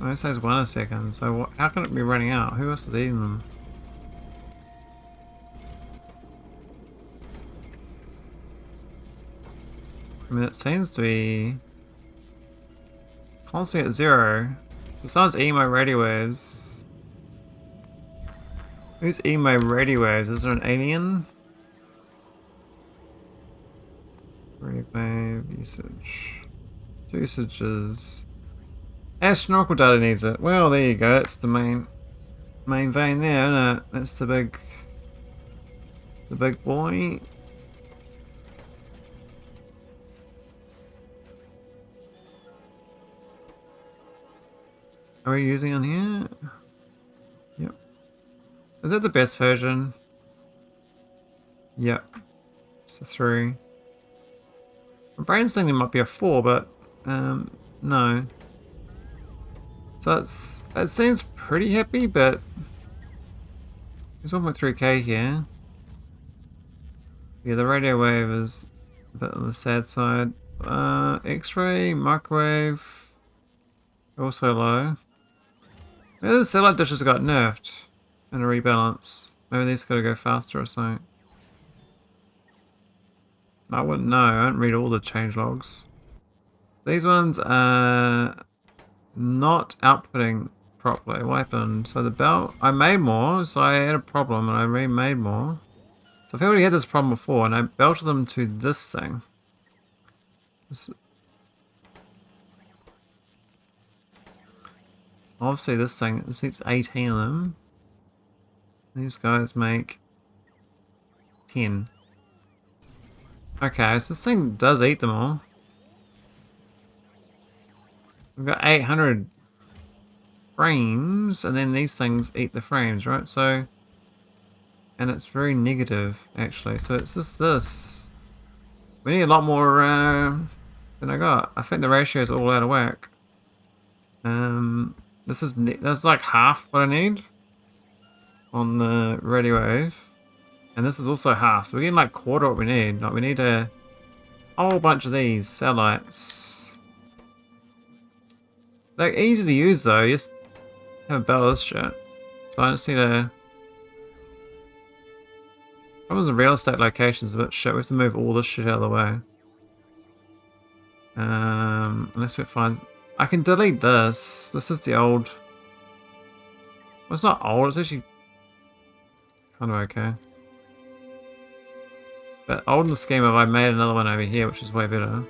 Oh, it says 1 a second, so how can it be running out? Who else is eating them? I mean, it seems to be constantly at 0. So someone's eating my radio waves. Who's eating my radio waves? Is there an alien? Wave usage. 2 usages. Astronomical data needs it. Well, there you go. That's the main vein there, isn't it? That's the big boy. Are we using on here? Yep. Is that the best version? Yep. It's a 3. My brain's thinking it might be a 4, but no. So it seems pretty happy, but there's 1.3k here. Yeah, the radio wave is a bit on the sad side. X-ray, microwave, also low. Maybe the satellite dishes got nerfed in a rebalance. Maybe these gotta go faster or something. I wouldn't know. I don't read all the changelogs. These ones are not outputting properly. What happened? So the belt, I made more, so I had a problem and I remade more. So I've already had this problem before and I belted them to this thing. Obviously this thing, this needs 18 of them. These guys make 10. Okay, so this thing does eat them all. We've got 800 frames, and then these things eat the frames, right? So, and it's very negative, actually. So it's just this. We need a lot more than I got. I think the ratio is all out of whack. That's like half what I need on the radio wave. And this is also half, so we're getting like quarter what we need. Like we need a whole bunch of these satellites. They're easy to use though, you just have a battle of this shit. So I just need a... Problems in real estate locations a bit shit, we have to move all this shit out of the way. Unless we find... I can delete this. This is the old... Well, it's not old, it's actually kind of okay. But old in the scheme of I made another one over here, which is way better.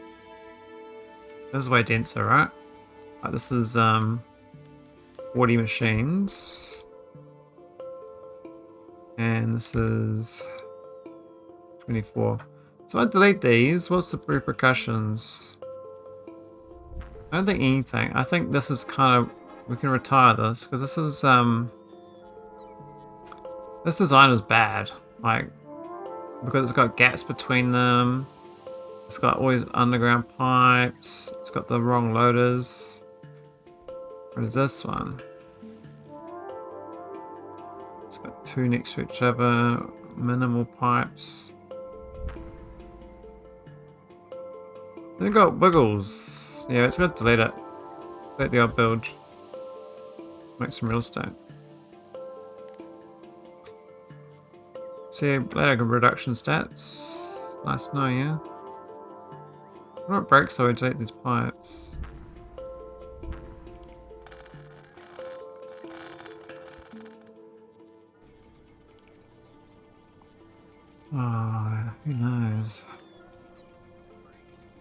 This is way denser, right? Like this is 40 machines. And this is 24. So I delete these. What's the repercussions? I don't think anything. I think this is kind of... We can retire this, because this is... This design is bad. Like... Because it's got gaps between them. It's got all these underground pipes. It's got the wrong loaders. What is this one? It's got 2 next to each other. Minimal pipes. Then got wiggles. Yeah, it's got to delete it. Delete the old build. Make some real estate. See, later reduction stats. Nice to know, yeah. What it breaks so we delete these pipes. Oh, who knows?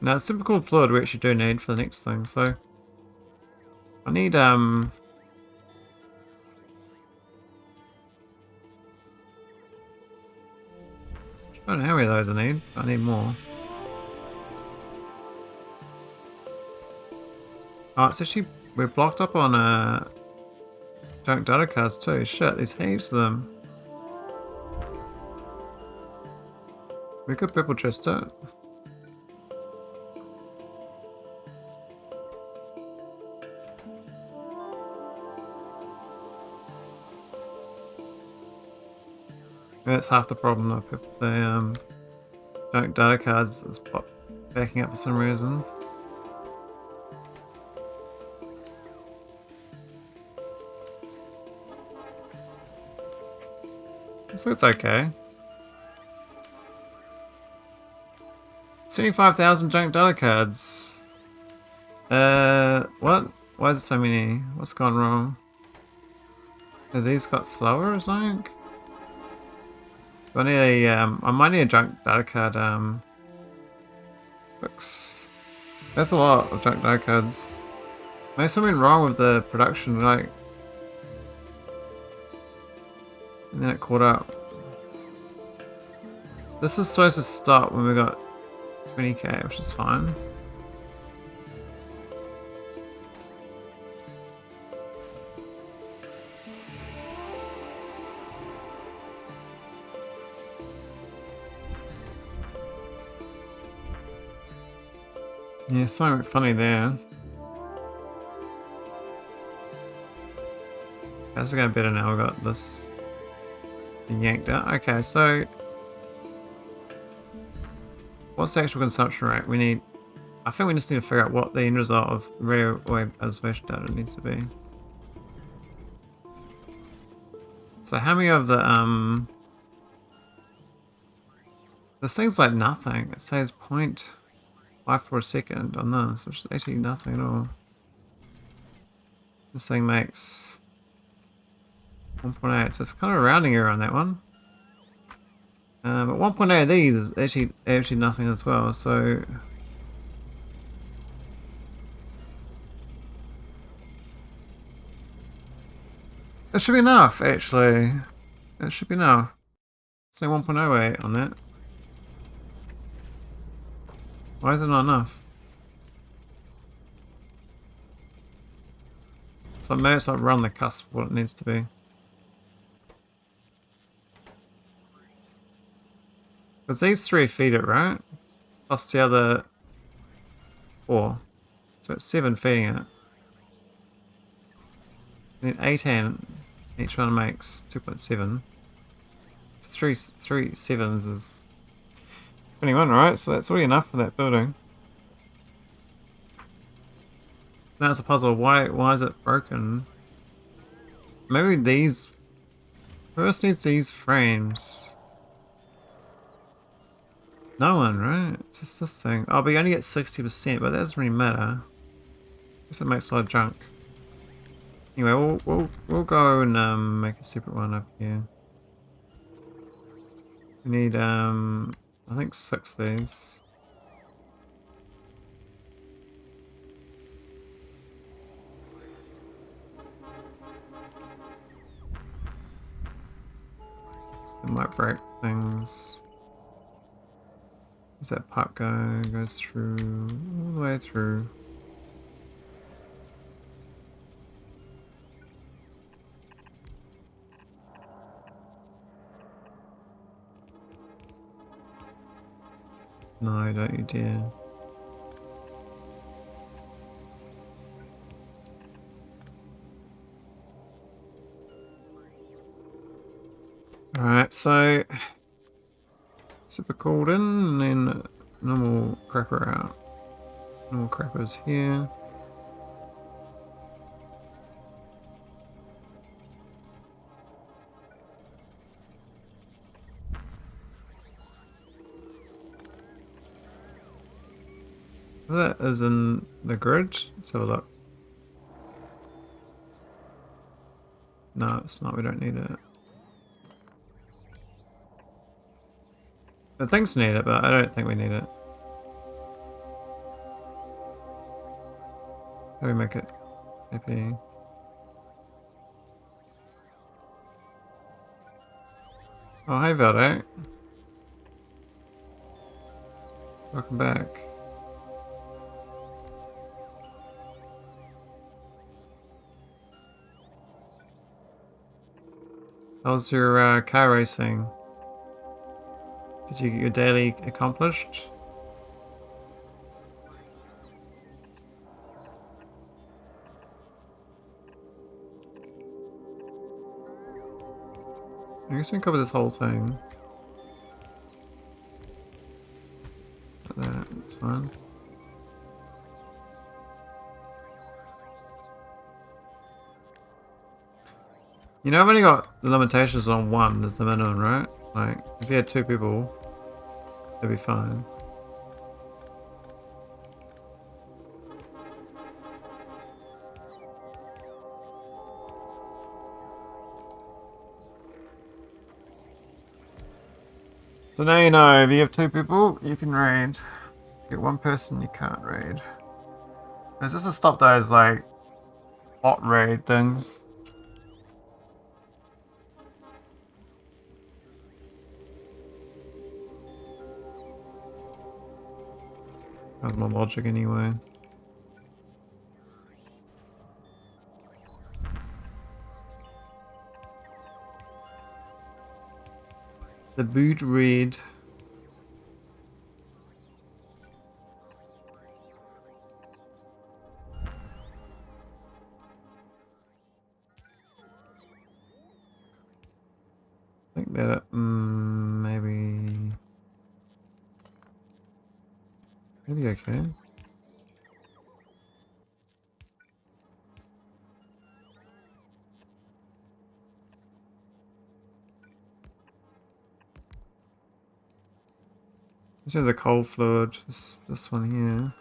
Now, super cool fluid we actually do need for the next thing, so... I need, I don't know how many of those I need. I need more. Oh, it's actually... We're blocked up on, junk data cards too. Shit, there's heaps of them. We could purple chest it. That's half the problem though. The junk data cards is backing up for some reason. So it's okay. 75,000 junk data cards. What? Why is there so many? What's gone wrong? Have these got slower or something? Do I need a, I might need a junk data card, graphics. That's a lot of junk die cards. Maybe something wrong with the production, like... And then it caught up. This is supposed to stop when we got 20k, which is fine. Yeah, something funny there. That's going better now. We got this yanked out. Okay, so what's the actual consumption rate? We need. I think we just need to figure out what the end result of radio wave observation data needs to be. So how many of the this thing's like nothing. It says 0.54 a second on this, which is actually nothing at all. This thing makes 1.8, so it's kind of a rounding error on that one. But 1.8 of these is actually nothing as well, so... That should be enough, actually. That should be enough. It's only 1.08 on that. Why is it not enough? So maybe it's like around the cusp of what it needs to be. Because these 3 feed it, right? Plus the other 4. So it's 7 feeding it. And then 18, each one makes 2.7. So 3 sevens is 21, right? So that's already enough for that building. Now it's a puzzle. Why is it broken? Maybe these... First needs these frames. No one, right? It's just this thing. Oh, but you only get 60%, but that doesn't really matter. I guess it makes a lot of junk. Anyway, we'll go and make a separate one up here. We need I think 6 of these. It might break things. Does that pipe go? Goes through all the way through. No, don't you dare. Alright, so super cooled in and then normal crapper out. Normal crappers here. That is in the grid. Let's have a look. No, it's not. We don't need it. The things need it, but I don't think we need it. How do we make it happy? Oh, hey Valdo. Welcome back. How's your car racing? Did you get your daily accomplished? I guess we can cover this whole thing. Like that's fine. You know, I've only got the limitations on 1 as the minimum, right? Like, if you had 2 people, they'd be fine. So now you know, if you have 2 people, you can raid. Get one person you can't raid. There's just to stop those like bot raid things. That's my logic anyway. The boot raid. I think that maybe okay. Let's have the cold fluid. This one here.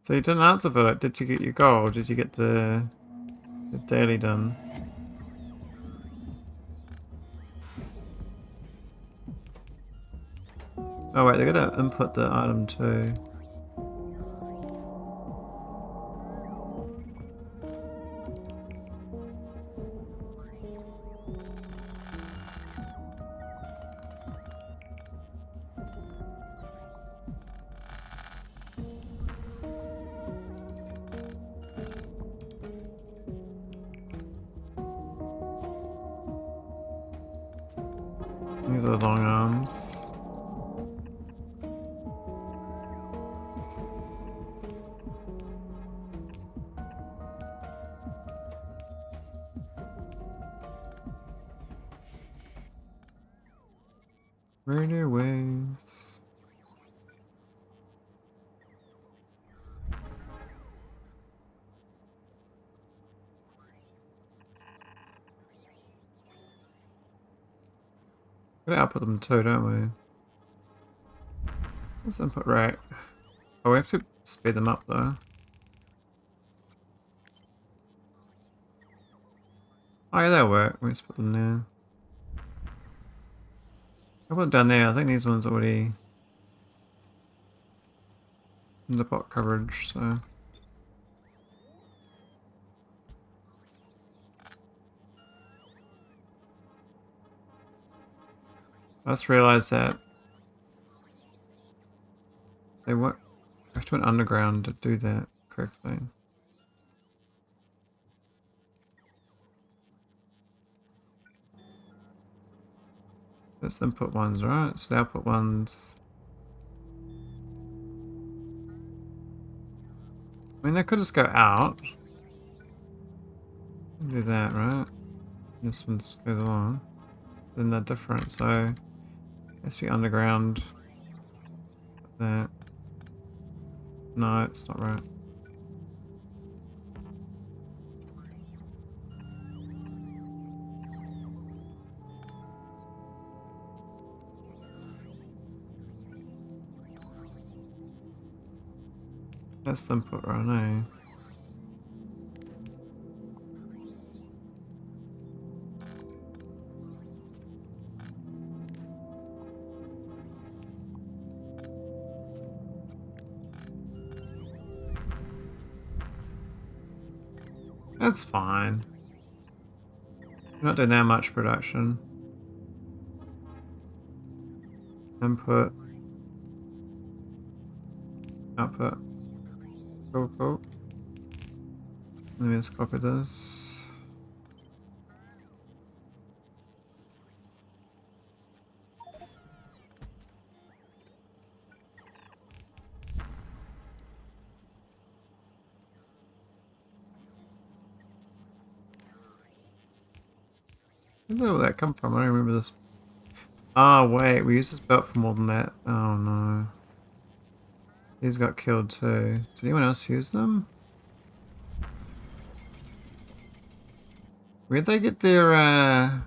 So you didn't answer for it. Did you get your goal? Did you get the daily done? Oh wait, they're gonna input the item too. These are long arms. Radio waves. We gotta output them too, don't we? What's input rate? Oh, we have to speed them up though. Oh yeah, that'll work. We just put them there. I put them down there. I think these ones already in the bot coverage, so. I just realised that they won't have to went underground to do that correctly. That's the input ones, right? So the output ones. I mean, they could just go out. Do that, right? This one goes along. Then they're different, so it has to be underground. Like that. No, it's not right. That's the input right, eh? That's fine. We're not doing that much production. Input. Output. Cool. Let me just copy this. Where did that come from? I don't remember this. Ah, wait, we used this belt for more than that. Oh no. These got killed too. Did anyone else use them? Where'd they get their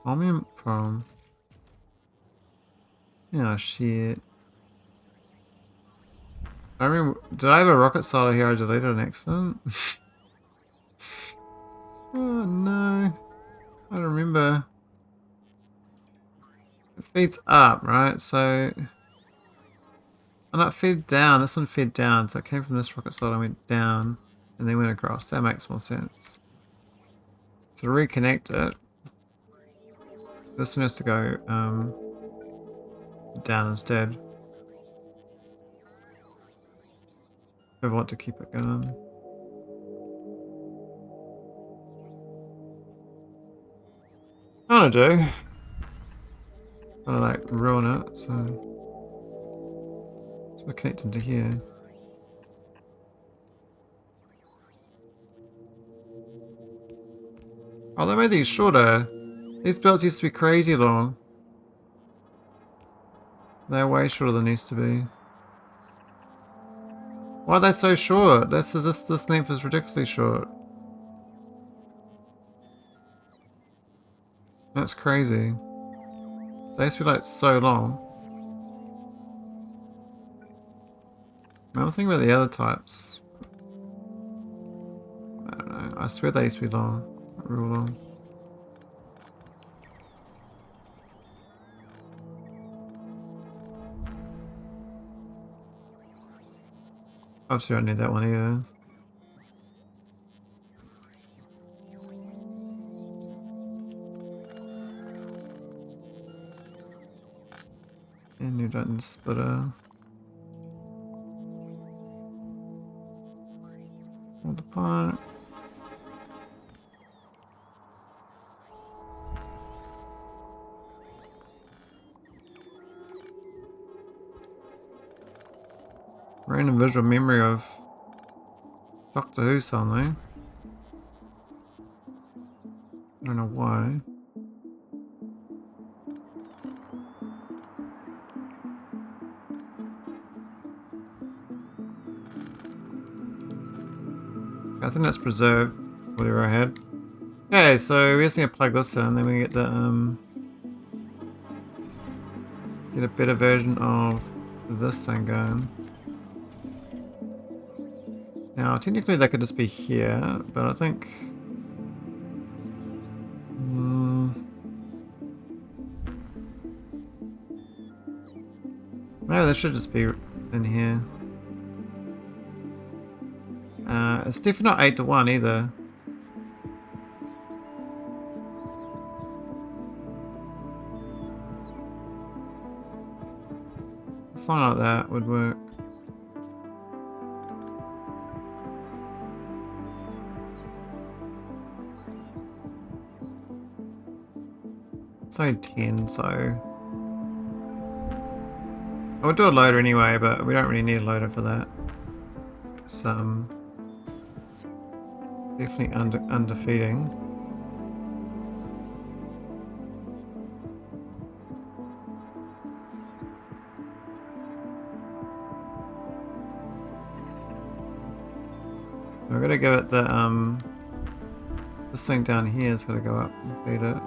holmium from? Oh shit. I remember, did I have a rocket silo here I deleted an accident? Oh no. I don't remember. It feeds up, right? So... Oh, no, it fed down. This one fed down. So it came from this rocket slot and went down. And then went across. That makes more sense. So to reconnect it, this one has to go down instead. If I want to keep it going. I don't do. I don't like ruin it, so we're connected to here. Oh, they made these shorter. These belts used to be crazy long. They're way shorter than they used to be. Why are they so short? This length is ridiculously short. That's crazy. They used to be like so long. I'm thinking about the other types. I don't know. I swear they used to be long. Real long. Obviously I don't need that one either. And you don't need a splitter. Hold apart. Random visual memory of Doctor Who something. I don't know why. I think that's preserved whatever I had. Okay, so we just need to plug this in, then we get the get a better version of this thing going. Now, technically that could just be here, but I think... no, that should just be in here. It's definitely not 8 to 1 either. Something like that would work. It's only 10, so... I would do a loader anyway, but we don't really need a loader for that. It's definitely underfeeding. I've got to give it the this thing down here is going to go up and feed it.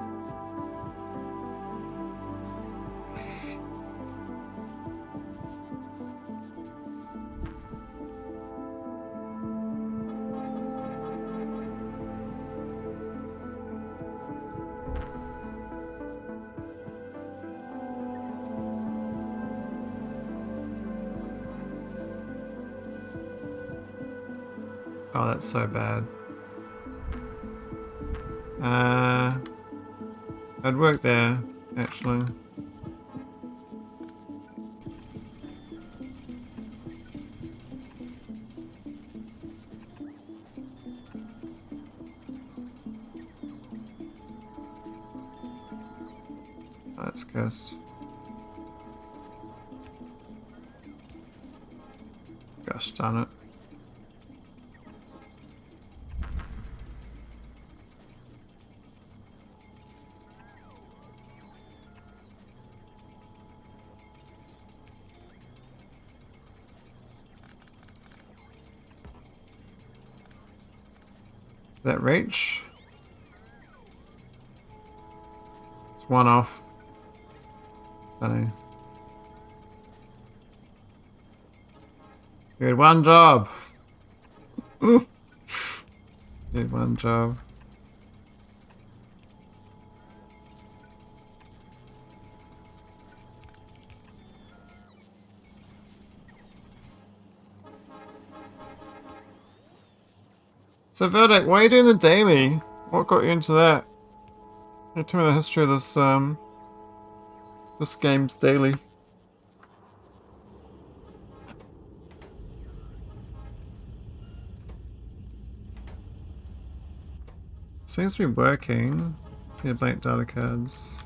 Oh, that's so bad. I'd work there, actually. Oh, that's cursed. Gosh darn it. That reach? It's one off. Funny. You had one job. You had one job. So Verdict, why are you doing the daily? What got you into that? Can you tell me the history of this game's daily? Seems to be working. See the blank data cards.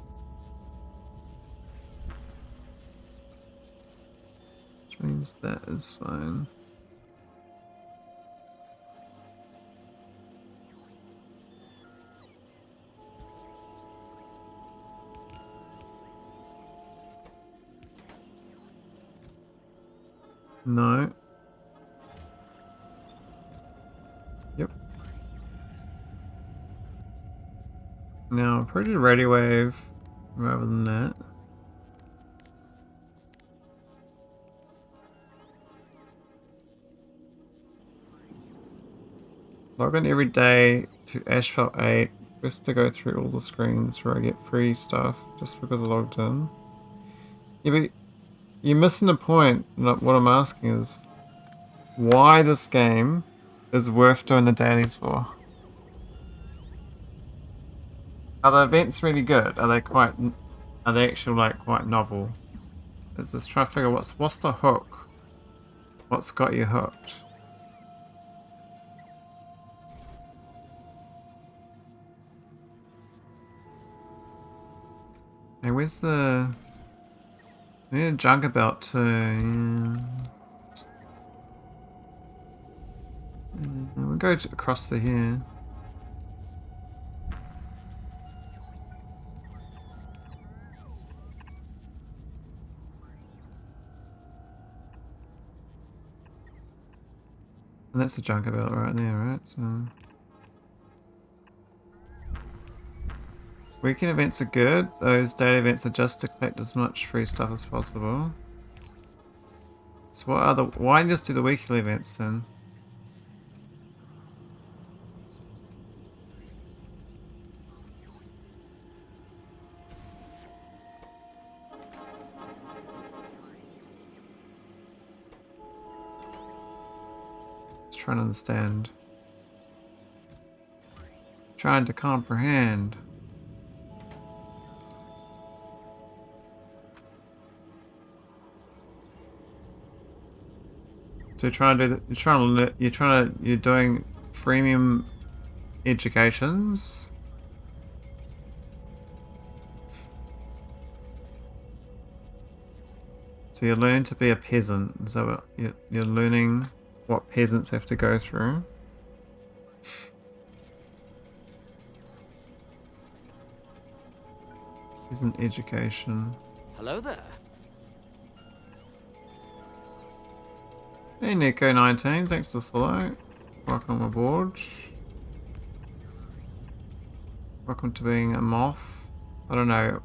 Which means that is fine. No. Yep. Now, pretty ready wave rather than that. Log in every day to Asphalt 8 just to go through all the screens where I get free stuff just because I logged in. Yeah, but you're missing the point. What I'm asking is why this game is worth doing the dailies for. Are the events really good? Are they actually like quite novel? Let's just try to figure what's the hook? What's got you hooked? Hey, where's the... I need a junker belt too. Yeah. We'll go across to here. And that's the junker belt right there, right? So weekend events are good. Those daily events are just to collect as much free stuff as possible. So what are why just do the weekly events then? Just trying to understand. Trying to comprehend. So you're doing freemium educations. So you're learning to be a peasant. So you're learning what peasants have to go through. Peasant education. Hello there. Hey Nico19, thanks for the follow. Welcome aboard. Welcome to being a moth. I don't know.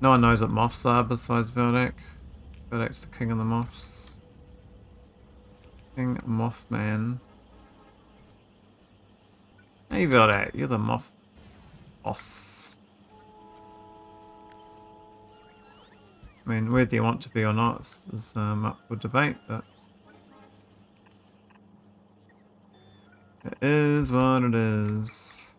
No one knows what moths are besides Veldak. Veldak's the king of the moths. King Mothman. Hey Veldak, you're the moth boss. I mean, whether you want to be or not is up for debate, but it is what it is.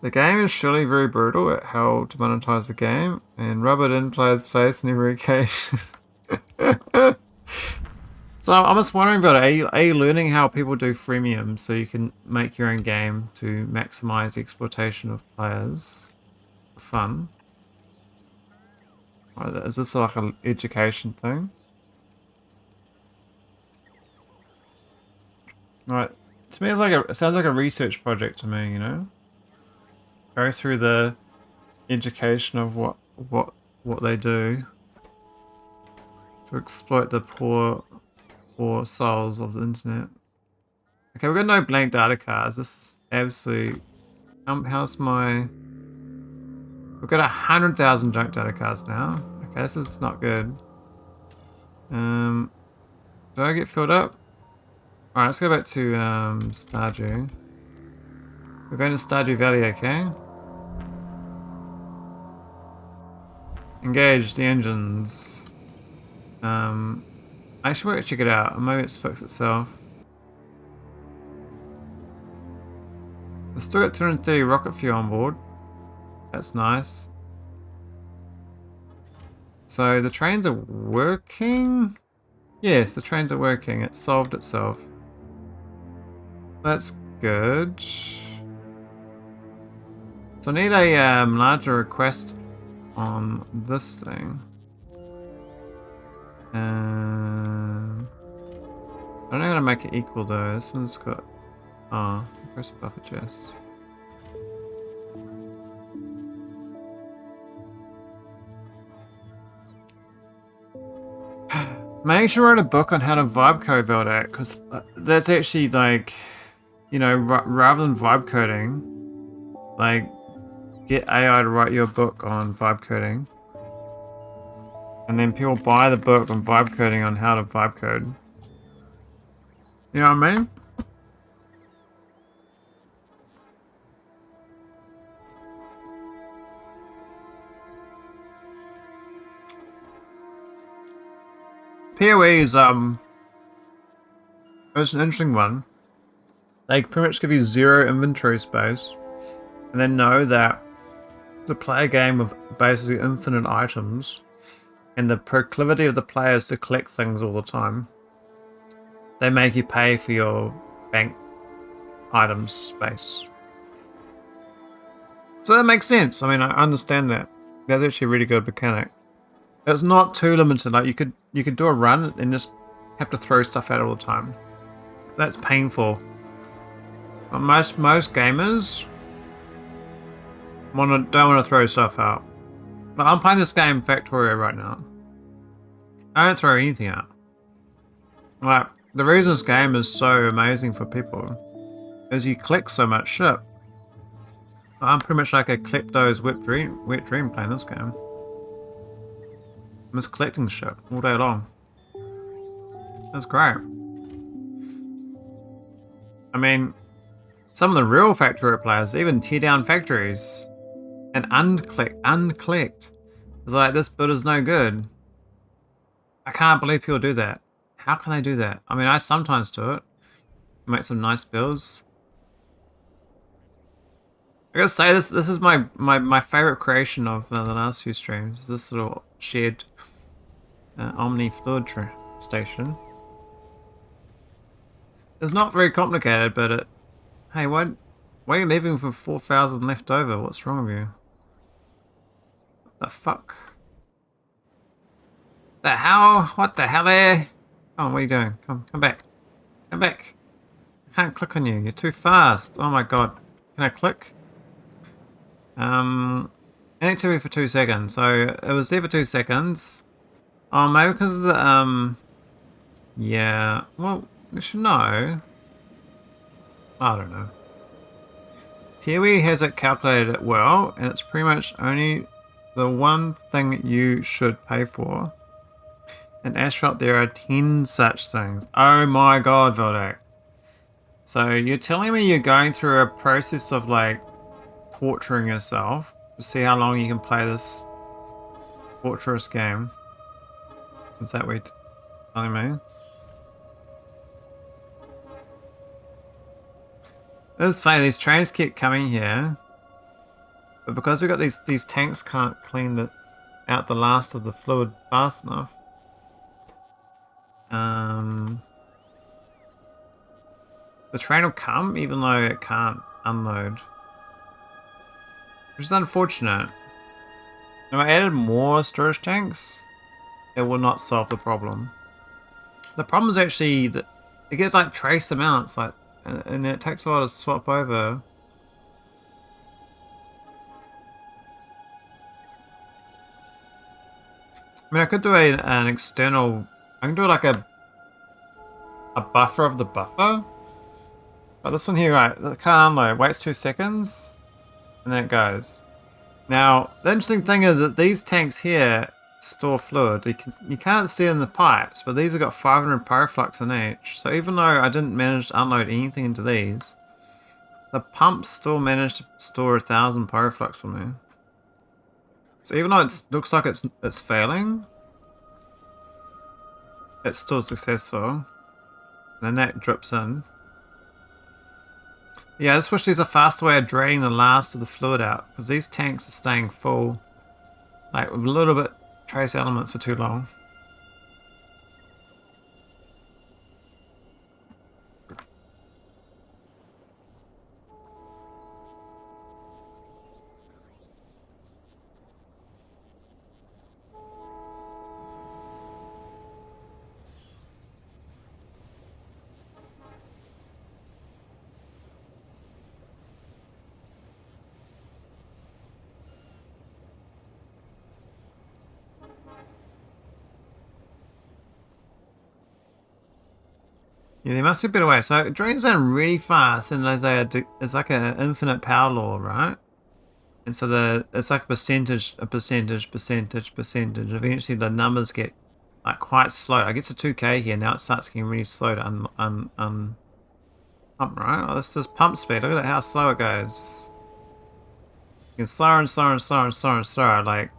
The game is surely very brutal at how to monetize the game, and rub it in players' face on every occasion. So I'm just wondering about it. Are you learning how people do freemium so you can make your own game to maximize the exploitation of players for fun? Or is this like an education thing? Right. To me, it sounds like a research project to me. You know, go through the education of what they do to exploit the poor souls of the internet. Okay, we've got no blank data cards. This is absolutely... how's my... We've got 100,000 junk data cards now. Okay, this is not good. Do I get filled up? Alright, let's go back to Stardew. We're going to Stardew Valley, okay? Engage the engines. Actually, we'll check it out. Maybe it's fixed itself. still got 230 rocket fuel on board. That's nice. So the trains are working? Yes, the trains are working. It solved itself. That's good. So I need a larger request on this thing. I don't know how to make it equal though. This one's got... Oh, press buffer chest. Maybe I should write a book on how to vibe code Veldak, because that's actually like, you know, rather than vibe coding, like, get AI to write you a book on vibe coding. And then people buy the book on vibe coding on how to vibe code. You know what I mean? PoE is it's an interesting one. They pretty much give you 0 inventory space, and then know that to play a game of basically infinite items, and the proclivity of the players to collect things all the time, they make you pay for your bank items space. So that makes sense. I mean, I understand that. That's actually a really good mechanic. It's not too limited. Like you could do a run and just have to throw stuff out all the time. That's painful. But most gamers don't want to throw stuff out. But I'm playing this game Factorio right now. I don't throw anything out. Like the reason this game is so amazing for people is you collect so much shit. I'm pretty much like a klepto's wet dream playing this game. I'm just collecting shit all day long. That's great. I mean, some of the real Factorio players even tear down factories and uncollect. It's like, this build is no good. I can't believe people do that. How can they do that? I mean, I sometimes do it. Make some nice builds. I gotta say, this is my favorite creation of the last few streams. This little shared omni fluid station. It's not very complicated, but it... Hey, why are you leaving for 4,000 left over? What's wrong with you? What the fuck? The hell? What the hell there? Come on, what are you doing? Come back. Come back. I can't click on you. You're too fast. Oh my god. Can I click? Inactivity for 2 seconds. So it was there for 2 seconds. Oh, maybe because of the yeah. Well, we should know. I don't know. PoE has it calculated it well, and it's pretty much only the one thing you should pay for. In Asphalt there are 10 such things. Oh my god, Veldak. So you're telling me you're going through a process of like torturing yourself to see how long you can play this torturous game? Is that what you're telling me? It's funny, these trains keep coming here, but because we've got these tanks can't clean out the last of the fluid fast enough. The train will come even though it can't unload, which is unfortunate. If I added more storage tanks, it will not solve the problem. The problem is actually that it gets like trace amounts, like, and it takes a while to swap over. I mean, I could do an external. I can do like a buffer of the buffer. But this one here, right? It can't unload. Waits 2 seconds, and then it goes. Now, the interesting thing is that these tanks here store fluid. You can't see in the pipes, but these have got 500 pyroflux in each. So even though I didn't manage to unload anything into these, the pumps still managed to store 1,000 pyroflux for me. So even though it looks like it's failing, it's still successful. And then that drips in. Yeah, I just wish there's a faster way of draining the last of the fluid out, because these tanks are staying full, like with a little bit trace elements for too long. Yeah, there must be a better way. So it drains down really fast, and as it's like an infinite power law, right? And so it's like a percentage. Eventually, the numbers get like quite slow. I get to 2K here now. It starts getting really slow to pump, right? Oh, this is pump speed. Look at how slow it goes. It gets slower and slower and slower and slower and slower. Like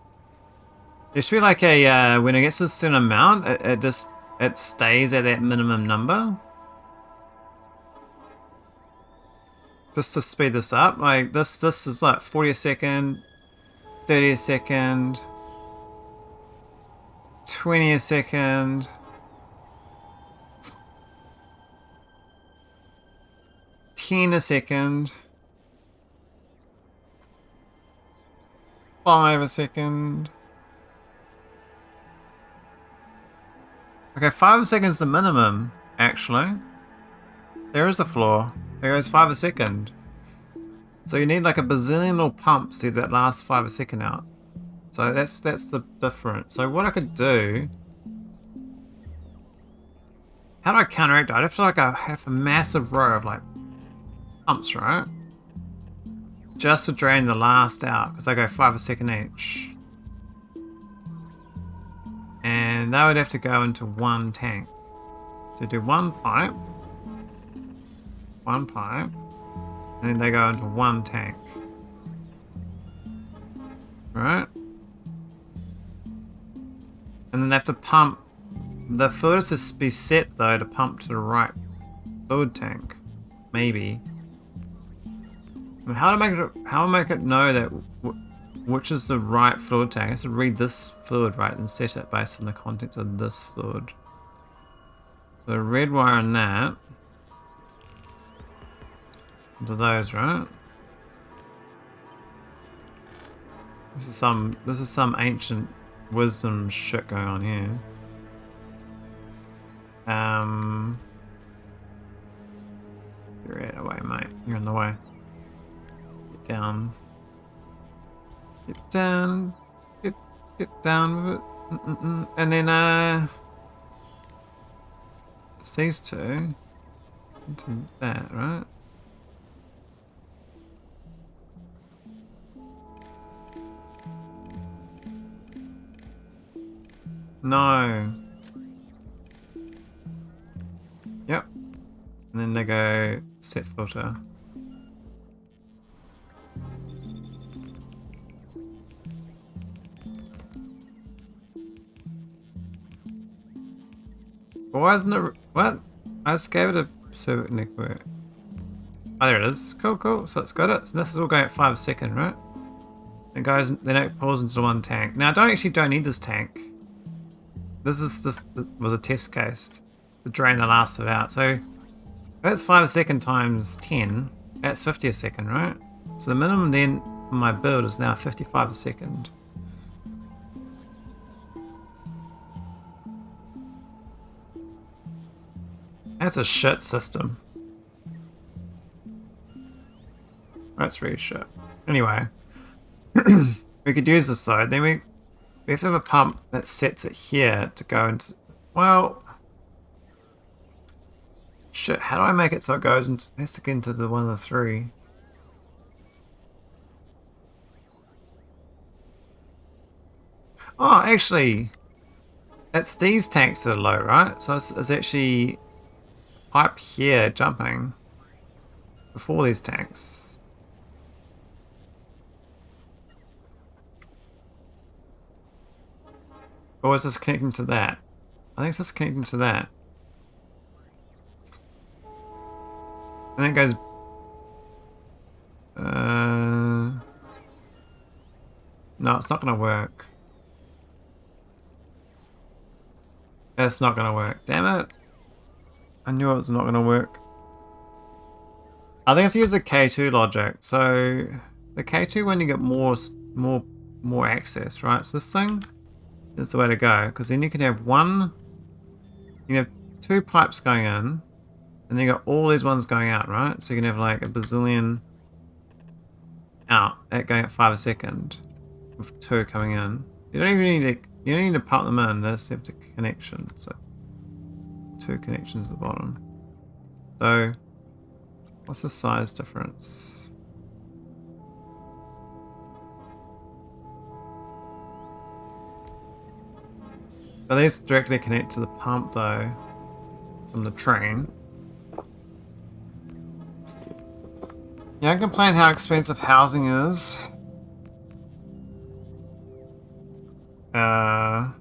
there should be like a when it gets to a certain amount, it stays at that minimum number. Just to speed this up, like this is like 40 a second, 30 a second, 20 a second. 10 a second. 5 a second. Okay, 5 seconds is the minimum, actually. There is a floor. There goes 5 a second. So you need like a bazillion little pumps to get that last 5 a second out. So that's the difference. So what I could do... How do I counteract that? I'd have to like have a massive row of like pumps, right? Just to drain the last out, because they go 5 a second each. And that would have to go into one tank. So do one pipe, and then they go into one tank. Right? And then they have to pump. The fluid has to be set though to pump to the right fluid tank. Maybe. And how do I make it know that which is the right fluid tank? I have to read this fluid right and set it based on the contents of this fluid. So red wire on that. Into those, right? This is some ancient wisdom shit going on here. You're out of the way, mate. You're in the way. Get down. Get down. Get down with it. And then it's these two into that, right? No. Yep. And then they go set filter. Why isn't it? What? I just gave it a civic network. Oh, there it is. Cool. So it's got it. So this is all going at 5 a second, right? It goes. Then it pulls into one tank. Now I don't need this tank. This was a test case to drain the last of it out. So that's 5 a second times 10. That's 50 a second, right? So the minimum then for my build is now 55 a second. That's a shit system. That's really shit. Anyway, we could use this though. Then we have to have a pump that sets it here to go into. Well, shit. How do I make it so it goes into? It has to get into the one of the three. Oh, actually, it's these tanks that are low, right? So it's actually pipe here jumping before these tanks. Or is this connecting to that? I think it's just connecting to that. And then it goes No, it's not gonna work. It's not gonna work. Damn it! I knew it was not gonna work. I think I have to use the K2 logic. So the K2 when you get more access, right? So this thing is the way to go because then you can have you can have two pipes going in, and then you got all these ones going out, right? So you can have like a bazillion out at going at 5 a second with two coming in. You don't need to pump them in. They just have to connection. So two connections at the bottom. So what's the size difference? So these directly connect to the pump though from the train. Yeah, I can complain how expensive housing is. Our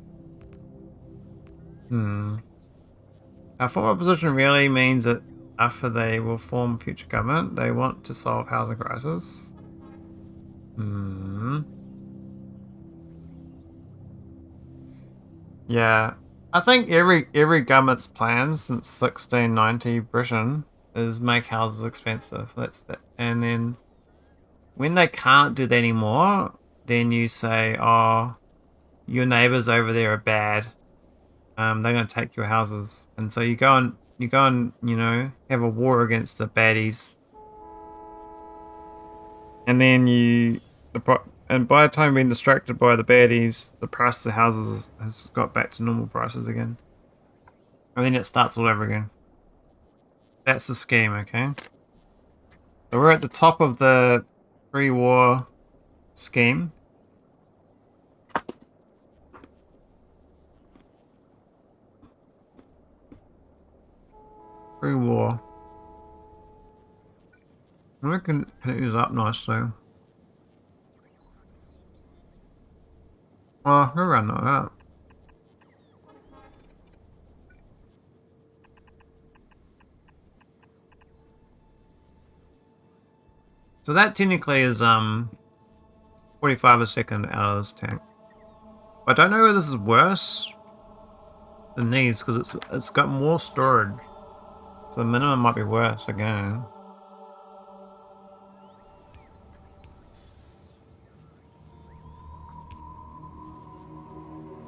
former position really means that after they will form future government, they want to solve housing crisis. Yeah, I think every government's plan since 1690 Britain is make houses expensive. That's that, and then when they can't do that anymore, then you say, "Oh, your neighbors over there are bad. They're going to take your houses," and so you go and have a war against the baddies, and then and by the time you've been distracted by the baddies, the price of the houses has got back to normal prices again, and then it starts all over again. That's the scheme, okay? So we're at the top of the pre-war scheme. Pre-war. I can it use up nicely. Oh, we'll run that out. So that technically is 45 a second out of this tank. I don't know whether this is worse than these because it's got more storage. So the minimum might be worse again.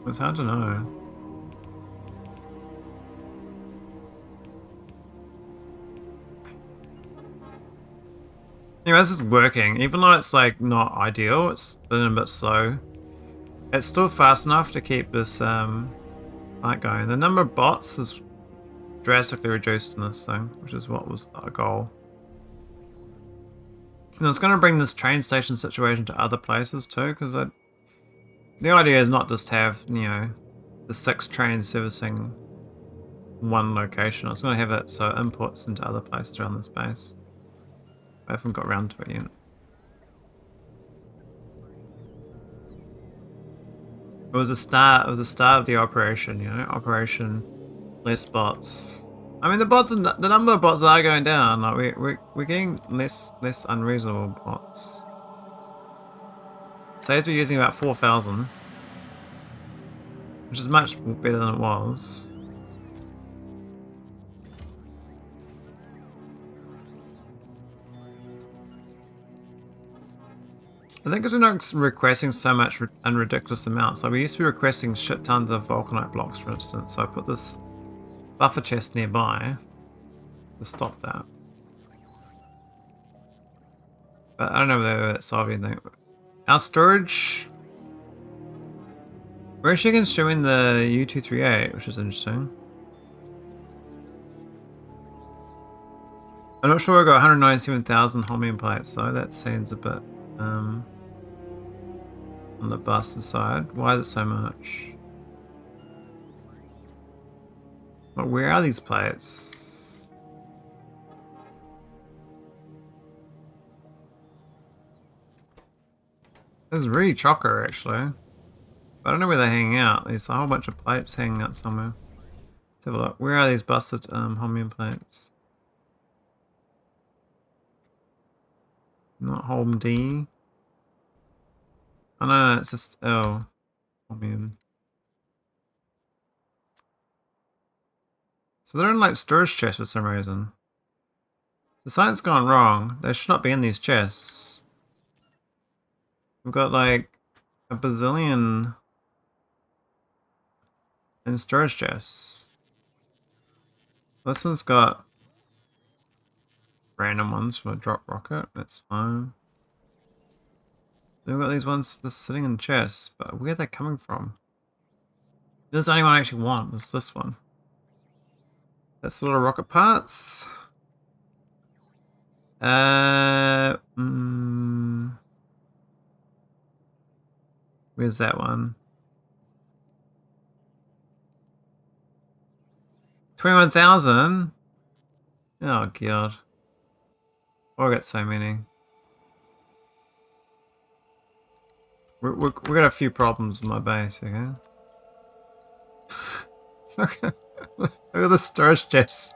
It's hard to know. Anyway, this is working. Even though it's like not ideal, it's been a bit slow. It's still fast enough to keep this fight going. The number of bots is drastically reduced in this thing, which is what was our goal. And it's going to bring this train station situation to other places too, because the idea is not just have, the 6 trains servicing one location. It's going to have it so inputs into other places around the space. I haven't got around to it yet. It was a start of the operation, operation less bots. I mean, the number of bots are going down. Like we're getting less unreasonable bots. Say we're using about 4,000, which is much better than it was. I think because we're not requesting so much and ridiculous amounts. Like we used to be requesting shit tons of vulcanite blocks, for instance. So I put this buffer chest nearby to stop that. But I don't know whether that solved anything. Our storage, we're actually consuming the U238, which is interesting. I'm not sure I got 197,000 holmium plates though. That seems a bit on the buster side. Why is it so much? But where are these plates? This is really chocker actually. I don't know where they're hanging out. There's a whole bunch of plates hanging out somewhere. Let's have a look. Where are these busted holmium plates? Not Holm D. Oh no, it's just holmium. So they're in like storage chests for some reason. The science gone wrong. They should not be in these chests. We've got like a bazillion in storage chests. This one's got random ones from a drop rocket. That's fine. Then we've got these ones just sitting in chests, but where are they coming from? There's the only one I actually want. It's this one. That's a lot of rocket parts. Where's that one? 21,000? Oh god. Oh, I got so many. We got a few problems in my base, okay? Look at the storage chests.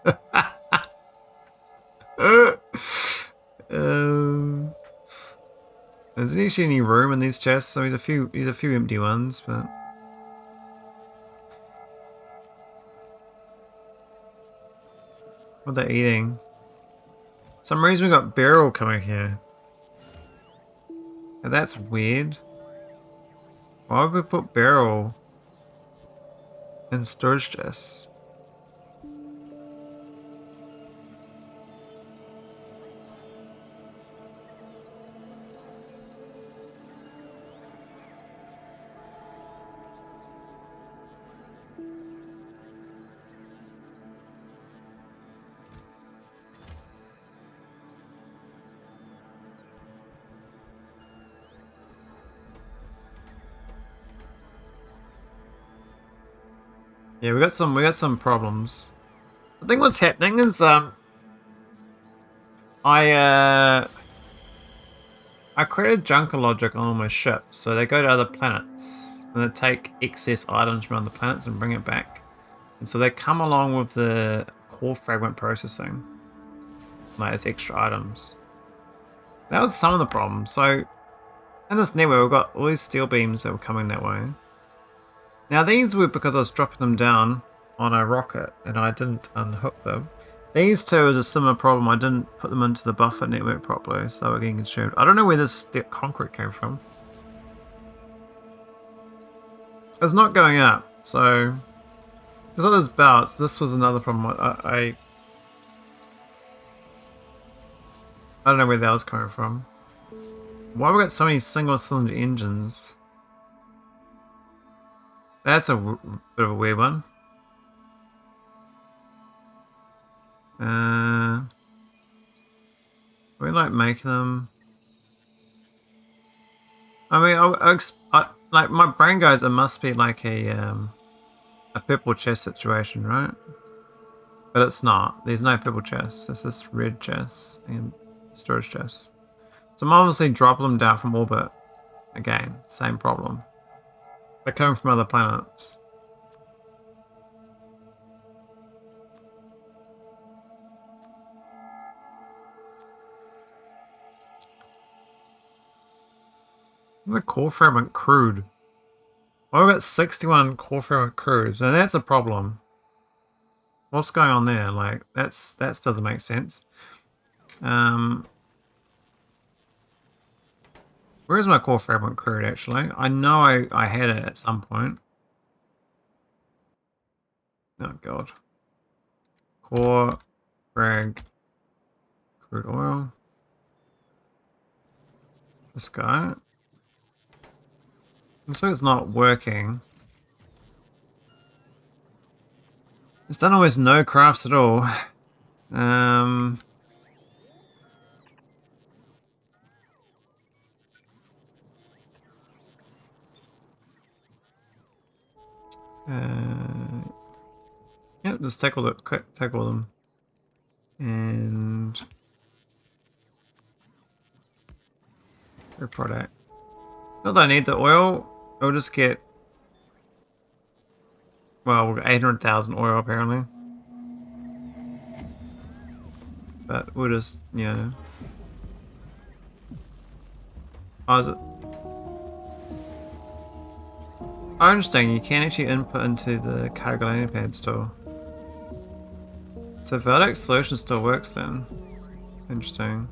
There's actually any room in these chests. I mean, there's a few empty ones, but what are they eating? For some reason we got beryl coming here. Oh, that's weird. Why would we put beryl in storage chests? Yeah, we got some problems. I think what's happening is I created junker logic on all my ships, so they go to other planets and they take excess items from other planets and bring it back. And so they come along with the core fragment processing, like as extra items. That was some of the problems. So in this network, we've got all these steel beams that were coming that way. Now these were because I was dropping them down on a rocket and I didn't unhook them. These two is a similar problem. I didn't put them into the buffer network properly, so we're getting consumed. I don't know where this concrete came from. It's not going up, so there's all those belts. This was another problem. I don't know where that was coming from. Why have we got so many single cylinder engines? That's a bit of a weird one. We like making them. I mean, like my brain goes, it must be like a purple chest situation, right? But it's not. There's no purple chests. It's just red chests and storage chests. So I'm obviously dropping them down from orbit. Again, same problem. They're coming from other planets. The core fragment crude. Well, we've got 61 core fragment crudes, and that's a problem. What's going on there? Like that doesn't make sense. Where's my core fragment crude actually? I know I had it at some point. Oh god. Core frag crude oil. This guy. Looks like it's not working. It's done almost no crafts at all. Yep, just tackle them. And per product. Not that I need the oil. I'll just get, well, we've got 800,000 oil apparently. But we'll just, you know. Oh, is it? Oh, interesting. You can actually input into the cargo landing pad still. So vitalic solution still works then. Interesting.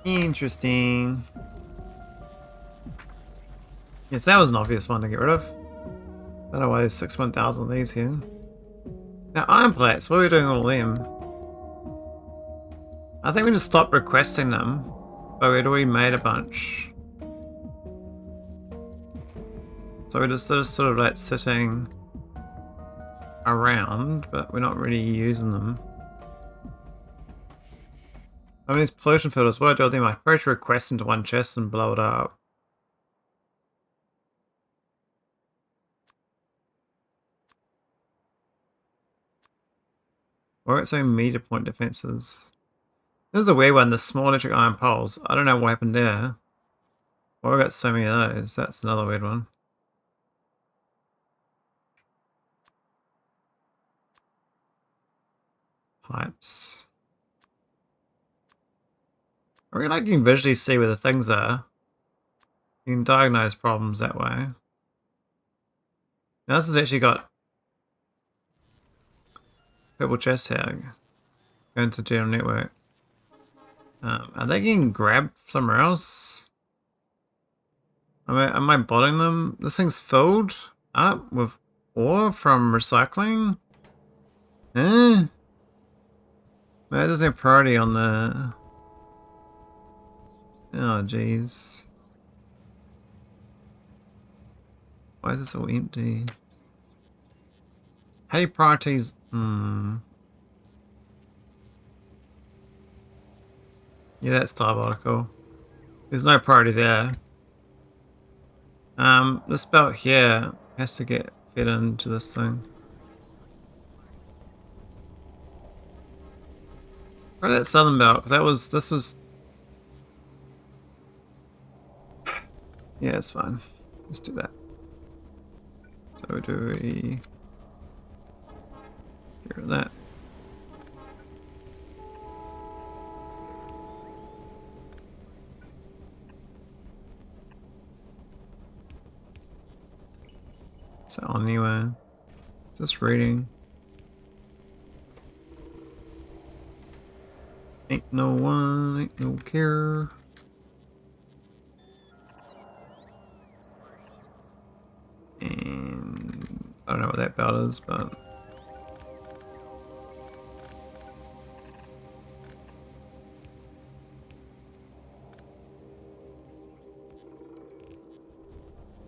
Interesting. Yes, that was an obvious one to get rid of. I don't know why there's 61,000 of these here. Now, iron plates, what are we doing with all them? I think we just stopped requesting them, but we'd already made a bunch. So we're just sort of like sitting around, but we're not really using them. I mean, these pollution filters, what do I do with them? I probably should request into one chest and blow it up. Or it's only meter point defenses. This is a weird one, the small electric iron poles. I don't know what happened there. Why we got so many of those? That's another weird one. Pipes. I really like you can visually see where the things are. You can diagnose problems that way. Now this has actually got purple chest here. Going to general network. Are they getting grabbed somewhere else? Am I botting them? This thing's filled up with ore from recycling? Eh? Well, there's no priority on the... Oh, jeez. Why is this all empty? How do you prioritize? Yeah, that's diabolical. There's no priority there. This belt here has to get fed into this thing. Or that southern belt. This was. Yeah, it's fine. Let's do that. So do we get rid of that? So anyway, just reading. Ain't no one, ain't no care. And I don't know what that belt is, but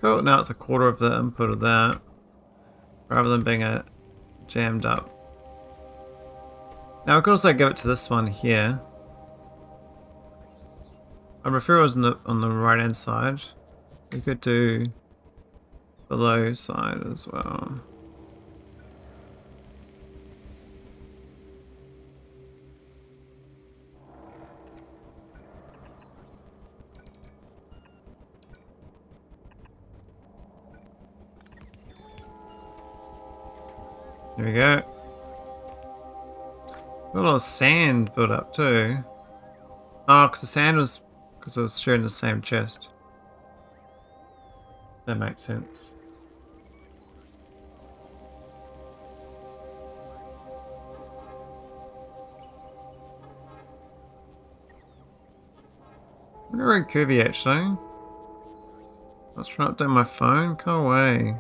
cool. Now it's a quarter of the input of that, rather than being a jammed up. Now I could also give it to this one here. I prefer it was on the right hand side. We could do the low side as well. There we go. Got a lot of sand built up too. Oh, because the sand was because I was sharing the same chest. That makes sense. I'm very curvy actually. Let's try to update my phone. Go away.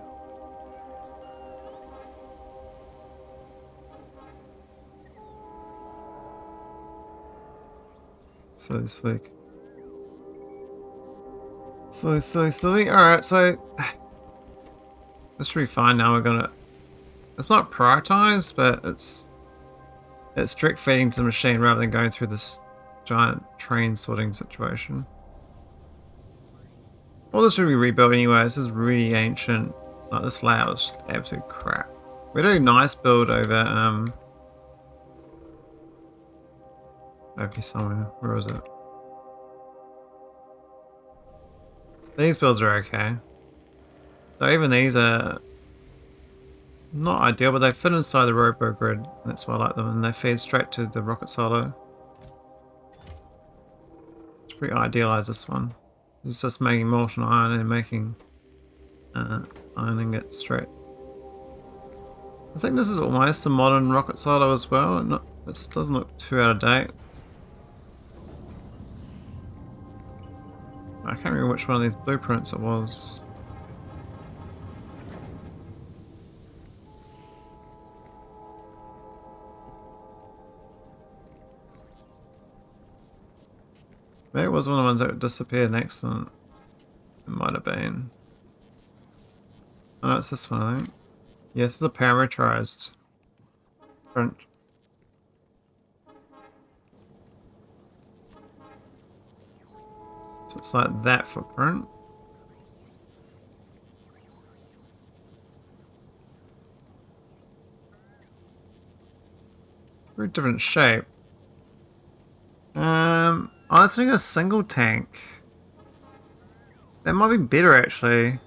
So slick. Silly. Alright, so this should be fine now. We're gonna, it's not prioritized, but it's direct feeding to the machine rather than going through this giant train sorting situation. All this should be rebuilt anyway. This is really ancient. Like, this layout is absolute crap. We had a nice build over over somewhere. Where was it? These builds are okay. So even these are not ideal, but they fit inside the robo grid. That's why I like them, and they feed straight to the rocket silo. It's pretty idealized, this one. It's just making molten iron and making iron ingot straight. I think this is almost a modern rocket silo as well. This doesn't look too out of date. I can't remember which one of these blueprints it was. Maybe it was one of the ones that disappeared in accident. It might have been. Oh no, it's this one, I think. Yes, it's a parameterized print. So it's like that footprint. It's a very different shape. Oh, it's only a single tank. That might be better actually.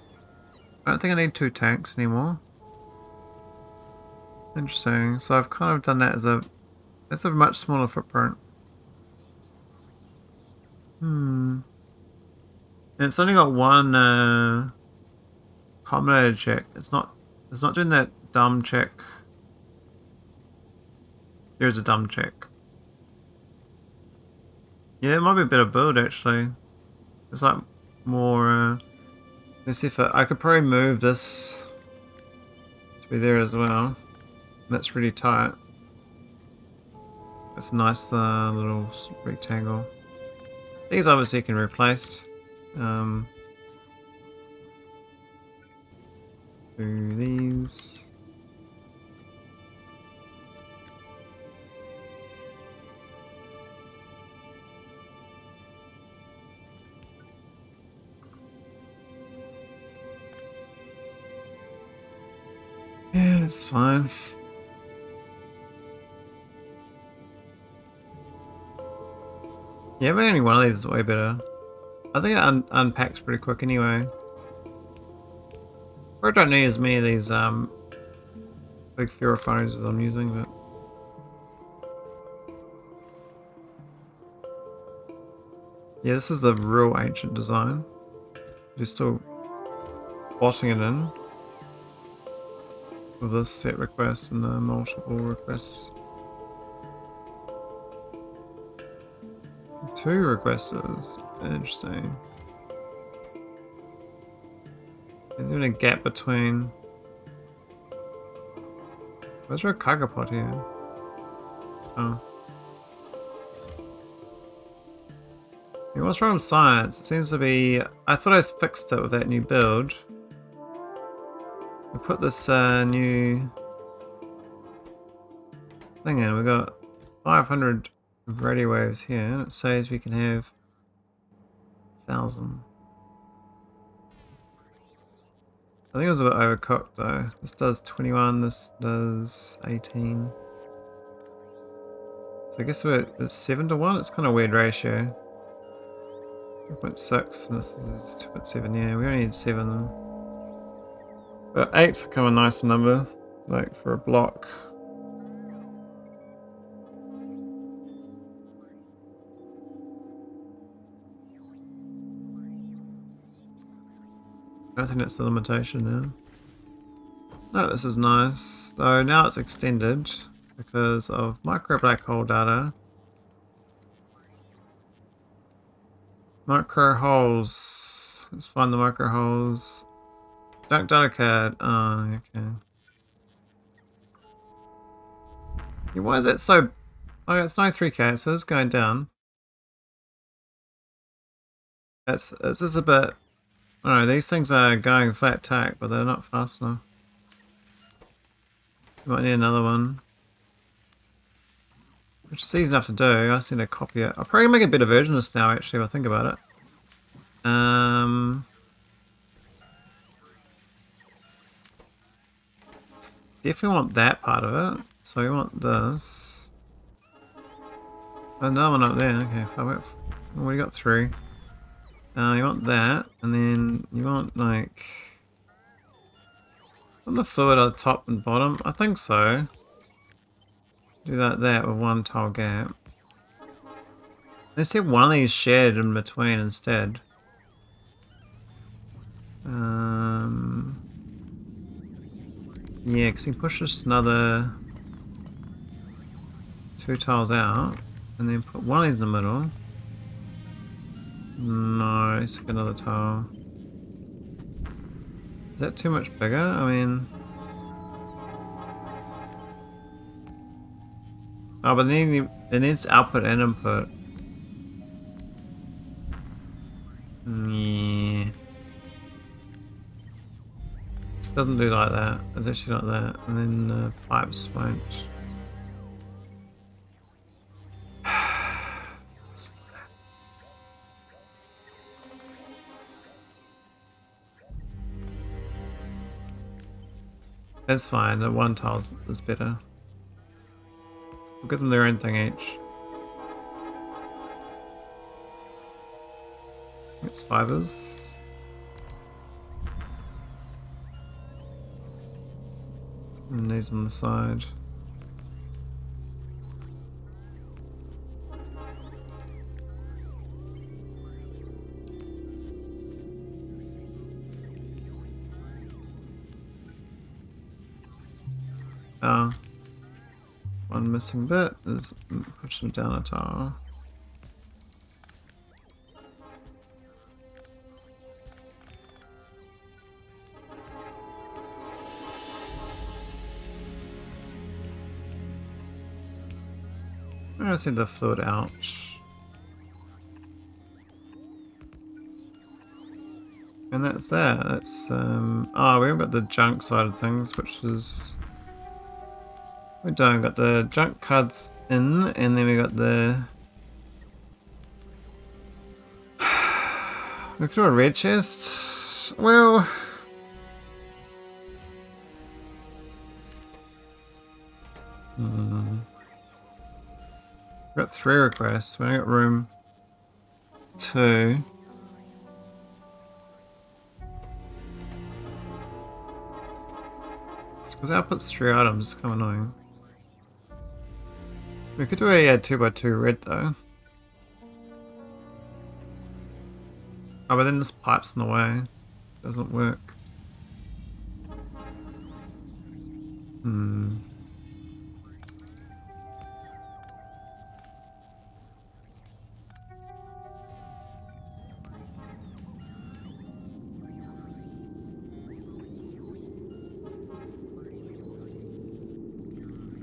I don't think I need 2 tanks anymore. Interesting. So I've kind of done that as a much smaller footprint. And it's only got one combinated check. It's not doing that dumb check. There's a dumb check. Yeah, it might be a better build actually. It's like more let's see if I could probably move this to be there as well. That's really tight. That's a nice little rectangle. These obviously can be replaced. Do these. Yeah, it's fine. Yeah, but only one of these is way better. I think it unpacks pretty quick anyway. I don't need as many of these big purifiers as I'm using, but yeah, this is the real ancient design. Just still bossing it in with this set request and the multiple requests. 2 requesters. Interesting. Is there a gap between? Where's there a cargo pod here? Oh. Yeah, what's wrong with science? It seems to be. I thought I fixed it with that new build. We put this new thing in. We got 500 radio waves here, and it says we can have 1,000. I think it was a bit overcooked though. This does 21, this does 18. So I guess it's 7 to 1. It's kind of a weird ratio. 2.6, and this is 2.7. Yeah, we only need 7. But 8's kind of a nice number, like for a block. I don't think that's the limitation now. No, this is nice. Though now it's extended because of micro black hole data. Micro holes. Let's find the micro holes. Junk data card. Oh, okay. Yeah, why is that so? Oh, it's 93k, so it's going down. It's just a bit. I don't know, these things are going flat tack, but they're not fast enough. You might need another one. Which is easy enough to do. I just need to copy it. I'll probably make a better version of this now, actually, if I think about it. Definitely want that part of it. So we want this. Another one up there. Okay, we got 3. You want that, and then you want like on the fluid at the top and bottom. I think so. Do that with 1 tile gap. Let's see one of these shared in between instead. Yeah, because he pushes another 2 tiles out, and then put one of these in the middle. No, let's take another tile. Is that too much bigger? I mean... Oh, but then it needs output and input. Yeah. It doesn't do like that. It's actually like that. And then the pipes won't. That's fine. The one tile is better. We'll give them their own thing each. It's fibers. And these on the side. One missing bit is push them down a tile. I see the fluid out. And that's that. That's oh, we haven't got the junk side of things, which is we don't got the junk cards in, and then we got the we could do a red chest. Well, got 3 requests. We only got room 2. Because output's 3 items, it's kind of annoying. We could do a 2x2 red though. Oh, but then this pipe's in the way. Doesn't work.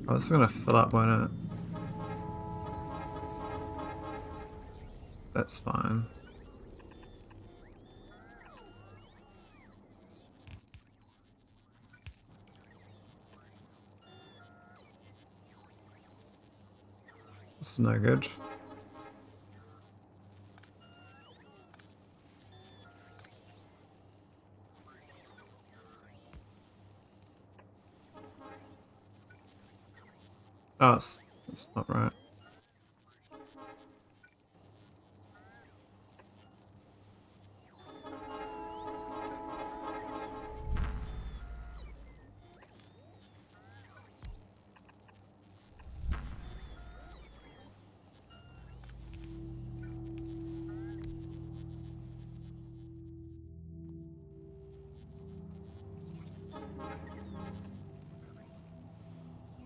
Oh, this is gonna fill up, won't it? That's fine. This is no good. Oh, it's not right.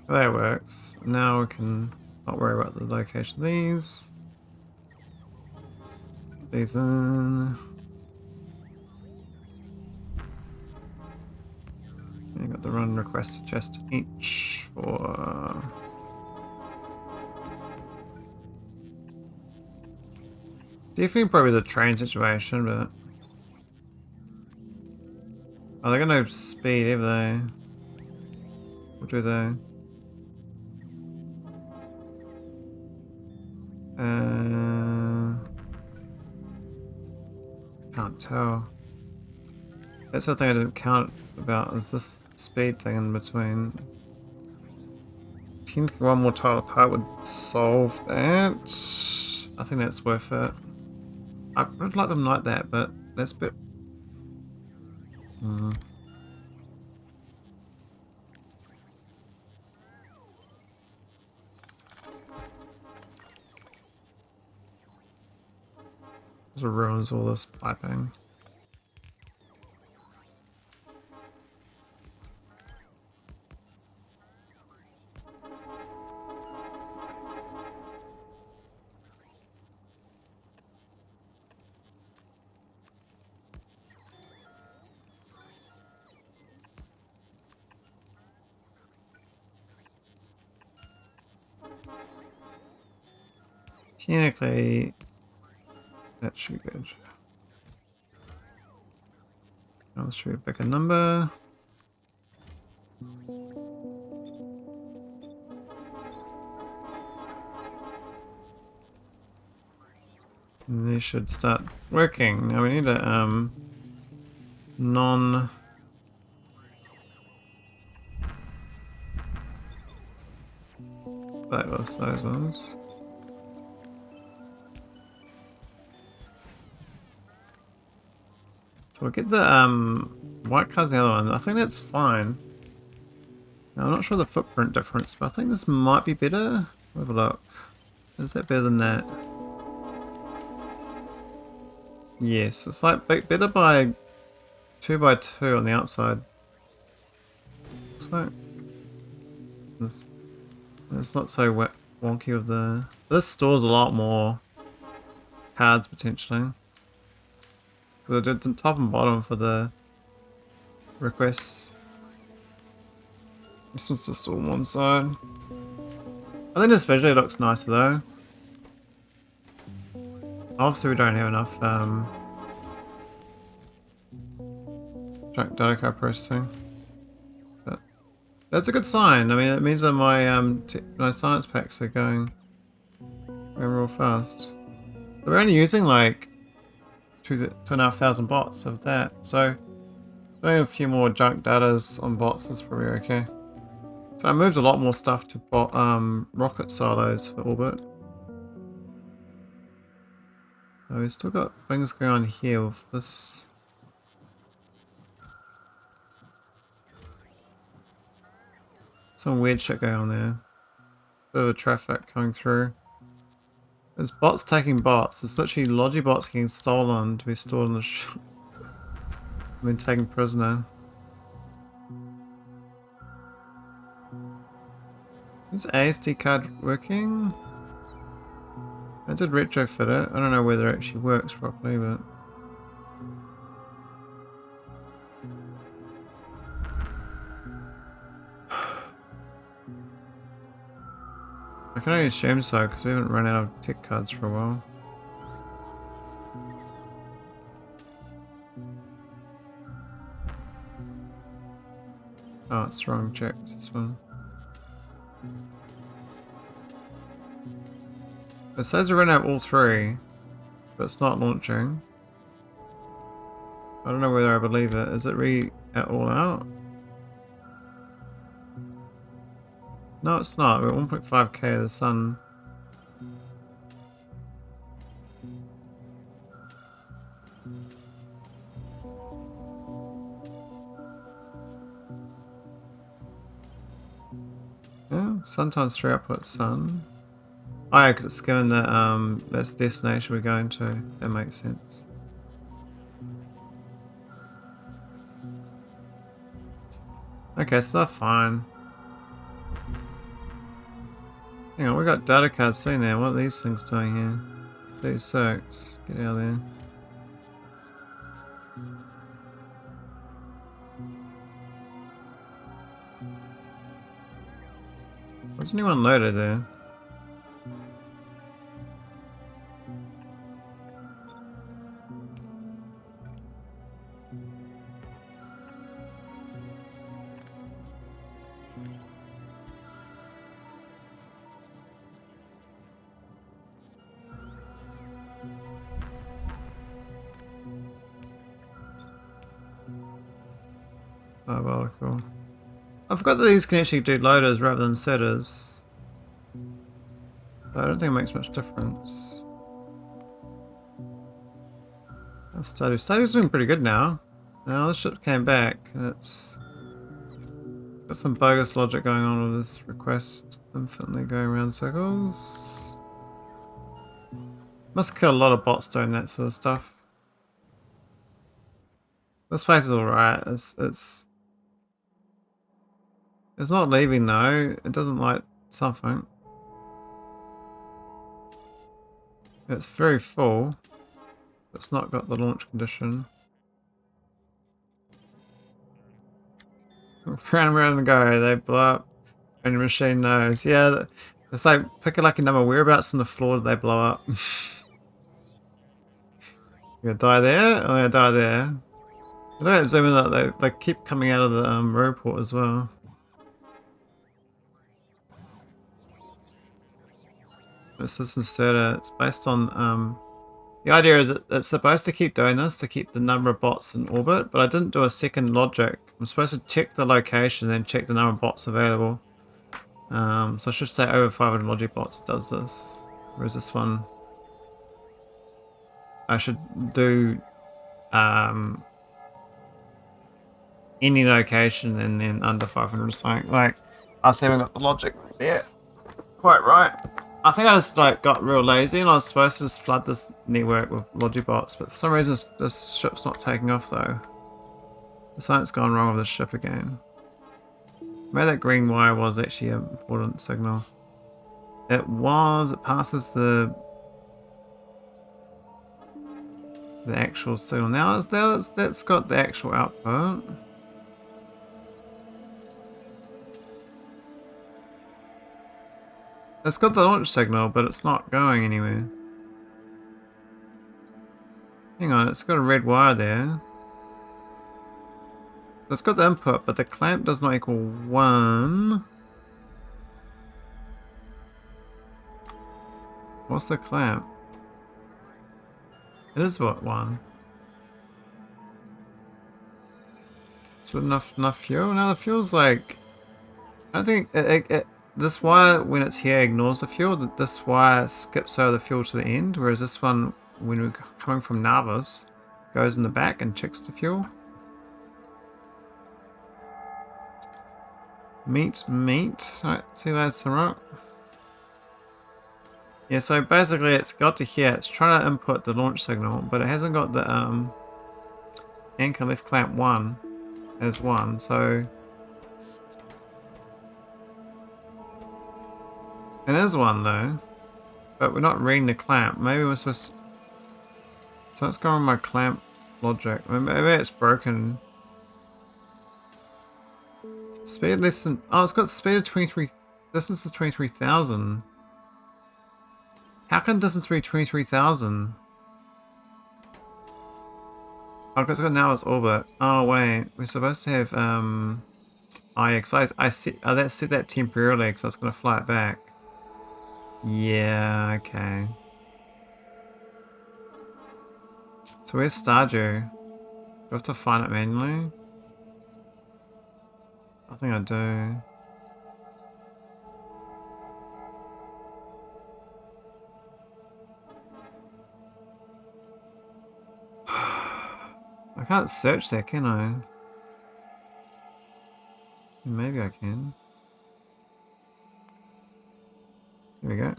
That works. Now we can not worry about the location of these. Put these in. You got the run request chest each for definitely probably the train situation, but oh, they got no speed, have they? Or do they? Can't tell. That's the thing I didn't count about, is this speed thing in between. I think one more tile apart would solve that. I think that's worth it. I would like them like that, but that's a bit... This ruins all this piping. Technically, that should be good. Let's should be a bigger number. And they should start working. Now we need a non that was those ones. So we'll get the white card's the other one. I think that's fine. Now, I'm not sure the footprint difference, but I think this might be better. Have a look. Is that better than that? Yes, it's like better by 2 by 2 on the outside. Looks like it's not so wonky with the. This stores a lot more cards potentially. Because I did the top and bottom for the requests. This one's just all on one side. I think this visually looks nicer though. Obviously we don't have enough data card processing. But that's a good sign. I mean it means that my science packs are going real fast. But we're only using like 2,500 bots of that, so doing a few more junk datas on bots is probably okay. So I moved a lot more stuff to rocket silos for orbit. So we've still got things going on here with this. Some weird shit going on there. Bit of a traffic coming through. There's bots taking bots. There's literally logibots getting stolen to be stored in the shop. I've been taken prisoner. Is ASD card working? I did retrofit it. I don't know whether it actually works properly, but... I can only assume so, because we haven't run out of tech cards for a while. Oh, it's wrong. Checked this one. It says we ran out all 3, but it's not launching. I don't know whether I believe it. Is it all out? No, it's not. We're at 1.5k of the sun. Yeah, sun times 3 output sun. Oh yeah, because it's given that that's the destination we're going to. That makes sense. Okay, so they're fine. Hang on, we got data cards sitting there. What are these things doing here? 36. Get out of there. Was anyone loaded there? Diabolical. I forgot that these can actually do loaders rather than setters. But I don't think it makes much difference. Stardew's doing pretty good now. Now this ship came back and it's got some bogus logic going on with this request infinitely going around circles. Must kill a lot of bots doing that sort of stuff. This place is alright. It's not leaving though. It doesn't like something. It's very full. It's not got the launch condition. Round and go. They blow up. And your machine knows. Yeah, it's like pick a lucky number. Whereabouts on the floor do they blow up? You gonna die there? Oh, yeah, die there. I don't zoom in that they keep coming out of the airport as well. This is inserter. It's based on the idea is it's supposed to keep doing this to keep the number of bots in orbit, but I didn't do a second logic. I'm supposed to check the location, then check the number of bots available. So I should say over 500 logic bots does this. Whereas this one, I should do any location and then under 500 or something. Like I was having got the logic there, quite right. I think I just like got real lazy and I was supposed to just flood this network with logibots, but for some reason this ship's not taking off though. Something's gone wrong with the ship again. Maybe that green wire was actually an important signal. It passes the actual signal. Now that's got the actual output. It's got the launch signal, but it's not going anywhere. Hang on, it's got a red wire there. So it's got the input, but the clamp does not equal 1. What's the clamp? It is what, 1. It's with enough fuel? Now the fuel's like... I don't think this wire, when it's here, ignores the fuel. This wire skips over the fuel to the end, whereas this one, when we're coming from nauvis, goes in the back and checks the fuel. Meat. Right, see that's the right. Yeah, so basically it's got to here. It's trying to input the launch signal, but it hasn't got the anchor left clamp 1 as 1, so it is 1 though, but we're not reading the clamp. Maybe we're supposed to... So let's go on my clamp logic. Maybe it's broken. Speed less than... Oh, it's got speed of 23... Distance is 23,000. How can distance be 23,000? Oh, because it's got now its orbit. Oh, wait. We're supposed to have... Oh, yeah, because I set that temporarily because I was going to fly it back. Yeah, okay. So where's stardew? Do I have to find it manually? I think I do. I can't search that, can I? Maybe I can. Here we go.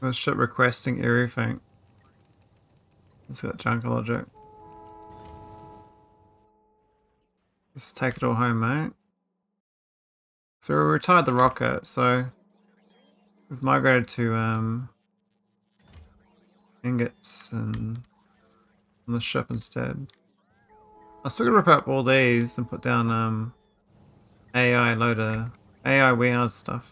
This ship requesting everything. It's got junk logic. Let's take it all home, mate. So we retired the rocket, so we've migrated to ingots and on the ship instead. I still gonna rip up all these and put down AI loader, AI warehouse stuff.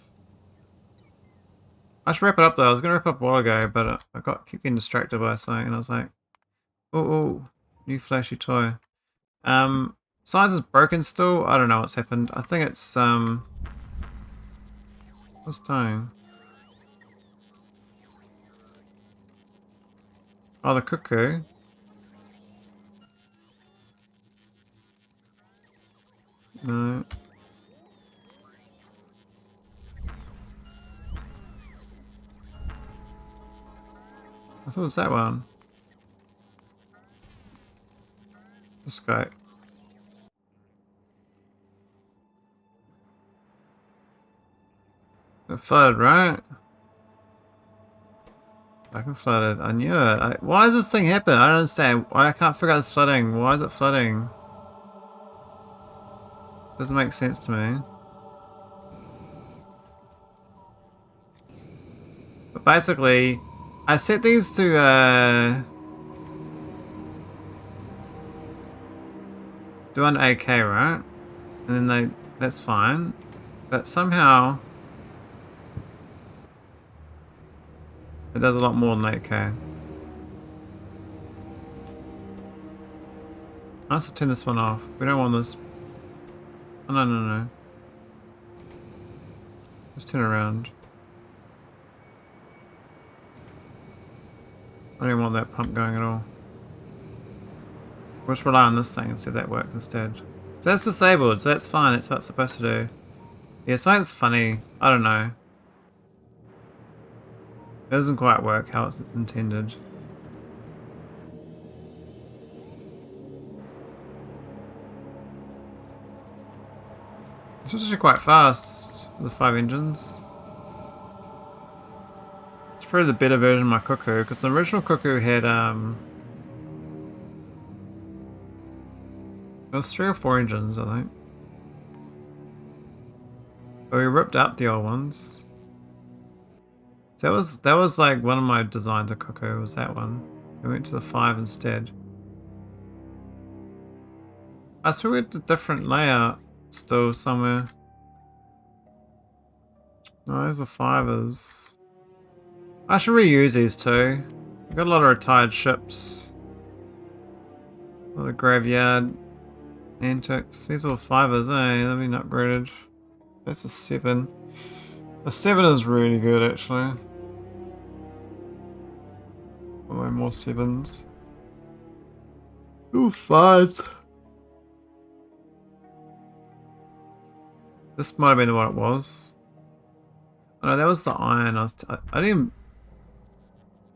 I should wrap it up though. I was gonna wrap up a while ago, but I keep getting distracted by something, and I was like, oh, new flashy toy. Science is broken still. I don't know what's happened. I think it's what's doing? Oh, the cuckoo. No. I thought it was that one. Let's go. It flooded, right? Fucking flooded. I knew it. Why does this thing happen? I don't understand. I can't figure out this flooding. Why is it flooding? Doesn't make sense to me. But basically, I set these to do under 8K, right? And then that's fine. But somehow it does a lot more than 8K. I have to turn this one off. We don't want this. Oh, no, no, no. Just turn around. I don't even want that pump going at all. We'll just rely on this thing and see if that works instead. So that's disabled, so that's fine. That's what it's supposed to do. Yeah, something's funny. I don't know. It doesn't quite work how it's intended. It's actually quite fast with 5 engines. It's probably the better version of my cuckoo, because the original cuckoo had there was 3 or 4 engines, I think. But we ripped up the old ones. So that was like one of my designs of cuckoo, was that one. We went to the 5 instead. I swear we had a different layout still somewhere. No, those are 5s. I should reuse these too. We've got a lot of retired ships. A lot of graveyard antics. These are all 5s, eh? They've been upgraded. That's a 7. The 7 is really good, actually. Oh, more 7s. Ooh, 5s. This might have been what it was. Oh no, that was the iron. I didn't.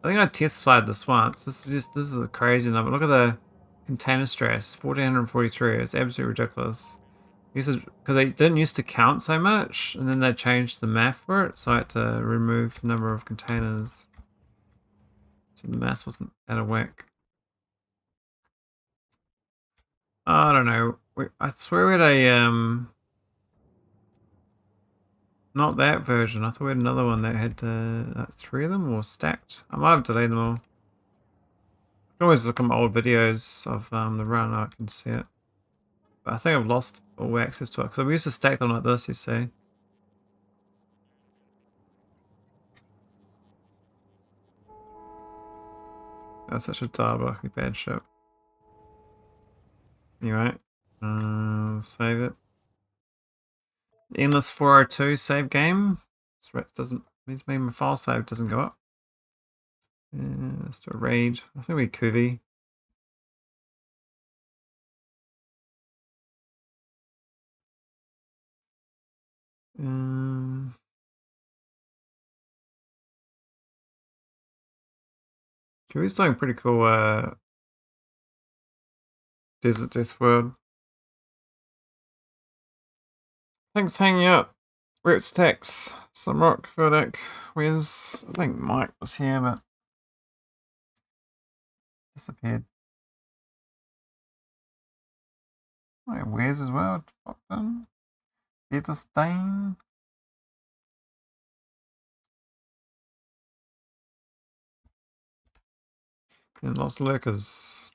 I think I test flight this once. This is a crazy number. Look at the container stress, 1443. It's absolutely ridiculous. Because they didn't used to count so much, and then they changed the math for it, so I had to remove the number of containers. So the mass wasn't out of whack. I don't know. I swear we had a not that version. I thought we had another one that had 3 of them or stacked. I might have deleted them all. I can always look at my old videos of the run. I can see it. But I think I've lost all access to it because we used to stack them like this. You see. That's such a diabolically bad ship. Anyway, save it. Endless 402 save game. This doesn't means my file save doesn't go up. Let's do a raid. I think we Kuvi. Kuvi's doing pretty cool. Desert Death World. Thanks for hanging out. Roots Tax. Some rock verdict. Where's I think Mike was here but disappeared. Oh, yeah, where's as well? Fuck them. Get the stain. And lots of lurkers.